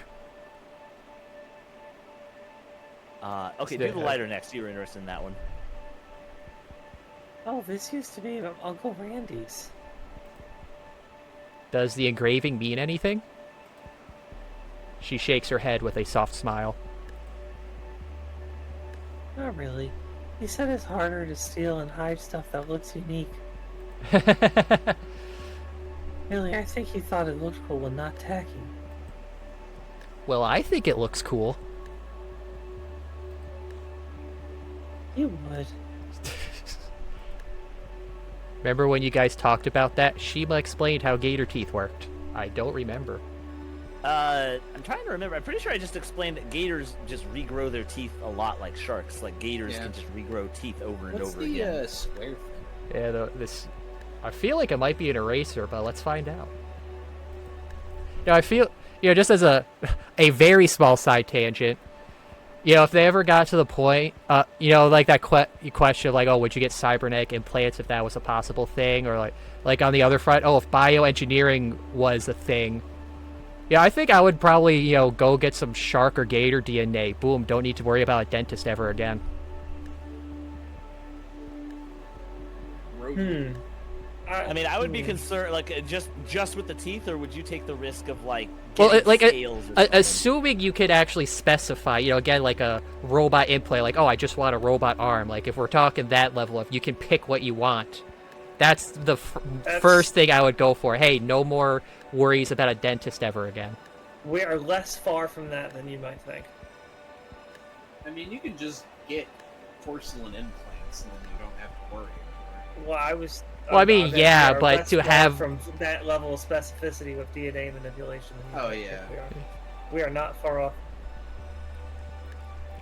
Okay, do the lighter next. You were interested in that one. Oh, this used to be Uncle Randy's. Does the engraving mean anything? She shakes her head with a soft smile. Not really. He said it's harder to steal and hide stuff that looks unique. Really, I think he thought it looked cool and not tacky. Well, I think it looks cool. You would. Remember when you guys talked about that? Shima explained how gator teeth worked. I don't remember. I'm trying to remember. I'm pretty sure I just explained that gators just regrow their teeth a lot like sharks. Like gators can just regrow teeth over and over again. What's the square thing? Yeah, this. I feel like it might be an eraser, but let's find out. I feel, just as a very small side tangent, if they ever got to the point, like that question, like, oh, would you get cybernetic implants if that was a possible thing, or like on the other front, oh, if bioengineering was a thing. Yeah, I think I would probably, go get some shark or gator DNA. Boom, don't need to worry about a dentist ever again. I mean, I would be concerned, like, just with the teeth, or would you take the risk of, like, well, scales or something? assuming you could actually specify, again, like a robot implant, like, oh, I just want a robot arm. Like, if we're talking that level of you can pick what you want, that's the first thing I would go for. Hey, no more worries about a dentist ever again. We are less far from that than you might think. I mean, you can just get porcelain implants and then you don't have to worry anymore. Well, I was. Well, I mean, we yeah, are but less to far have from that level of specificity with DNA manipulation. Than you Oh might yeah. think we are not far off.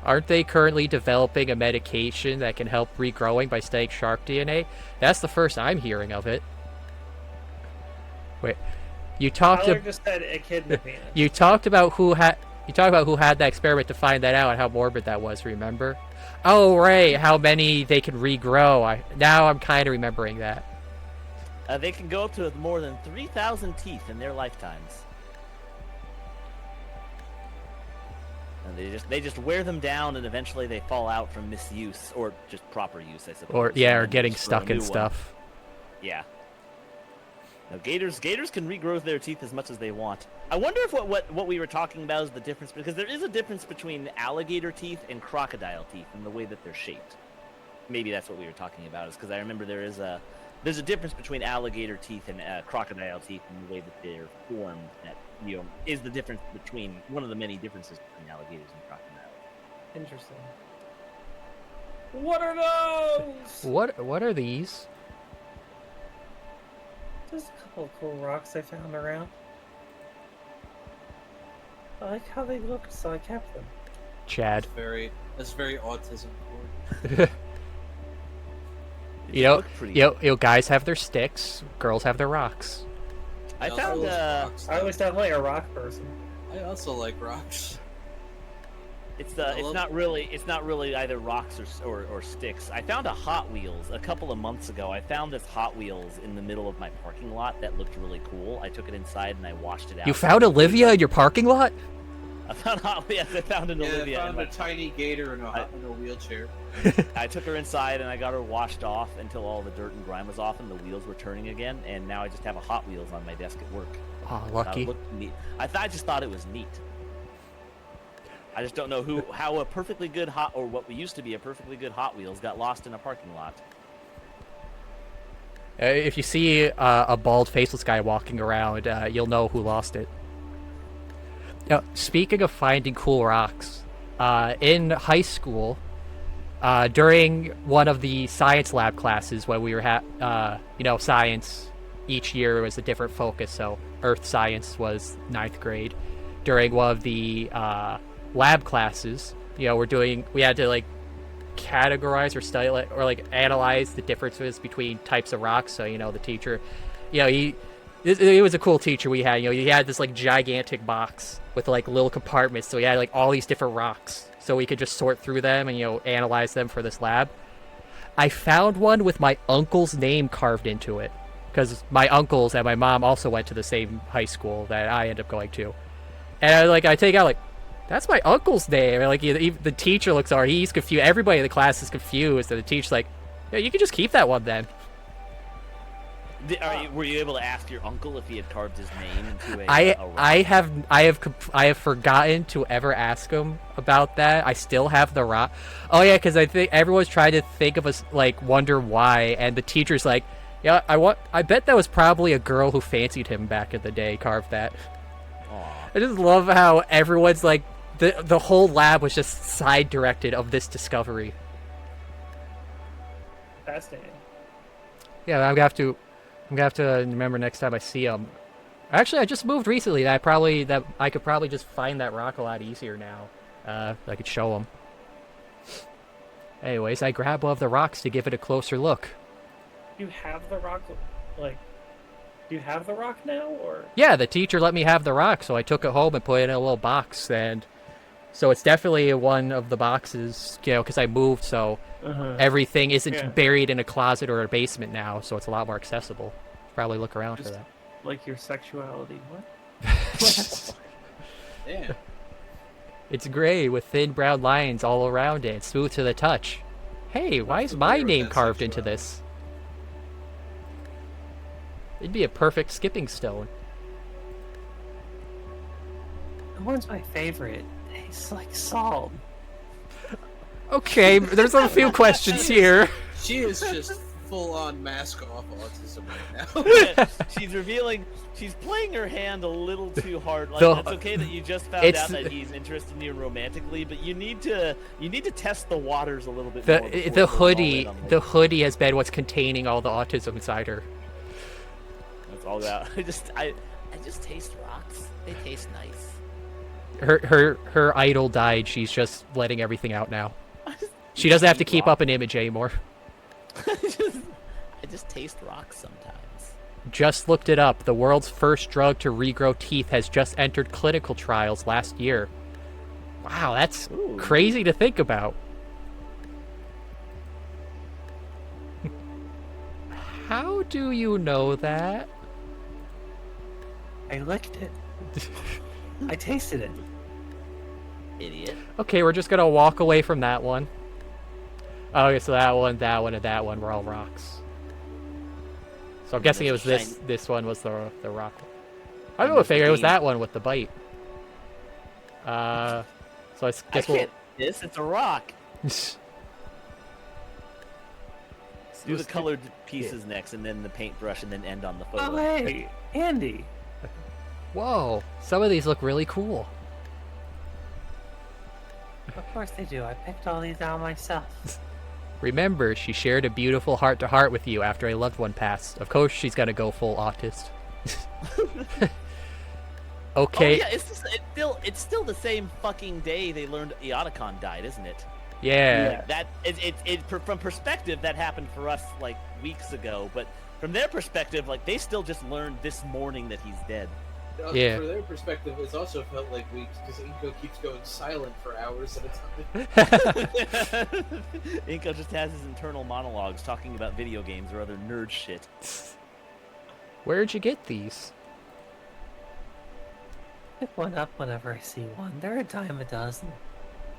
Aren't they currently developing a medication that can help regrowing by studying shark DNA? That's the first I'm hearing of it. Wait, you talked Tyler just said echidna penis. You talked about who had that experiment to find that out and how morbid that was. Remember? Oh, right. How many they can regrow? Now I'm kind of remembering that. They can go up to more than 3,000 teeth in their lifetimes. And they just wear them down, and eventually they fall out from misuse or just proper use, I suppose. Or getting just stuck grow a in new one. stuff. Yeah. Now, gators can regrow their teeth as much as they want. I wonder if what we were talking about is the difference, because there is a difference between alligator teeth and crocodile teeth in the way that they're shaped. Maybe that's what we were talking about, is because I remember there's a difference between alligator teeth and crocodile teeth in the way that they're formed. That is the difference between one of the many differences between alligators and crocodiles. Interesting. What are those? What are these? Just a couple of cool rocks I found around. I like how they look, so I kept them. Chad. That's very autism core. Guys have their sticks, girls have their rocks. I found I was definitely a rock person. I also like rocks. it's not really either rocks or sticks. I found a Hot Wheels a couple of months ago. I found this Hot Wheels in the middle of my parking lot that looked really cool. I took it inside and I washed it out. You found Olivia in your parking lot? I found Olivia. I found an Olivia. I found a tiny gator in a wheelchair. I took her inside and I got her washed off until all the dirt and grime was off and the wheels were turning again. And now I just have a Hot Wheels on my desk at work. Oh, lucky. It looked neat. I just thought it was neat. I just don't know how a perfectly good what used to be a perfectly good Hot Wheels got lost in a parking lot. If you see a bald, faceless guy walking around, you'll know who lost it. Now, speaking of finding cool rocks, in high school, during one of the science lab classes when we were science, each year was a different focus. So earth science was 9th grade. During one of the lab classes, we had to categorize or study or like analyze the differences between types of rocks. So the teacher, he was a cool teacher we had. He had this like gigantic box with like little compartments, so he had like all these different rocks, so we could just sort through them and analyze them for this lab. I found one with my uncle's name carved into it, because my uncles and my mom also went to the same high school that I ended up going to. And I take out like, that's my uncle's name. And like the teacher looks over, he's confused. Everybody in the class is confused, and the teacher's like, yeah, you can just keep that one then. Were you able to ask your uncle if he had carved his name into a rock? I have forgotten to ever ask him about that. I still have the rock. Oh yeah, because I think everyone's trying to think of us, like, wonder why, and the teacher's like, yeah, I bet that was probably a girl who fancied him back in the day carved that. Aww. I just love how everyone's like, the whole lab was just side directed of this discovery. Fascinating. Yeah, I'm gonna have to remember next time I see him. Actually, I just moved recently. That I could probably just find that rock a lot easier now. I could show him. Anyways, I grab one of the rocks to give it a closer look. You have the rock, like, do you have the rock now, or? Yeah, the teacher let me have the rock, so I took it home and put it in a little box, and so it's definitely one of the boxes, because I moved, so everything isn't buried in a closet or a basement now, so it's a lot more accessible. Probably look around for that. Like your sexuality, what? Yeah. It's gray with thin brown lines all around it, smooth to the touch. Hey, why is my name carved into this? It'd be a perfect skipping stone. That one's my favorite. It tastes like salt. Okay, there's a few questions here. She is just full-on mask-off autism right now. She's playing her hand a little too hard. Like, it's okay that you just found out that he's interested in you romantically, but you need to test the waters a little bit more. The hoodie has been what's containing all the autism inside her. That's all that. I just taste rocks. They taste nice. Her idol died. She's just letting everything out now. She doesn't have to keep up an image anymore. I just taste rocks sometimes. Just looked it up. The world's first drug to regrow teeth has just entered clinical trials last year. Wow, that's crazy to think about. How do you know that? I licked it. I tasted it. Idiot. Okay, we're just gonna walk away from that one. Okay, so that one, and that one were all rocks. So I'm guessing it was this one was the rock one. I don't know if it was that one with the bite. So I guess we'll... It's a rock. Do the colored pieces next, and then the paintbrush, and then end on the photo. Oh, hey, Andy. Whoa, some of these look really cool. Of course they do. I picked all these out myself. Remember, she shared a beautiful heart-to-heart with you after a loved one passed. Of course, she's gonna go full autist. Okay. Oh, yeah, it's still the same fucking day they learned Eoticon died, isn't it? Yeah. From perspective, that happened for us like weeks ago, but from their perspective, like they still just learned this morning that he's dead. Yeah. For their perspective, it's also felt like weeks because Inco keeps going silent for hours at a time. Inco just has his internal monologues talking about video games or other nerd shit. Where'd you get these? Pick one up whenever I see one. They're a dime a dozen.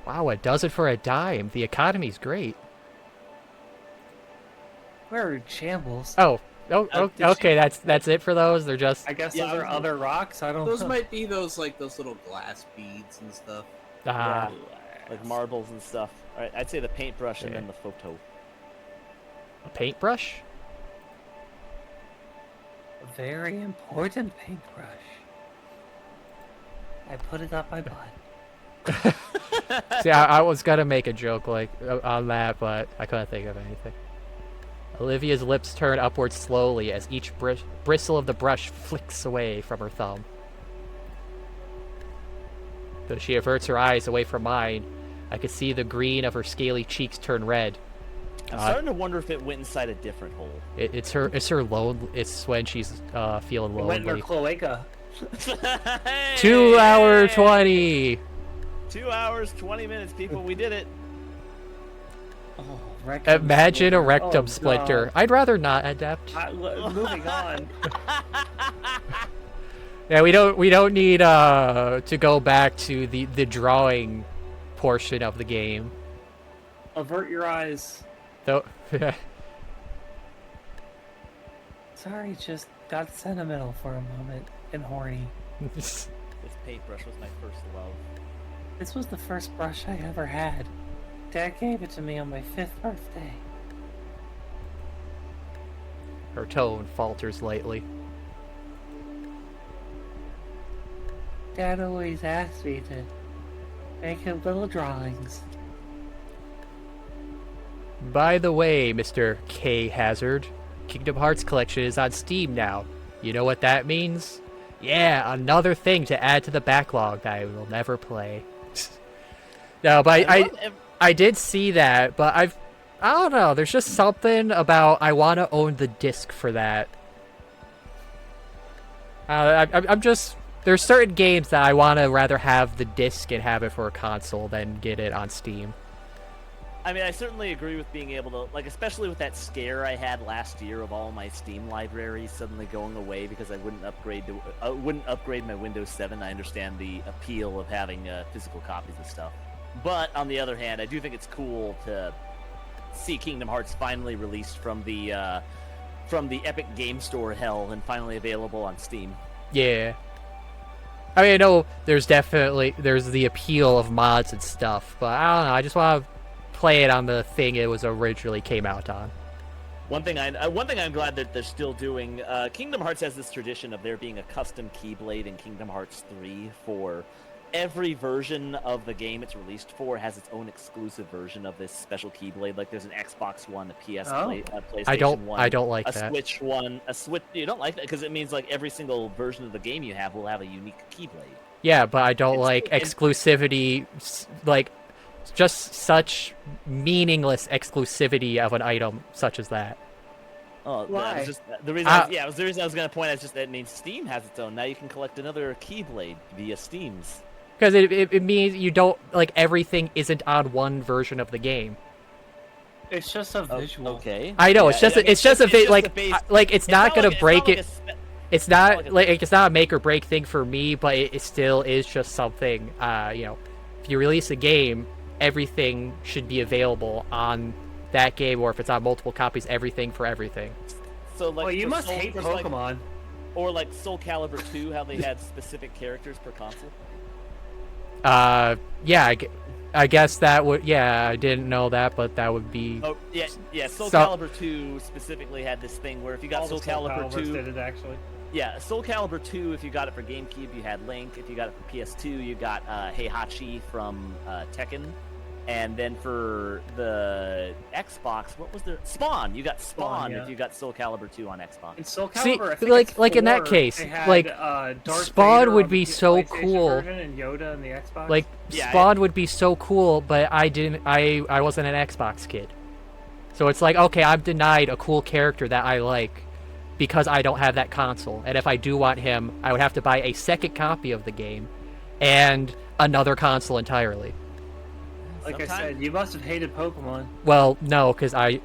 Wow, a dozen for a dime. The economy's great. We're in shambles. Okay, that's it for those. They're just... I guess those are other rocks. I don't know. Those might be those little glass beads and stuff. Like marbles and stuff. All right, I'd say the paintbrush and then the photo. A paintbrush? A very important paintbrush. I put it up my butt. See, I was gonna make a joke like on that, but I couldn't think of anything. Olivia's lips turn upward slowly as each bristle of the brush flicks away from her thumb. Though she averts her eyes away from mine, I could see the green of her scaly cheeks turn red. I'm starting to wonder if it went inside a different hole. It's her lone. It's when she's feeling It went in her lonely. cloaca. 2 hour 20. 2 hours, 20 minutes, people. We did it. Oh, rectum Imagine a splinter. rectum Oh, splinter. God. I'd rather not, Adept. Moving on. Yeah, we don't need to go back to the drawing portion of the game. Avert your eyes. Though. Sorry, just got sentimental for a moment and horny. This paintbrush was my first love. This was the first brush I ever had. Dad gave it to me on my 5th birthday. Her tone falters lightly. Dad always asked me to make him little drawings. By the way, Mr. K. Khazard, Kingdom Hearts collection is on Steam now. You know what that means? Yeah, another thing to add to the backlog that I will never play. No, but I did see that, but I don't know. There's just something about I want to own the disc for that. I'm just there's certain games that I want to rather have the disc and have it for a console than get it on Steam. I mean, I certainly agree with being able to, like, especially with that scare I had last year of all my Steam libraries suddenly going away because I wouldn't upgrade my Windows 7. I understand the appeal of having physical copies of stuff. But on the other hand, I do think it's cool to see Kingdom Hearts finally released from the Epic Game Store hell and finally available on Steam. Yeah. I mean, I know there's the appeal of mods and stuff, but I don't know. I just want to play it on the thing it was originally came out on. One thing I'm glad that they're still doing. Kingdom Hearts has this tradition of there being a custom Keyblade in Kingdom Hearts 3 for every version of the game it's released for has its own exclusive version of this special Keyblade. Like there's an Xbox One, a PlayStation One, I don't like a that. Switch One, a Switch. You don't like that because it means like every single version of the game you have will have a unique Keyblade. Yeah, but I don't like exclusivity, like just such meaningless exclusivity of an item such as that. Oh, Why? that was just the reason. The reason I was going to point out is just that it means Steam has its own. Now you can collect another Keyblade via Steam's. Because it means you don't, like, everything isn't on one version of the game. It's just a visual. Okay. I know, Yeah, it's just I mean, it's just a it's bit just like a base- it's not gonna break it. It's not like like it's not a make or break thing for me, but it still is just something. You know, if you release a game, everything should be available on that game, or if it's on multiple copies, everything for everything. So like, Well, you for must Soul- hate for, Pokemon. or like Soul Calibur 2, how they had specific characters per console. Yeah, I guess that would. Yeah, I didn't know that, but that would be. Oh yeah. Soul So- Calibur 2 specifically had this thing where if you got All the Soul Calibur 2, did it actually. yeah, Soul Calibur 2, if you got it for GameCube, you had Link. If you got it for PS2, you got Heihachi from Tekken. And then for the Xbox, what was there? Spawn. You got Spawn yeah. if you got Soul Calibur 2 on Xbox. In Soul See, Calibur, I think like- it's like in that 4, case, they had, like, Darth Spawn Vader would on be the so PlayStation cool. version and Yoda on the Xbox. Like Yeah, Spawn would be so cool, but I wasn't an Xbox kid. So it's like, okay, I'm denied a cool character that I like because I don't have that console. And if I do want him, I would have to buy a second copy of the game and another console entirely. like I Sometimes- said, you must have hated Pokemon. Well, no, because I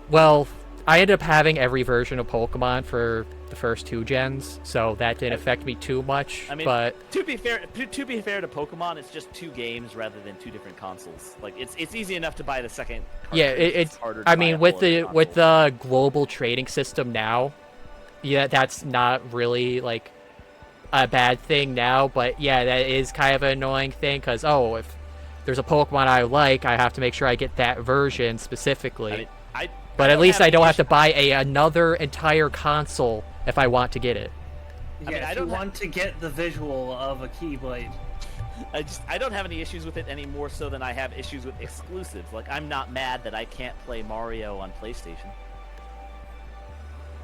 ended up having every version of Pokemon for the first 2 gens, so that didn't affect me too much. I mean, but to be fair to Pokemon, it's just 2 games rather than 2 different consoles. Like it's easy enough to buy the second. yeah, cartridge, it's. harder to I buy mean, a with full the console. with the global trading system now, yeah, that's not really like a bad thing now. But yeah, that is kind of an annoying thing because if there's a Pokemon I like, I have to make sure I get that version specifically. I mean, but at least I don't have to any buy another entire console if I want to get it. Yeah, mean, if I you don't ha- want to get the visual of a Keyblade. I don't have any issues with it any more so than I have issues with exclusives. Like I'm not mad that I can't play Mario on PlayStation.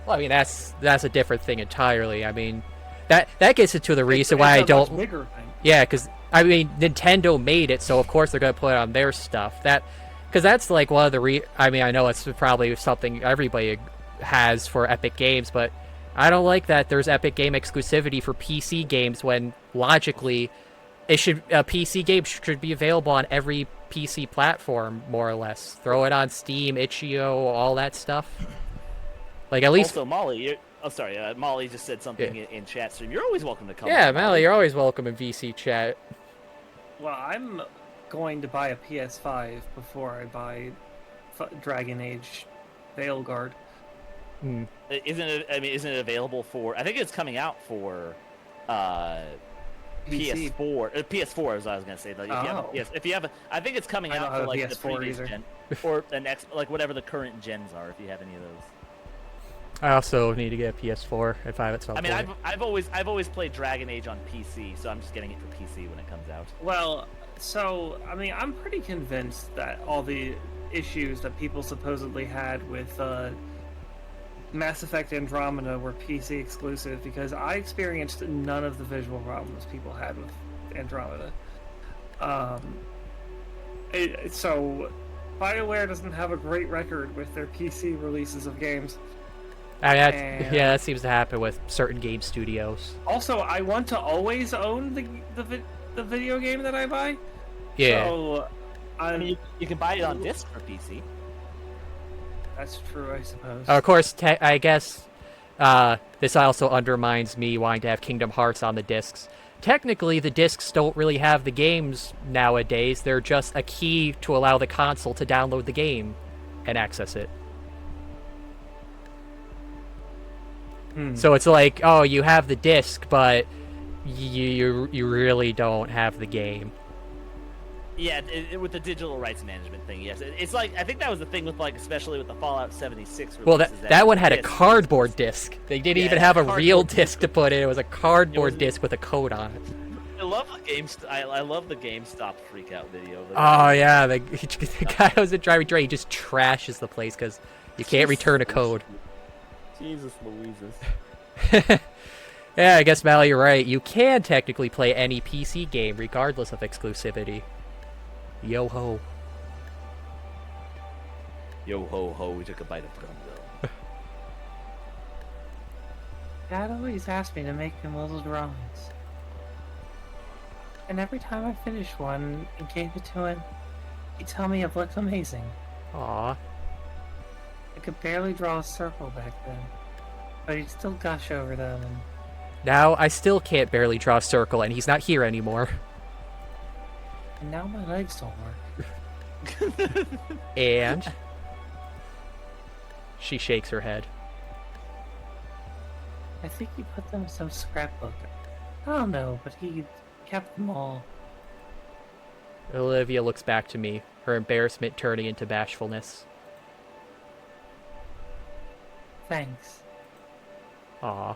Well, I mean that's a different thing entirely. I mean that gets into the reason why I It's a much don't. bigger thing. Yeah, because I mean, Nintendo made it, so of course they're gonna put it on their stuff. Because that's like one of the I mean, I know it's probably something everybody has for Epic Games, but I don't like that there's Epic Game exclusivity for PC games when logically a PC game should be available on every PC platform, more or less. Throw it on Steam, Itch.io, all that stuff. Like, at least... Also, Molly, Molly just said something in chat stream. You're always welcome to come. Yeah, Molly, you're always welcome in VC chat. Well, I'm going to buy a PS5 before I buy Dragon Age Veilguard. Hmm. Isn't it available for? I think it's coming out for PC. PS4. PS4 is what I was gonna say. Like, if you have I think it's coming out for like the previous gen, or the next, like whatever the current gens are. If you have any of those. I also need to get a PS4 if I have it. I mean, I've always played Dragon Age on PC, so I'm just getting it for PC when it comes out. Well, so I mean, I'm pretty convinced that all the issues that people supposedly had with Mass Effect Andromeda were PC exclusive, because I experienced none of the visual problems people had with Andromeda. So BioWare doesn't have a great record with their PC releases of games. Yeah, that seems to happen with certain game studios. Also, I want to always own the video game that I buy. Yeah. So, I mean, you can buy it on disc for PC. That's true, I suppose. Of course, I guess this also undermines me wanting to have Kingdom Hearts on the discs. Technically, the discs don't really have the games nowadays. They're just a key to allow the console to download the game and access it. So it's like, oh, you have the disc, but you really don't have the game. Yeah, with the digital rights management thing, yes. It's like, I think that was the thing with, like, especially with the Fallout 76 release. Well, that one had a cardboard disc. They didn't even have a real disc to put in. It was a cardboard disc with a code on it. I love the I love the GameStop freakout video. Oh yeah, the guy who was driving Dre just trashes the place because you can't return a code. Jesus Louises. Yeah, I guess, Mal, you're right. You can technically play any PC game regardless of exclusivity. Yo ho. Yo ho ho, we took a bite of gum. Dad always asked me to make him little drawings. And every time I finished one and gave it to him, he'd tell me it looked amazing. Aw. I could barely draw a circle back then, but he'd still gush over them. And now I still can't barely draw a circle, and he's not here anymore. now my legs don't work. And she shakes her head. I think he put them in some scrapbook. I don't know, but he kept them all. Olivia looks back to me, her embarrassment turning into bashfulness. Thanks. Aw.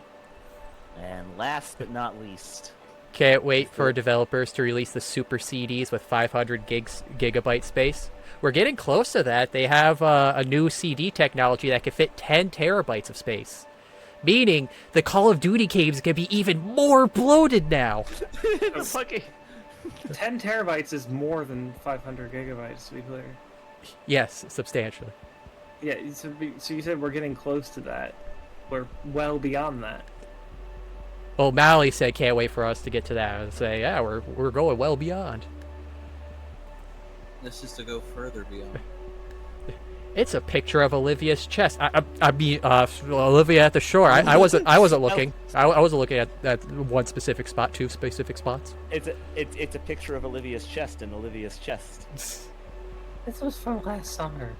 And last but not least, Can't wait for developers to release the super CDs with 500 gigabyte space. We're getting close to that. They have a new CD technology that can fit 10 terabytes of space. Meaning, the Call of Duty games can be even more bloated now. fucking 10 terabytes is more than 500 gigabytes, to be clear. Yes, substantially. Yeah, so you said we're getting close to that. We're well beyond that. Well, Mally said can't wait for us to get to that and say, yeah, we're going well beyond. This is to go further beyond. It's a picture of Olivia's chest. I mean, Olivia at the shore. I wasn't looking. I wasn't looking at one specific spot, two specific spots. It's a picture of Olivia's chest and Olivia's chest. This was from last summer.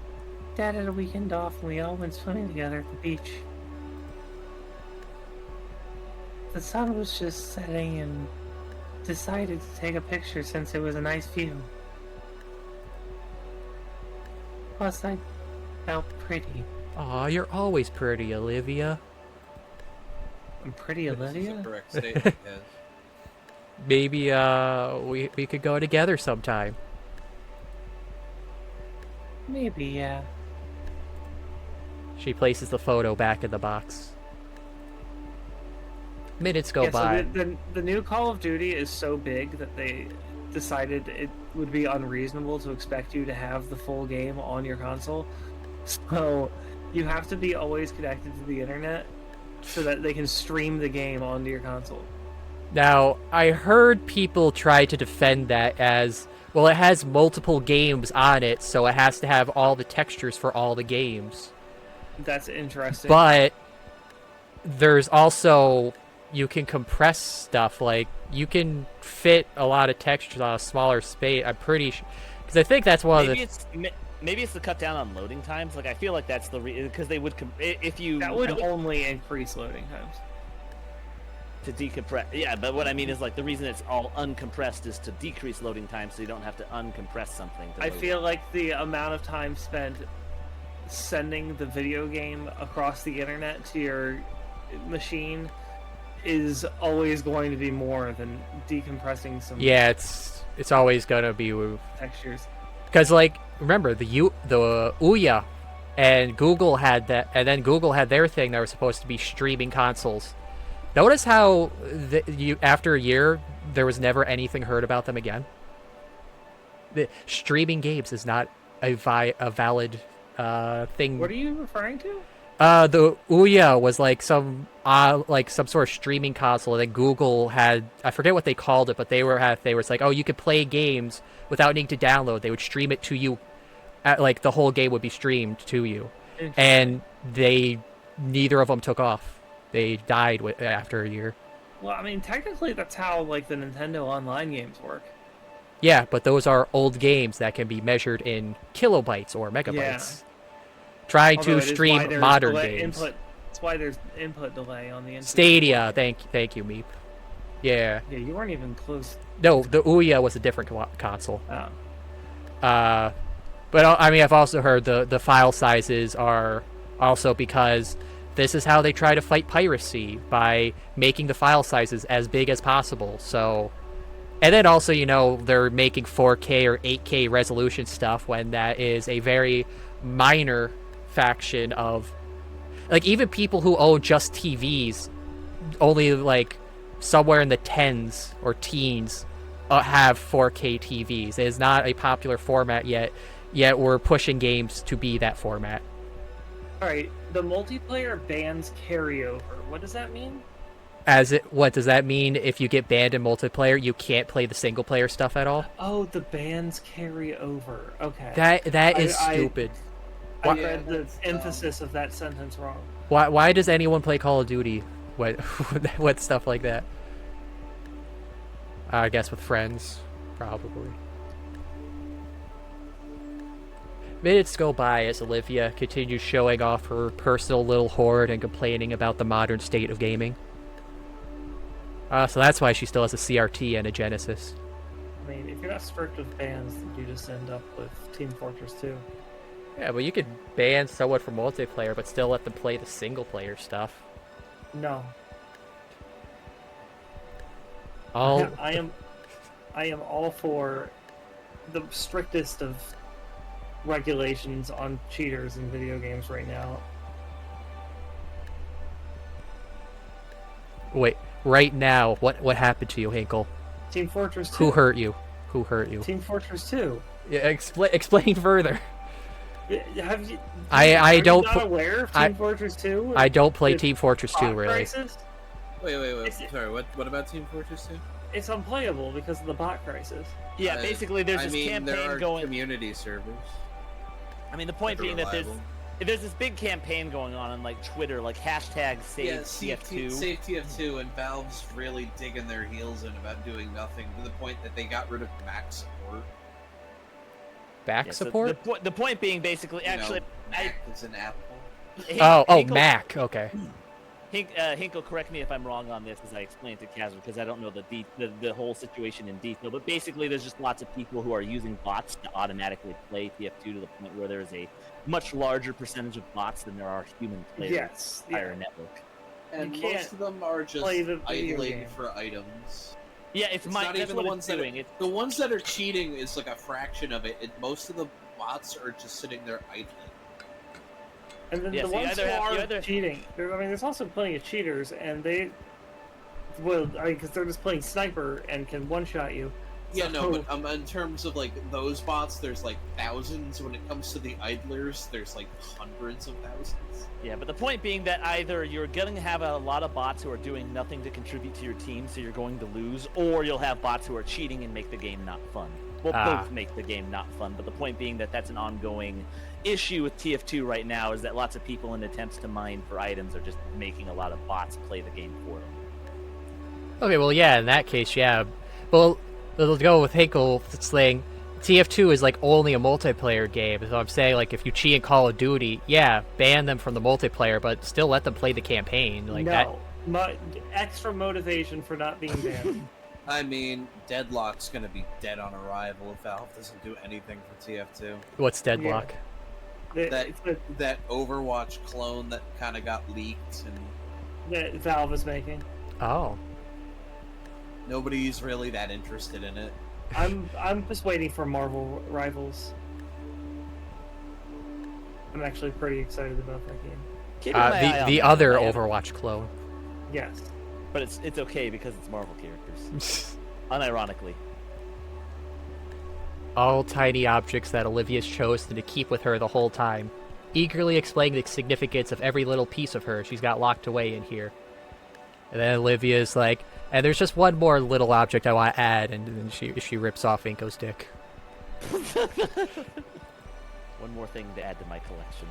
Dad had a weekend off and we all went swimming together at the beach. The sun was just setting and decided to take a picture since it was a nice view. Plus, I felt pretty. Aw, you're always pretty, Olivia. I'm pretty, This is Olivia? the correct statement, yes. Maybe we could go together sometime. Maybe, yeah. She places the photo back in the box. Minutes go Yeah, by. so the new Call of Duty is so big that decided it would be unreasonable to expect you to have the full game on your console. So you have to be always connected to the internet so that they can stream the game onto your console. Now, I heard people try to defend that as, well, it has multiple games on it, so it has to have all the textures for all the games. That's interesting. But there's also, you can compress stuff, like, you can fit a lot of textures on a smaller space, I'm pretty sure, because I think that's one of the... Maybe it's to cut down on loading times. Like I feel like that's the because they would if you that would only increase loading times to decompress. Yeah, but what I mean is like the reason it's all uncompressed is to decrease loading time, so you don't have to uncompress something. I feel like the amount of time spent sending the video game across the internet to your machine is always going to be more than decompressing some. Yeah, it's always gonna be textures. Because, like, remember, the Ouya and Google had that, and then Google had their thing that was supposed to be streaming consoles. Notice how after a year, there was never anything heard about them again? The streaming games is not a valid thing. What are you referring to? The Ouya was like some sort of streaming console, and then Google had, I forget what they called it, but they were like, oh, you could play games without needing to download. They would stream it to you, like the whole game would be streamed to you, and neither of them took off. They died after a year. Well, I mean, technically that's how like the Nintendo Online games work. Yeah, but those are old games that can be measured in kilobytes or megabytes. Yeah. Trying to stream modern games. That's why there's input delay on the internet. Stadia, thank you, Meep. Yeah. Yeah, you weren't even close. No, the Ouya was a different console. Oh. But I mean, I've also heard the file sizes are also because this is how they try to fight piracy, by making the file sizes as big as possible. So, and then also, you know, they're making 4K or 8K resolution stuff when that is a very minor faction of, like, even people who own just TVs, only like somewhere in the tens or teens have 4K TVs. It is not a popular format yet we're pushing games to be that format. Alright, the multiplayer bans carryover. What does that mean? What does that mean? If you get banned in multiplayer, you can't play the single player stuff at all? Oh, the bans carry over. Okay. That is stupid. I read the emphasis of that sentence wrong. Why does anyone play Call of Duty with stuff like that? I guess with friends, probably. Minutes go by as Olivia continues showing off her personal little hoard and complaining about the modern state of gaming. So that's why she still has a CRT and a Genesis. I mean, if you're not strict with bans, you just end up with Team Fortress 2. Yeah, but you could ban someone from multiplayer, but still let them play the single-player stuff. No. I am all for the strictest of regulations on cheaters in video games right now. Wait, right now, what happened to you, Hinkle? Team Fortress 2. Who hurt you? Who hurt you? Team Fortress 2. Yeah, explain further. Have you? I don't. Are you not aware of Team Fortress 2? I don't play Team Fortress 2 really. Crisis? Wait. Sorry, what about Team Fortress 2? It's unplayable because of the bot crisis. Yeah, basically there's this campaign there are going. Community servers. I mean, the point being that there's this big campaign going on like Twitter, like hashtag save TF2. Save TF2, and Valve's really digging their heels in about doing nothing to the point that they got rid of Mac support. Support? So the point being basically, Mac is an Apple. Hinkle, Mac. Okay. Hinkle, correct me if I'm wrong on this, as I explained to Khazard, because I don't know the whole situation in detail. But basically, there's just lots of people who are using bots to automatically play TF2 to the point where there's a much larger percentage of bots than there are human players in the entire network. And most of them are just idling for items. Yeah, it's not even the ones that doing. The ones that are cheating is like a fraction of it. Most of the bots are just sitting there idling. And then the ones who are cheating, I mean, there's also plenty of cheaters, and they, well, I mean, because they're just playing sniper and can one-shot you. Yeah, no, but in terms of like those bots, there's like thousands. When it comes to the idlers, there's like hundreds of thousands. Yeah, but the point being that either you're going to have a lot of bots who are doing nothing to contribute to your team, so you're going to lose, or you'll have bots who are cheating and make the game not fun. Well, both make the game not fun, but the point being that that's an ongoing issue with TF2 right now, is that lots of people in attempts to mine for items are just making a lot of bots play the game for them. Okay, well, yeah, in that case, yeah. Well, let's go with Hinkle saying TF2 is like only a multiplayer game. So I'm saying, like, if you cheat in Call of Duty, yeah, ban them from the multiplayer, but still let them play the campaign. Like Extra motivation for not being banned. I mean, Deadlock's gonna be dead on arrival if Valve doesn't do anything for TF2. What's Deadlock? Yeah. That Overwatch clone that kind of got leaked and That Valve is making. Oh. Nobody's really that interested in it. I'm just waiting for Marvel Rivals. I'm actually pretty excited about that game. Keep an eye on The that. other I have- Overwatch clone. Yes. But it's okay because it's Marvel characters. Unironically. All tiny objects that Olivia's chosen to keep with her the whole time, eagerly explaining the significance of every little piece of her she's got locked away in here. And then Olivia's like, and there's just one more little object I want to add, and then she rips off Inco's dick. One more thing to add to my collection.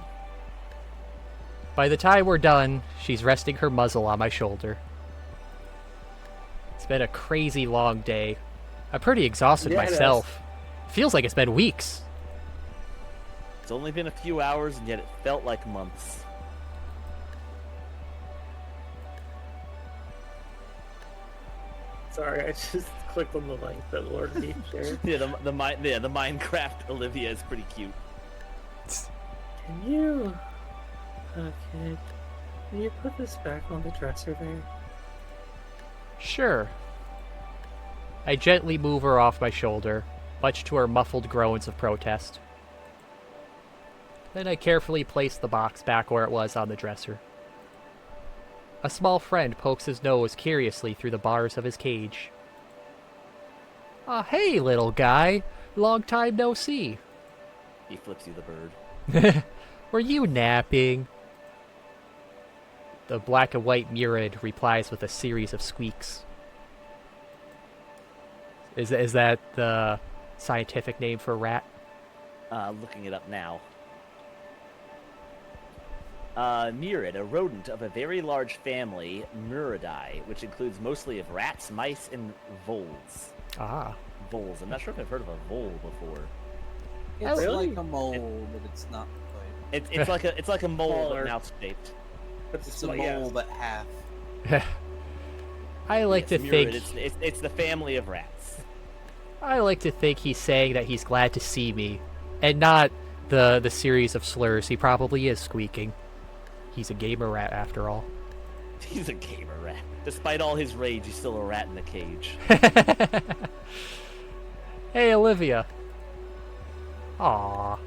By the time we're done, she's resting her muzzle on my shoulder. It's been a crazy long day. I'm pretty exhausted Yeah, it myself. Feels like it's been weeks. It's only been a few hours, and yet it felt like months. Sorry, I just clicked on the link that Lord Beef shared. Yeah, the Minecraft Olivia is pretty cute. Can you... Okay. Can you put this back on the dresser there? Sure. I gently move her off my shoulder, much to her muffled groans of protest. Then I carefully place the box back where it was on the dresser. A small friend pokes his nose curiously through the bars of his cage. Hey, little guy. Long time no see. He flips you the bird. Were you napping? The black and white Murid replies with a series of squeaks. Is that the scientific name for rat? Looking it up now. Murid, a rodent of a very large family, Muridae, which includes mostly of rats, mice, and voles. Ah. Voles. I'm not sure if I've heard of a vole before. It's Really? like a mole, but it's not quite. It's like a mole, Smaller. but mouth shaped. It's a mole, yeah. but half. I like to Murid, think it's the family of rats. I like to think he's saying that he's glad to see me, and not the series of slurs he probably is squeaking. He's a gamer rat after all. He's a gamer rat. Despite all his rage, he's still a rat in a cage. Hey, Olivia. Aw.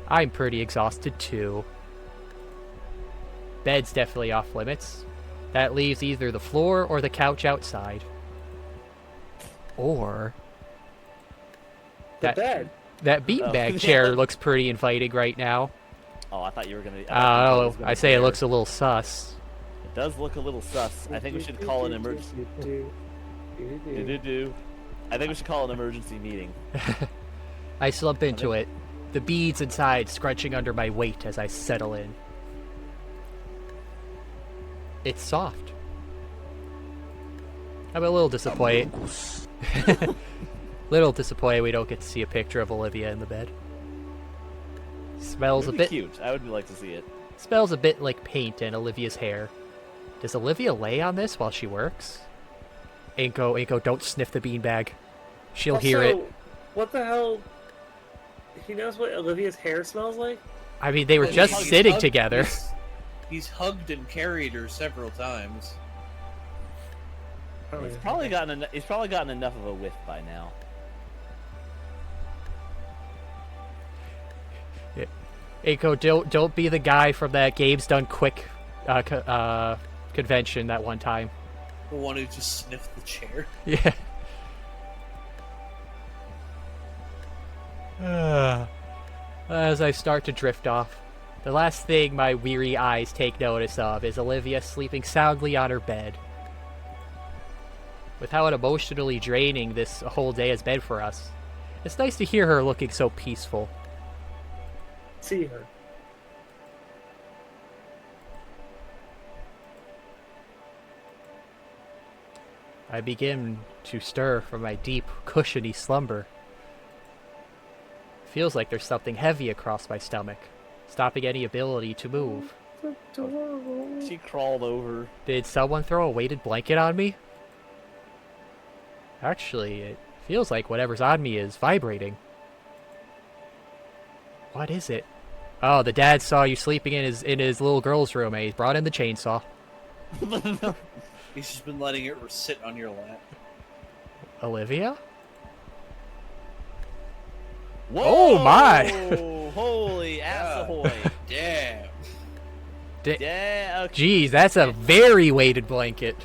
I'm pretty exhausted too. Bed's definitely off limits. That leaves either the floor or the couch outside. Or The that bed. that beanbag Oh. chair looks pretty inviting right now. Oh, I thought you were gonna. I don't know. I say it looks a little sus. It does look a little sus. I think we should call an emergency. I think we should call an emergency meeting. I slump into it, the beads inside scrunching under my weight as I settle in. It's soft. I'm a little disappointed. Little disappointed we don't get to see a picture of Olivia in the bed. Smells a It'd be bit cute. I would like to see it. smells a bit like paint and Olivia's hair. Does Olivia lay on this while she works? Inco, don't sniff the beanbag. She'll hear it. Also, what the hell? He knows what Olivia's hair smells like? I mean, they were Well, just he's sitting hugged- together. He's hugged and carried her several times. Oh, He's yeah. probably gotten enough of a whiff by now. Inco, don't be the guy from that Games Done Quick convention that one time. The one who just sniffed the chair. Yeah. As I start to drift off, the last thing my weary eyes take notice of is Olivia sleeping soundly on her bed. With how emotionally draining this whole day has been for us, it's nice to hear her looking so peaceful. See her. I begin to stir from my deep, cushiony slumber. Feels like there's something heavy across my stomach, stopping any ability to move. She crawled over. Did someone throw a weighted blanket on me? Actually, it feels like whatever's on me is vibrating. What is it? Oh, the dad saw you sleeping in his little girl's room and he's brought in the chainsaw. He's just been letting it sit on your lap. Olivia? Whoa! Oh my! Holy ass ahoy! Damn. Yeah. Okay. Jeez, that's a very weighted blanket.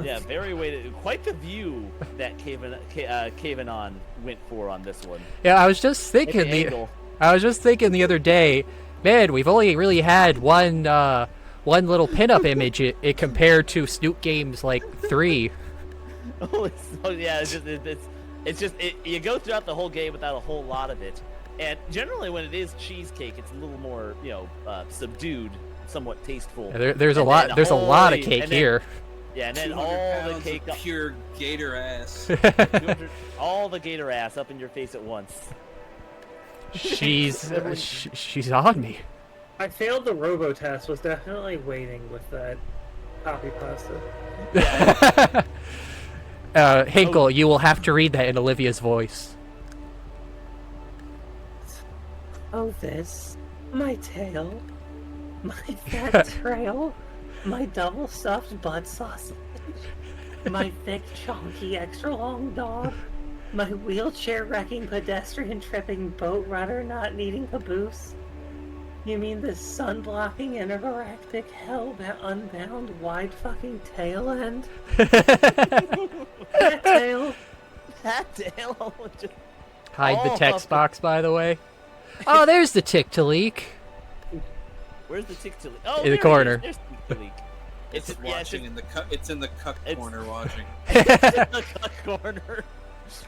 Yeah, very weighted. Quite the view that Kavenon went for on this one. Yeah, I was just thinking Angle. the other day, man, we've only really had one little pinup image it compared to Snoop Games like 3. Oh, yeah, you go throughout the whole game without a whole lot of it, and generally when it is cheesecake, it's a little more subdued, somewhat tasteful. There's a lot of cake here. Yeah, and then 200 all the pounds cake, of pure gator ass. all the gator ass up in your face at once. She's on me. I failed the robo test. Was definitely waiting with that copy pasta. Hinkle, you will have to read that in Olivia's voice. Oh, this. My tail. My fat trail. My double stuffed butt sausage. My thick, chonky, extra long dog. My wheelchair wrecking, pedestrian tripping, boat rudder not needing caboose. You mean this sun blocking, intergalactic, hell unbound, wide fucking tail end? That tail. That tail. Hide the Oh, text box, by the way. Oh, there's the tick to leak. Where's the tick to leak? Oh, In the corner. There's the tick to leak. It's watching in the it's in the cuck corner watching. It's in the corner.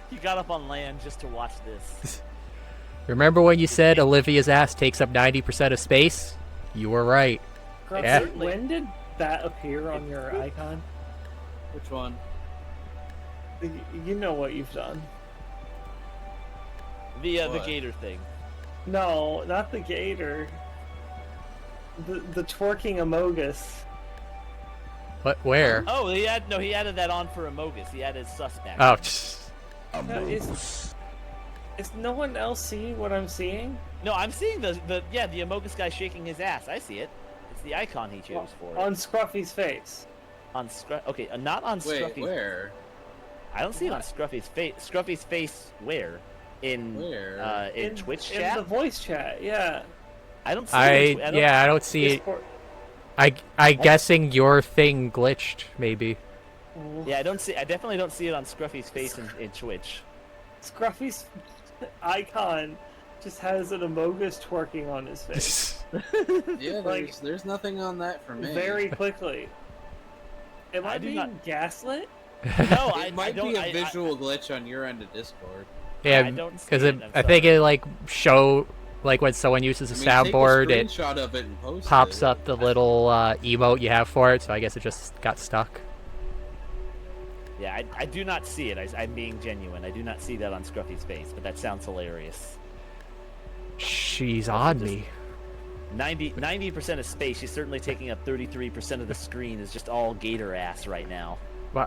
He got up on land just to watch this. Remember when you said Olivia's ass takes up 90% of space? You were right. Yeah. When did that appear on your icon? Which one? You know what you've done. The What? gator thing. No, not the gator. The twerking Amogus. What? Where? Oh, he added that on for Amogus. He added suspect. Oh, Is no one else seeing what I'm seeing? No, I'm seeing the Amogus guy shaking his ass. I see it. It's the icon he chose for it. On Scruffy's face. On Okay, not on Wait, Scruffy's. where? I don't see it on Scruffy's face. Scruffy's face where? In Twitch chat. In the voice chat, yeah. I don't see it. I don't see it. Discord. I guessing your thing glitched, maybe. Yeah, I definitely don't see it on Scruffy's face in Twitch. Scruffy's icon just has an Amogus twerking on his face. Yeah, Like- there's nothing on that for me. Very quickly. Am I I do being not- gaslit? No, It might be a visual glitch on your end of Discord. Yeah, I don't see because it, I'm I think it like when someone uses a soundboard, take a it screenshot of it and post pops it. up the little emote you have for it. So I guess it just got stuck. Yeah, I do not see it. I'm being genuine. I do not see that on Scruffy's face, but that sounds hilarious. She's on me. 90% of space. She's certainly taking up 33% of the screen. Is just all gator ass right now.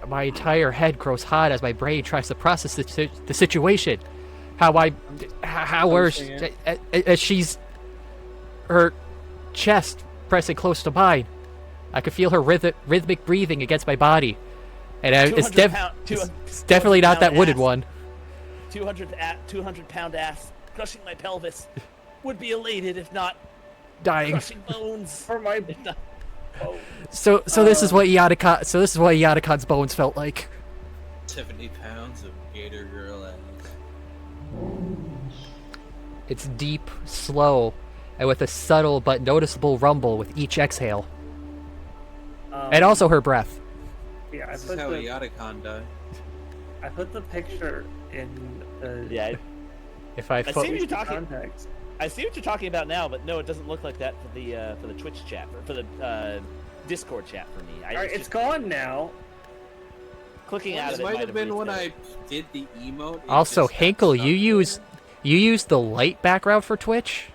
My entire head grows hot as my brain tries to process the situation. How worse as she's her chest pressing close to mine. I could feel her rhythmic breathing against my body, and it's 200 pound- it's definitely not that 200 wooded ass. one. 200 pound ass crushing my pelvis. Would be elated if not Dying. crushing bones. For my If not- So this is what Yatacon's bones felt like. 70 pounds of gator girl ass. It's deep, slow, and with a subtle but noticeable rumble with each exhale. And also her breath. Yeah, This is how Yatacon died. I put the picture in the Yeah, If I I see what you're talking. context. I see what you're talking about now, but no, it doesn't look like that for the Twitch chat or for the Discord chat for me. All right, it's gone now. Clicking out This of it might have been when reset I did the emote. it Also, just got Hinkle, stuck you use the light background for Twitch?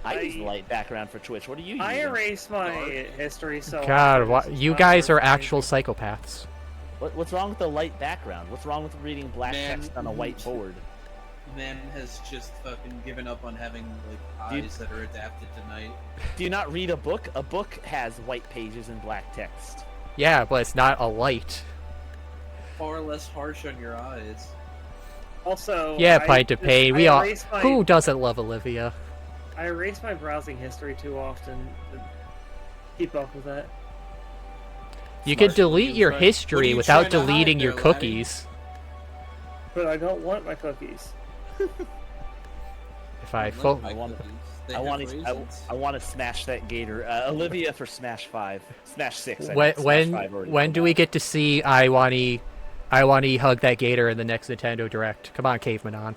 I use the light background for Twitch. What are you using? I erased my history, so God, this is you not guys are worth actual anything. psychopaths. What's wrong with the light background? What's wrong with reading black Man. text on a white board? Man has just fucking given up on having like Dude. eyes that are adapted to night. Do you not read a book? A book has white pages and black text. Yeah, but it's not a light. Far less harsh on your eyes. Also, Yeah, I Pint of just- Pain. I We all. erased my- Who doesn't love Olivia? I erase my browsing history too often to keep up with that. You can Smart. delete your What are history you without trying to hide deleting your there, laddie? cookies. But I don't want my cookies. If I Like fo- my I want- cookies. They I have want raisins. to smash that Gator. Olivia for Smash 5. Smash 6. I when meant. Smash 5 already when came do we out. get to see Iwani hug that Gator in the next Nintendo Direct? Come on, Caveman on.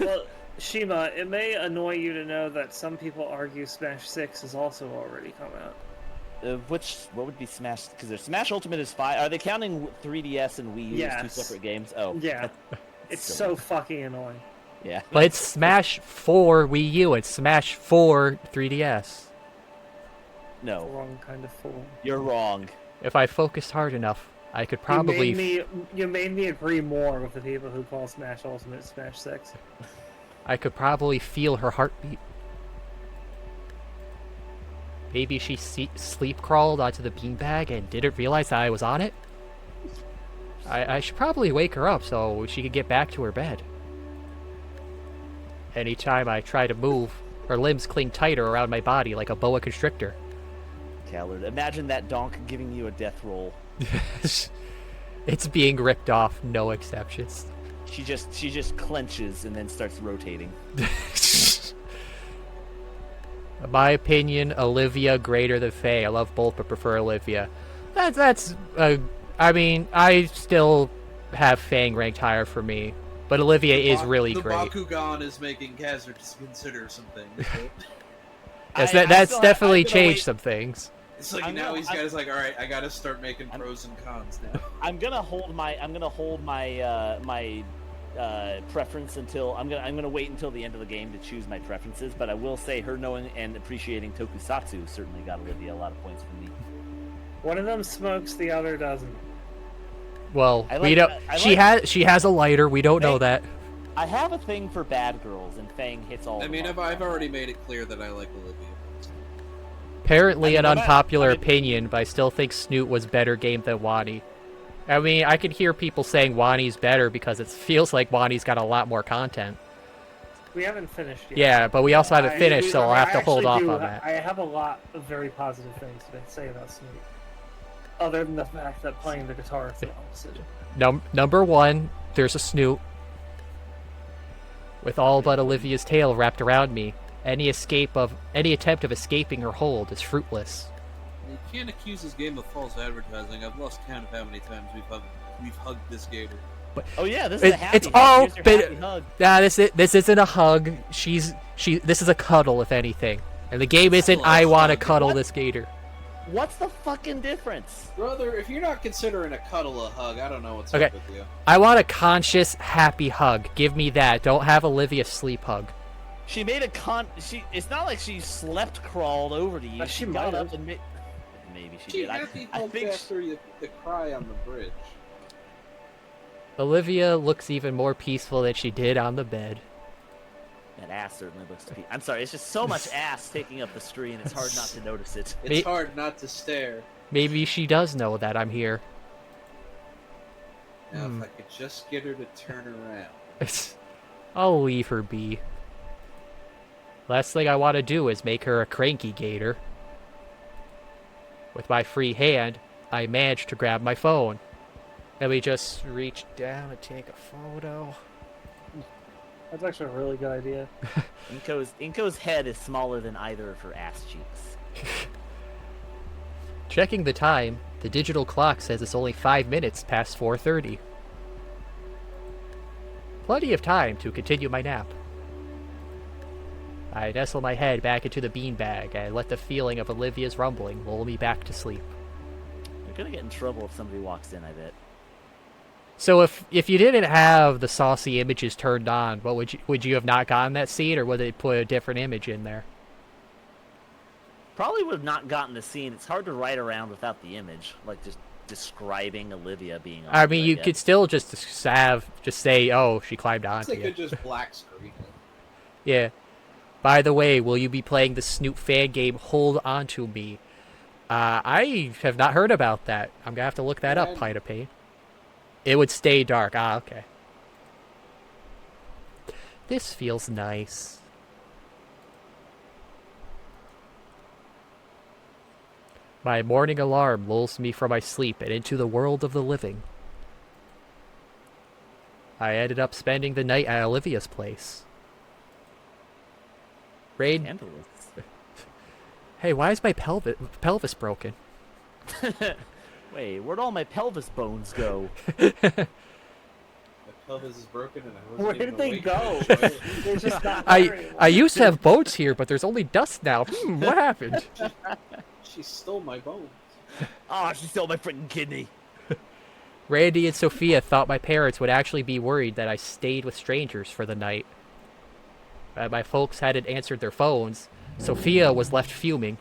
Well, Shima, it may annoy you to know that some people argue Smash 6 has also already come out. What would be Smash? Because there's Smash Ultimate is 5. Are they counting 3DS and Wii U as two Yes. separate games? Oh, Yeah, it's silly. so fucking annoying. Yeah. But it's Smash 4 Wii U. It's Smash 4 3DS. The No, wrong kind of fool. you're wrong. If I focused hard enough, I could probably. You made me agree more with the people who call Smash Ultimate Smash 6. I could probably feel her heartbeat. Maybe she sleep crawled onto the beanbag and didn't realize that I was on it. I should probably wake her up so she could get back to her bed. Anytime I try to move, her limbs cling tighter around my body like a boa constrictor. Coward. Imagine that donk giving you a death roll. It's being ripped off, no exceptions. She just clenches and then starts rotating. In my opinion, Olivia greater than Faye. I love both, but prefer Olivia. I mean, I still have Fang ranked higher for me, but Olivia is really the great. Bakugan is making Khazard to consider some things. That's I that's still- definitely I'm gonna changed wait- some things. It's like I'm now gonna- he's got his like, all right, I gotta start making pros and cons now. I'm gonna hold my preference until I'm gonna wait until the end of the game to choose my preferences. But I will say her knowing and appreciating Tokusatsu certainly got Olivia a lot of points from me. One of them smokes, the other doesn't. Well, I we like- don't. I She has a lighter. We don't know Hey. that. I have a thing for bad girls, and Fang hits all. I the mean, marks. I've already made it clear that I like Olivia. Apparently, I mean, an no matter- unpopular I mean- opinion, but I still think Snoot was better game than Wani. I mean, I could hear people saying Wani's better because it feels like Wani's got a lot more content. We haven't finished yet. Yeah, but we also haven't I- finished, so I'll have to hold off actually on do- that. I have a lot of very positive things to say about Snoop. Other than the fact that playing the guitar is the wrong decision. Number one, there's a Snoot. With all but Olivia's tail wrapped around me, any attempt of escaping her hold is fruitless. You can't accuse this game of false advertising. I've lost count of how many times we've hugged this Gator. Oh yeah, this is a happy It's hug. all Here's your been. happy hug. Nah, this isn't a hug. This is a cuddle, if anything. And the game isn't. Still a I want to hug. cuddle What? this Gator. What's the fucking difference? Brother, if you're not considering a cuddle a hug, I don't know what's Okay. up with you. I want a conscious, happy hug. Give me that. Don't have Olivia sleep hug. She made a It's not like she slept crawled over to you. But she got might up have. and maybe she She did. happy I hugged think after the cry on the bridge. Olivia looks even more peaceful than she did on the bed. that ass certainly looks. I'm sorry. It's just so much ass taking up the screen. It's hard not to notice it. It's Me- hard not to stare. Maybe she does know that I'm here. Now, if I could just get her to turn around. I'll leave her be. Last thing I want to do is make her a cranky Gator. With my free hand, I managed to grab my phone. Let me just reach down and take a photo. That's actually a really good idea. Inco's head is smaller than either of her ass cheeks. Checking the time, the digital clock says it's only 5 minutes past 4:30. Plenty of time to continue my nap. I nestle my head back into the beanbag and let the feeling of Olivia's rumbling lull me back to sleep. You're gonna get in trouble if somebody walks in, I bet. So if you didn't have the saucy images turned on, what would you have not gotten that scene, or would they put a different image in there? Probably would have not gotten the scene. It's hard to write around without the image, like just describing Olivia being. I mean, you could still just say, "Oh, she climbed onto They you." could just black screen it. Yeah. By the way, will you be playing the Snoop fan game Hold On To Me? I have not heard about that. I'm gonna have to look that up, Pint of Pain. It would stay dark. Ah, okay. This feels nice. My morning alarm lulls me from my sleep and into the world of the living. I ended up spending the night at Olivia's place. Rain. Scandalous. Hey, why is my pelvis broken? Wait, where'd all my pelvis bones go? My pelvis is broken and I wasn't Where even did they awake. go? They're just not I used to have bones here, but there's only dust now. What happened? She stole my bones. Oh, she stole my freaking kidney. Randy and Sophia thought my parents would actually be worried that I stayed with strangers for the night. My folks hadn't answered their phones. Sophia was left fuming.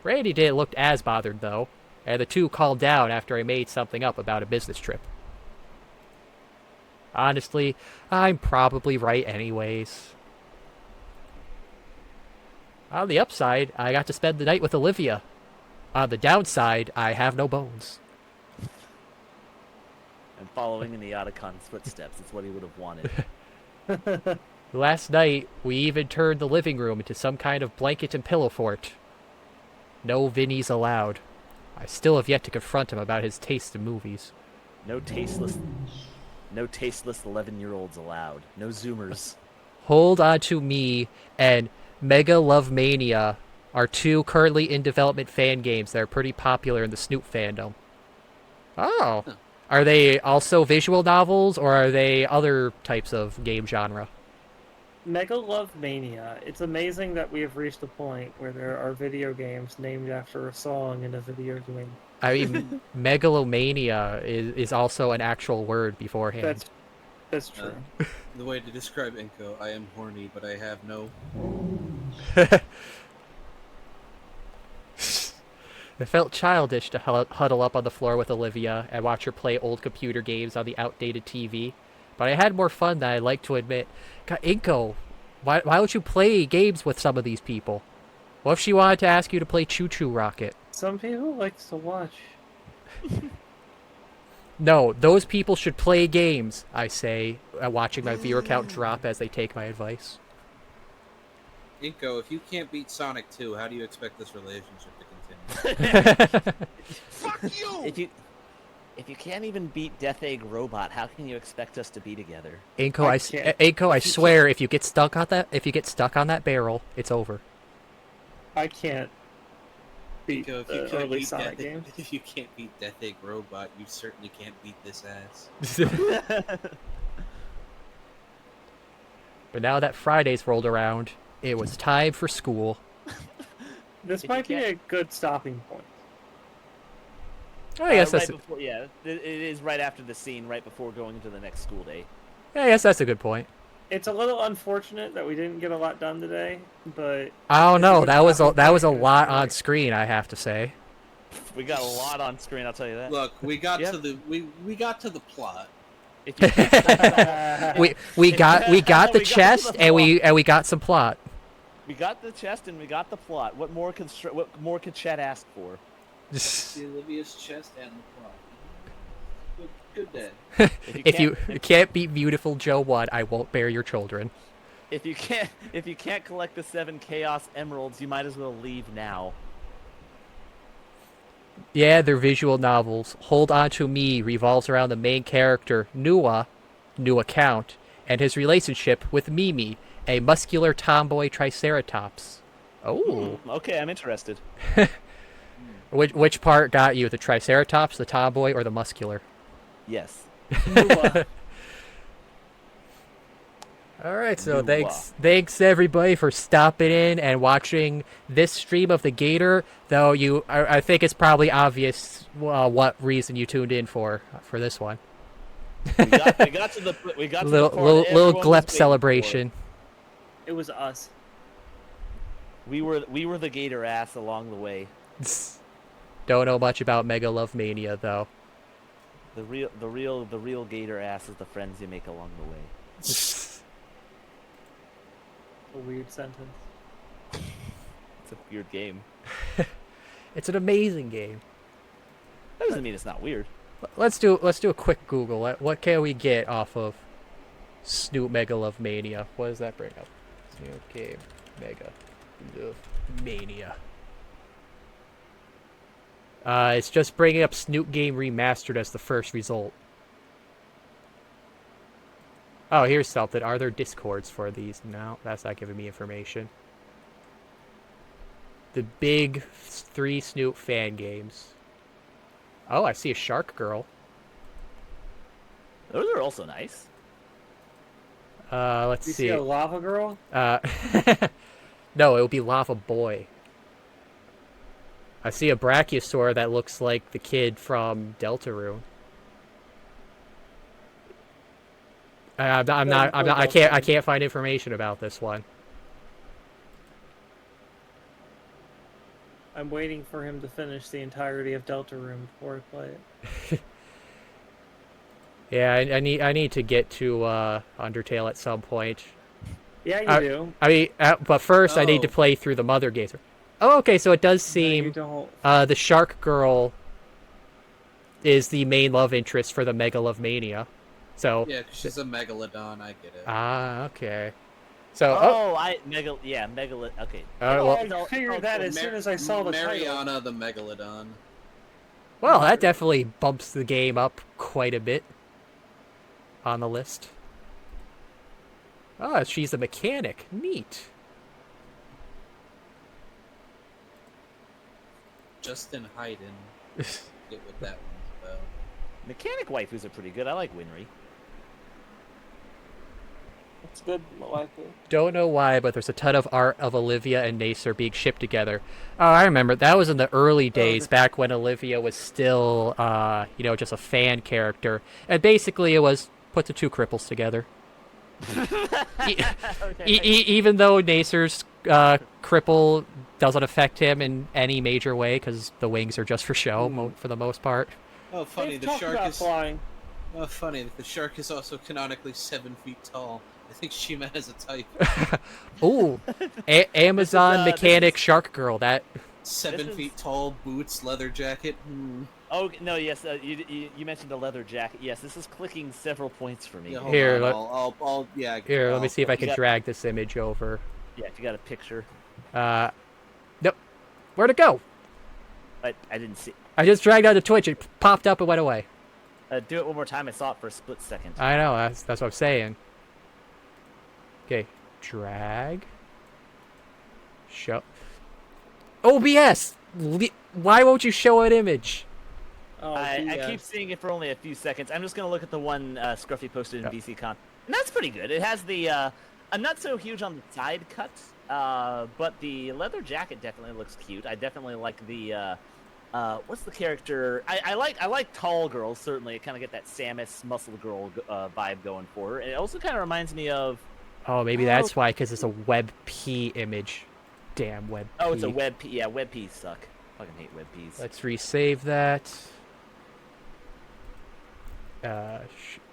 Randy didn't look as bothered, though, and the two calmed down after I made something up about a business trip. Honestly, I'm probably right anyways. On the upside, I got to spend the night with Olivia. On the downside, I have no bones. I'm following in the Otacon's footsteps. It's what he would have wanted. Last night, we even turned the living room into some kind of blanket and pillow fort. No Vinnies allowed. I still have yet to confront him about his taste in movies. No tasteless 11-year-olds allowed. No Zoomers. Hold On To Me and Mega Love Mania are two currently in development fan games that are pretty popular in the Snoop fandom. Oh. Are they also visual novels, or are they other types of game genre? Mega Love Mania. It's amazing that we have reached a point where there are video games named after a song in a video game. I mean, megalomania is also an actual word beforehand. That's true. The way to describe Inco, I am horny, but I have no. It felt childish to huddle up on the floor with Olivia and watch her play old computer games on the outdated TV, but I had more fun than I'd like to admit. God, Inco, why don't you play games with some of these people? What if she wanted to ask you to play Choo Choo Rocket? Some people like to watch. No, those people should play games, I say, watching my viewer count drop as they take my advice. Inco, if you can't beat Sonic 2, how do you expect this relationship to continue? Fuck you! If you can't even beat Death Egg Robot, how can you expect us to be together? Inco, I swear, if you get stuck on that barrel, it's over. I can't beat Inco, the early Sonic games. if you can't beat Death Egg Robot, you certainly can't beat this ass. But now that Friday's rolled around, it was time for school. This If might you be a can't- good stopping point. I guess right that's before, yeah, it is right after the scene, right before going into the next school day. I guess that's a good point. It's a little unfortunate that we didn't get a lot done today, but I don't It's a know. good That was stopping a point. lot on screen, I have to say. We got a lot on screen, I'll tell you that. Look, we got Yep. to the we got to the plot. If you We got We the got to chest the and we got some plot. we got the chest and we got the plot. What more could Chet ask for? The Olivia's chest and the plot. Good day. If you can't beat beautiful Joe 1, I won't bear your children. if you can't collect the 7 Chaos Emeralds, you might as well leave now. Yeah, they're visual novels. Hold On To Me revolves around the main character, Nua, new account, and his relationship with Mimi, a muscular tomboy triceratops. Oh. Okay, I'm interested. Which part got you? The triceratops, the tomboy, or the muscular? Yes. All right, so Mua. thanks everybody for stopping in and watching this stream of the Gator. Though I think it's probably obvious what reason you tuned in for this one. We got to the part Little everyone was glep waiting celebration. It was us. for. We were the Gator ass along the way. Don't know much about Mega Love Mania though. The real Gator ass is the friends you make along the way. A weird sentence. It's a weird game. It's an amazing game. That doesn't mean it's not weird. Let's do a quick Google. What can we get off of Snoop Mega Love Mania? What does that bring up? Snoop Game Mega Love Mania. It's just bringing up Snoop Game Remastered as the first result. Oh, here's something. Are there discords for these? No, that's not giving me information. The big 3 Snoop fan games. Oh, I see a Shark Girl. Those are also nice. Let's You see. see a lava girl? No, it would be Lava Boy. I see a Brachiosaur that looks like the kid from Deltarune. I can't find information about this one. I'm waiting for him to finish the entirety of Deltarune before I play it. Yeah, I need to get to Undertale at some point. Yeah, you do. I mean, but first I need to Oh. play through the Mother games. Oh, okay, so it does No, you seem don't. the Shark Girl is the main love interest for the Mega Love Mania. So Yeah, because she's a megalodon. I get it. okay. So Megalith. Okay. well, I figured that as soon as I saw the title. Mariana the megalodon. well, that definitely bumps the game up quite a bit on the list. Oh, she's a mechanic. Neat. Justin Hayden. Get what that one's about. Mechanic waifus are pretty good. I like Winry. It's good, waifu. Don't know why, but there's a ton of art of Olivia and Nacer being shipped together. Oh, I remember. That was in the early days, back when Olivia was still, just a fan character. And basically it was put the 2 cripples together. Even though Nacer's cripple doesn't affect him in any major way, because the wings are just for show, for the most part. Oh, funny. They've The talked shark about is. flying. Oh, funny. The shark is also canonically 7 feet tall. I think Shima has a type. Ooh, Amazon mechanic shark girl. That 7 This is- feet tall, boots, leather jacket. Oh no, yes. You mentioned the leather jacket. Yes, this is clicking several points for me. Yeah, hold Here, on, let- I'll yeah. here. Let me I'll- see if I can got- drag this image over. Yeah, if you got a picture. Nope. Where'd it go? I didn't see. I just dragged out the Twitch. It popped up and went away. Do it one more time. I saw it for a split second. I know. That's what I'm saying. Okay, drag. Show. OBS. Why won't you show an image? Oh, I BS. keep seeing it for only a few seconds. I'm just gonna look at the one Scruffy posted in BCCon, and that's pretty good. It has the. I'm not so huge on the side cut, but the leather jacket definitely looks cute. I definitely like the. What's the character? I like tall girls. Certainly, I kind of get that Samus muscle girl vibe going for her. And it also kind of reminds me of. Oh, maybe that's why, because it's a WebP image. Damn WebP. Oh, it's a web P. Yeah, web Ps suck. Fucking hate web Ps. Let's resave that.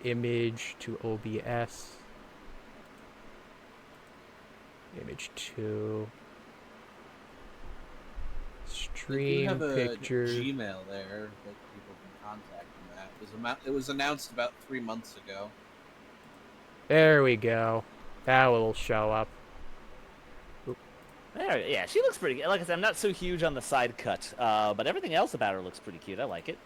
Image to OBS. Image 2. They do Stream have a picture. Gmail there that people can contact them at. It was announced about 3 months ago. There we go. That will show up. There, yeah, she looks pretty good. Like I said, I'm not so huge on the side cut, but everything else about her looks pretty cute. I like it.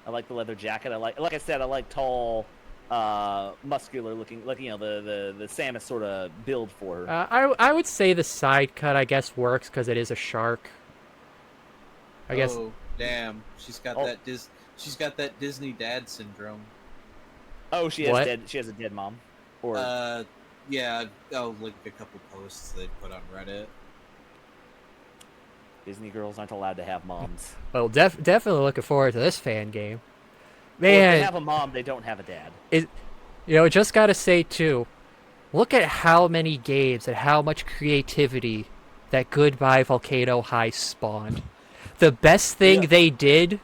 I like the leather jacket. Like I said, I like tall muscular looking, like the Samus sort of build for her. I would say the side cut, I guess, works because it is a shark. I guess. Oh, damn. She's got she's got that Disney dad syndrome. Oh, she has What? dead. She has a dead mom. Or Yeah, I'll link a couple posts they put on Reddit. Disney girls aren't allowed to have moms. Well, definitely looking forward to this fan game. Well, if they Man, have a mom, they don't have a dad. just gotta say too, look at how many games and how much creativity that Goodbye Volcano High spawned. The best thing they did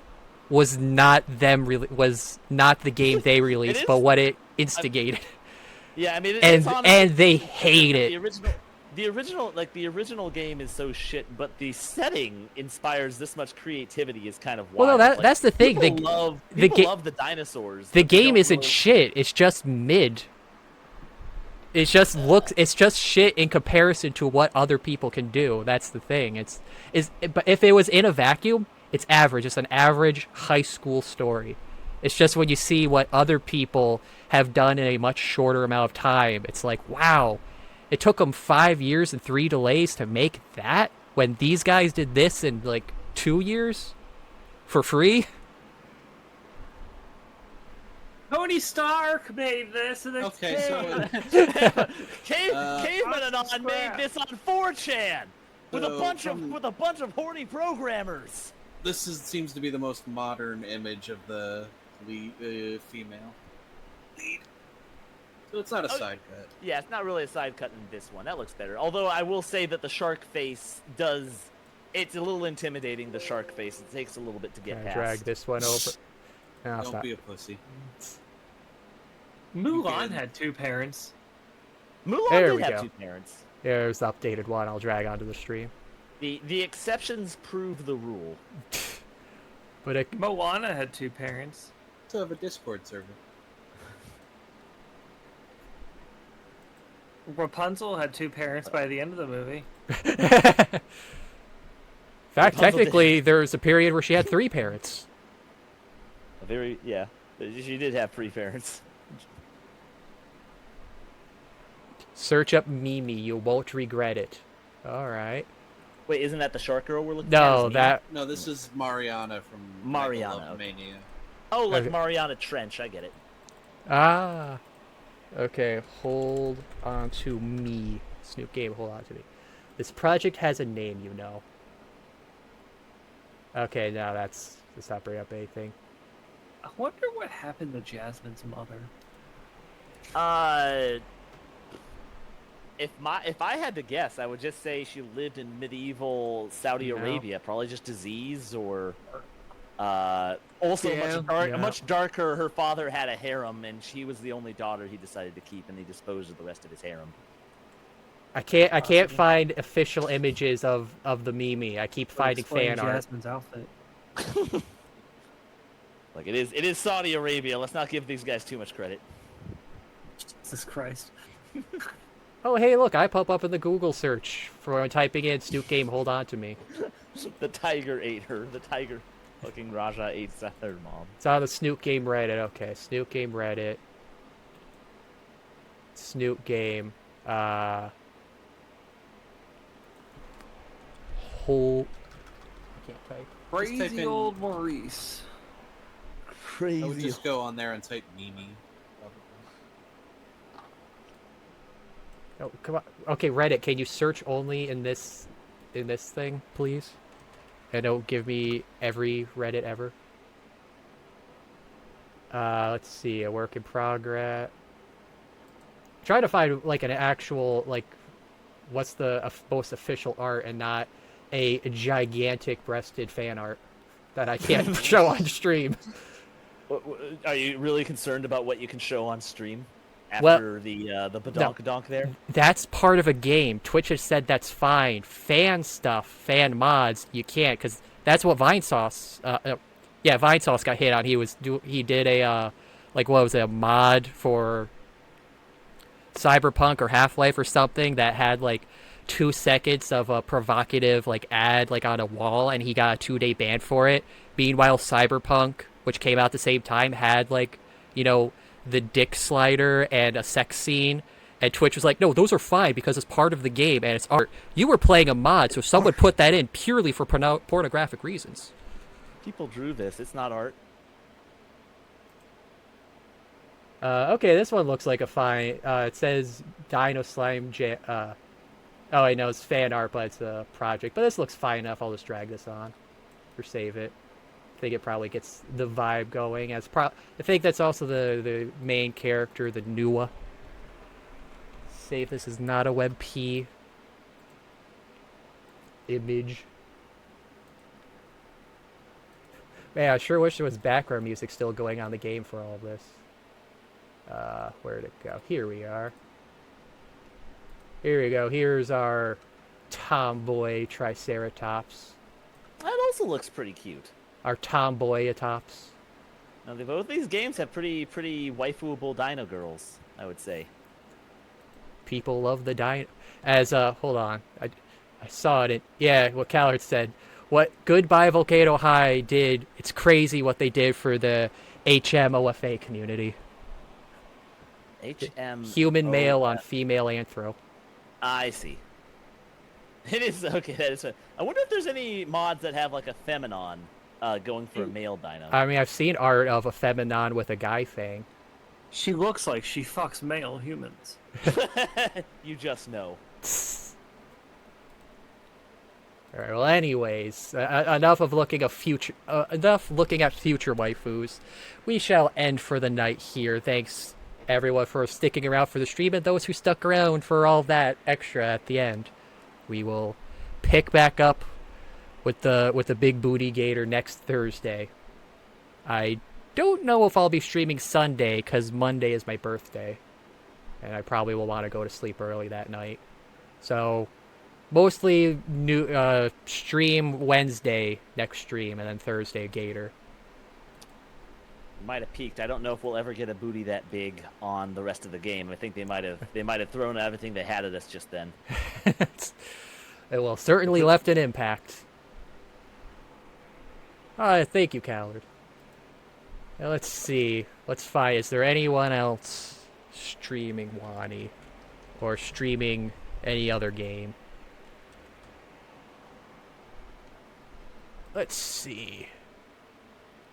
was not the game they released, but what it instigated. Yeah, I mean, and they hate it. The original game is so shit, but the setting inspires this much creativity is kind of wild. Well, no, that's the thing. People love the dinosaurs. The game isn't shit. It's just mid. It's just shit in comparison to what other people can do. That's the thing. But if it was in a vacuum, it's average. It's an average high school story. It's just when you see what other people have done in a much shorter amount of time, it's like, wow, it took them 5 years and 3 delays to make that when these guys did this in like 2 years for free. Tony Stark made this, and it's Okay, Caveman and I made this on 4chan with a So, bunch of horny programmers. this seems to be the most modern image of the lead, female lead. So it's not a side cut. Yeah, it's not really a side cut in this one. That looks better. Although I will say that the shark face it's a little intimidating, the shark face. It takes a little bit to get past. Drag this one over. No, Don't stop. be a pussy. Mulan had 2 parents. Mulan There did we have go. 2 parents. There's the updated one. I'll drag onto the stream. The exceptions prove the rule. But Moana had 2 parents. To have a Discord server. Rapunzel had 2 parents by the end of the movie. in fact, technically, there's a period where she had 3 parents. She did have 3 parents. Search up Mimi. You won't regret it. All right. Wait, isn't that the shark girl we're looking at? No, Is that. No, this is Mariana from Mariana, okay. Mania. Oh, like Okay. Mariana Trench. I get it. Ah. Okay, hold on to me. Snoop Game, hold on to me. This project has a name, you know. Okay, now that's not bring up anything. I wonder what happened to Jasmine's mother. If I had to guess, I would just say she lived in medieval Saudi No. Arabia. Probably just disease or also Yeah. much darker. Her father had a harem, and she was the only daughter he decided to keep, and he disposed of the rest of his harem. I can't find official images of the Mimi. I keep finding Explain fan art. Jasmine's outfit. Like it is Saudi Arabia. Let's not give these guys too much credit. Jesus Christ. Oh, hey, look, I pop up in the Google search for typing in Snoop Game, hold on to me. The tiger ate her. The tiger fucking Raja ate her mom. It's on the Snoop Game Reddit. Okay, Snoop Game Reddit. Snoop Game. Whole. I can't type. Crazy type in- old Maurice. I would just go on there and type Mimi. Oh, come on. Okay, Reddit, can you search only in this thing, please? And don't give me every Reddit ever. Let's see, a work in progress. Trying to find like an actual what's the most official art and not a gigantic breasted fan art that I can't show on stream. Are you really concerned about what you can show on stream Well, after the badonkadonk there? That's part of a game. Twitch has said that's fine. Fan stuff, fan mods, you can't, because that's what Vinesauce. Vinesauce got hit on. He did a what was it, a mod for Cyberpunk or Half-Life or something that had 2 seconds of a provocative ad on a wall, and he got a 2-day ban for it. Meanwhile, Cyberpunk, which came out at the same time, had the dick slider and a sex scene, and Twitch was like, no, those are fine because it's part of the game and it's art. You were playing a mod, so someone put that in purely for pornographic reasons. People drew this. It's not art. Okay, this one looks like a fine. It says Dino Slime oh, I know it's fan art, but it's a project. But this looks fine enough. I'll just drag this on or save it. I think it probably gets the vibe going. I think that's also the main character, the Nua. Save this is not a WebP image. Man, I sure wish there was background music still going on the game for all of this. Where'd it go? Here we are. Here we go. Here's our tomboy Triceratops. That also looks pretty cute. Our tomboyatops. Now, both these games have pretty waifuable dino girls, I would say. People love the dino. As, hold on. I saw it. Yeah, what Khazard said. What Goodbye Volcano High did, it's crazy what they did for the HMOFA community. Human male on female anthro. I see. It is, okay, that is. I wonder if there's any mods that have, like, a Feminon going for a male dino. I mean, I've seen art of a Feminon with a guy fang. She looks like she fucks male humans. You just know. All right. Well, anyways, enough looking at future waifus. We shall end for the night here. Thanks everyone for sticking around for the stream, and those who stuck around for all that extra at the end. We will pick back up with the big booty Gator next Thursday. I don't know if I'll be streaming Sunday because Monday is my birthday, and I probably will want to go to sleep early that night. So mostly new stream Wednesday next stream, and then Thursday Gator. Might have peaked. I don't know if we'll ever get a booty that big on the rest of the game. I think they might have thrown everything they had at us just then. It will certainly left an impact. Thank you, Khazard. Now, let's see. Let's find. Is there anyone else streaming Wani or streaming any other game? Let's see.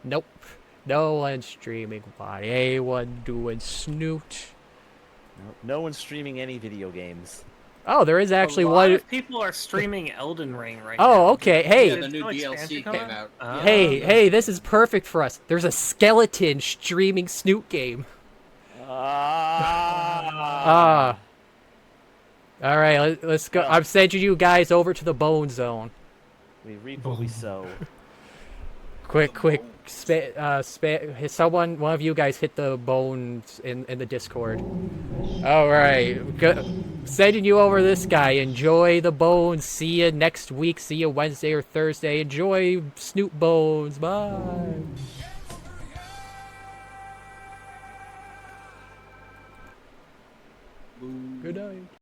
Nope. No one's streaming Wani. Anyone doing Snoot? No one's streaming any video games. Oh, there is actually a lot one. of people are streaming Elden Ring right now. Oh, okay. Hey, Yeah, the new DLC came out. hey, this is perfect for us. There's a skeleton streaming Snoot game. All right, let's go. I'm sending you guys over to the bone zone. We reap what we sow. Quick. Someone, one of you guys hit the bones in the Discord. All right. Sending you over this guy. Enjoy the bones. See you next week. See you Wednesday or Thursday. Enjoy Snoot Bones. Bye. Good night.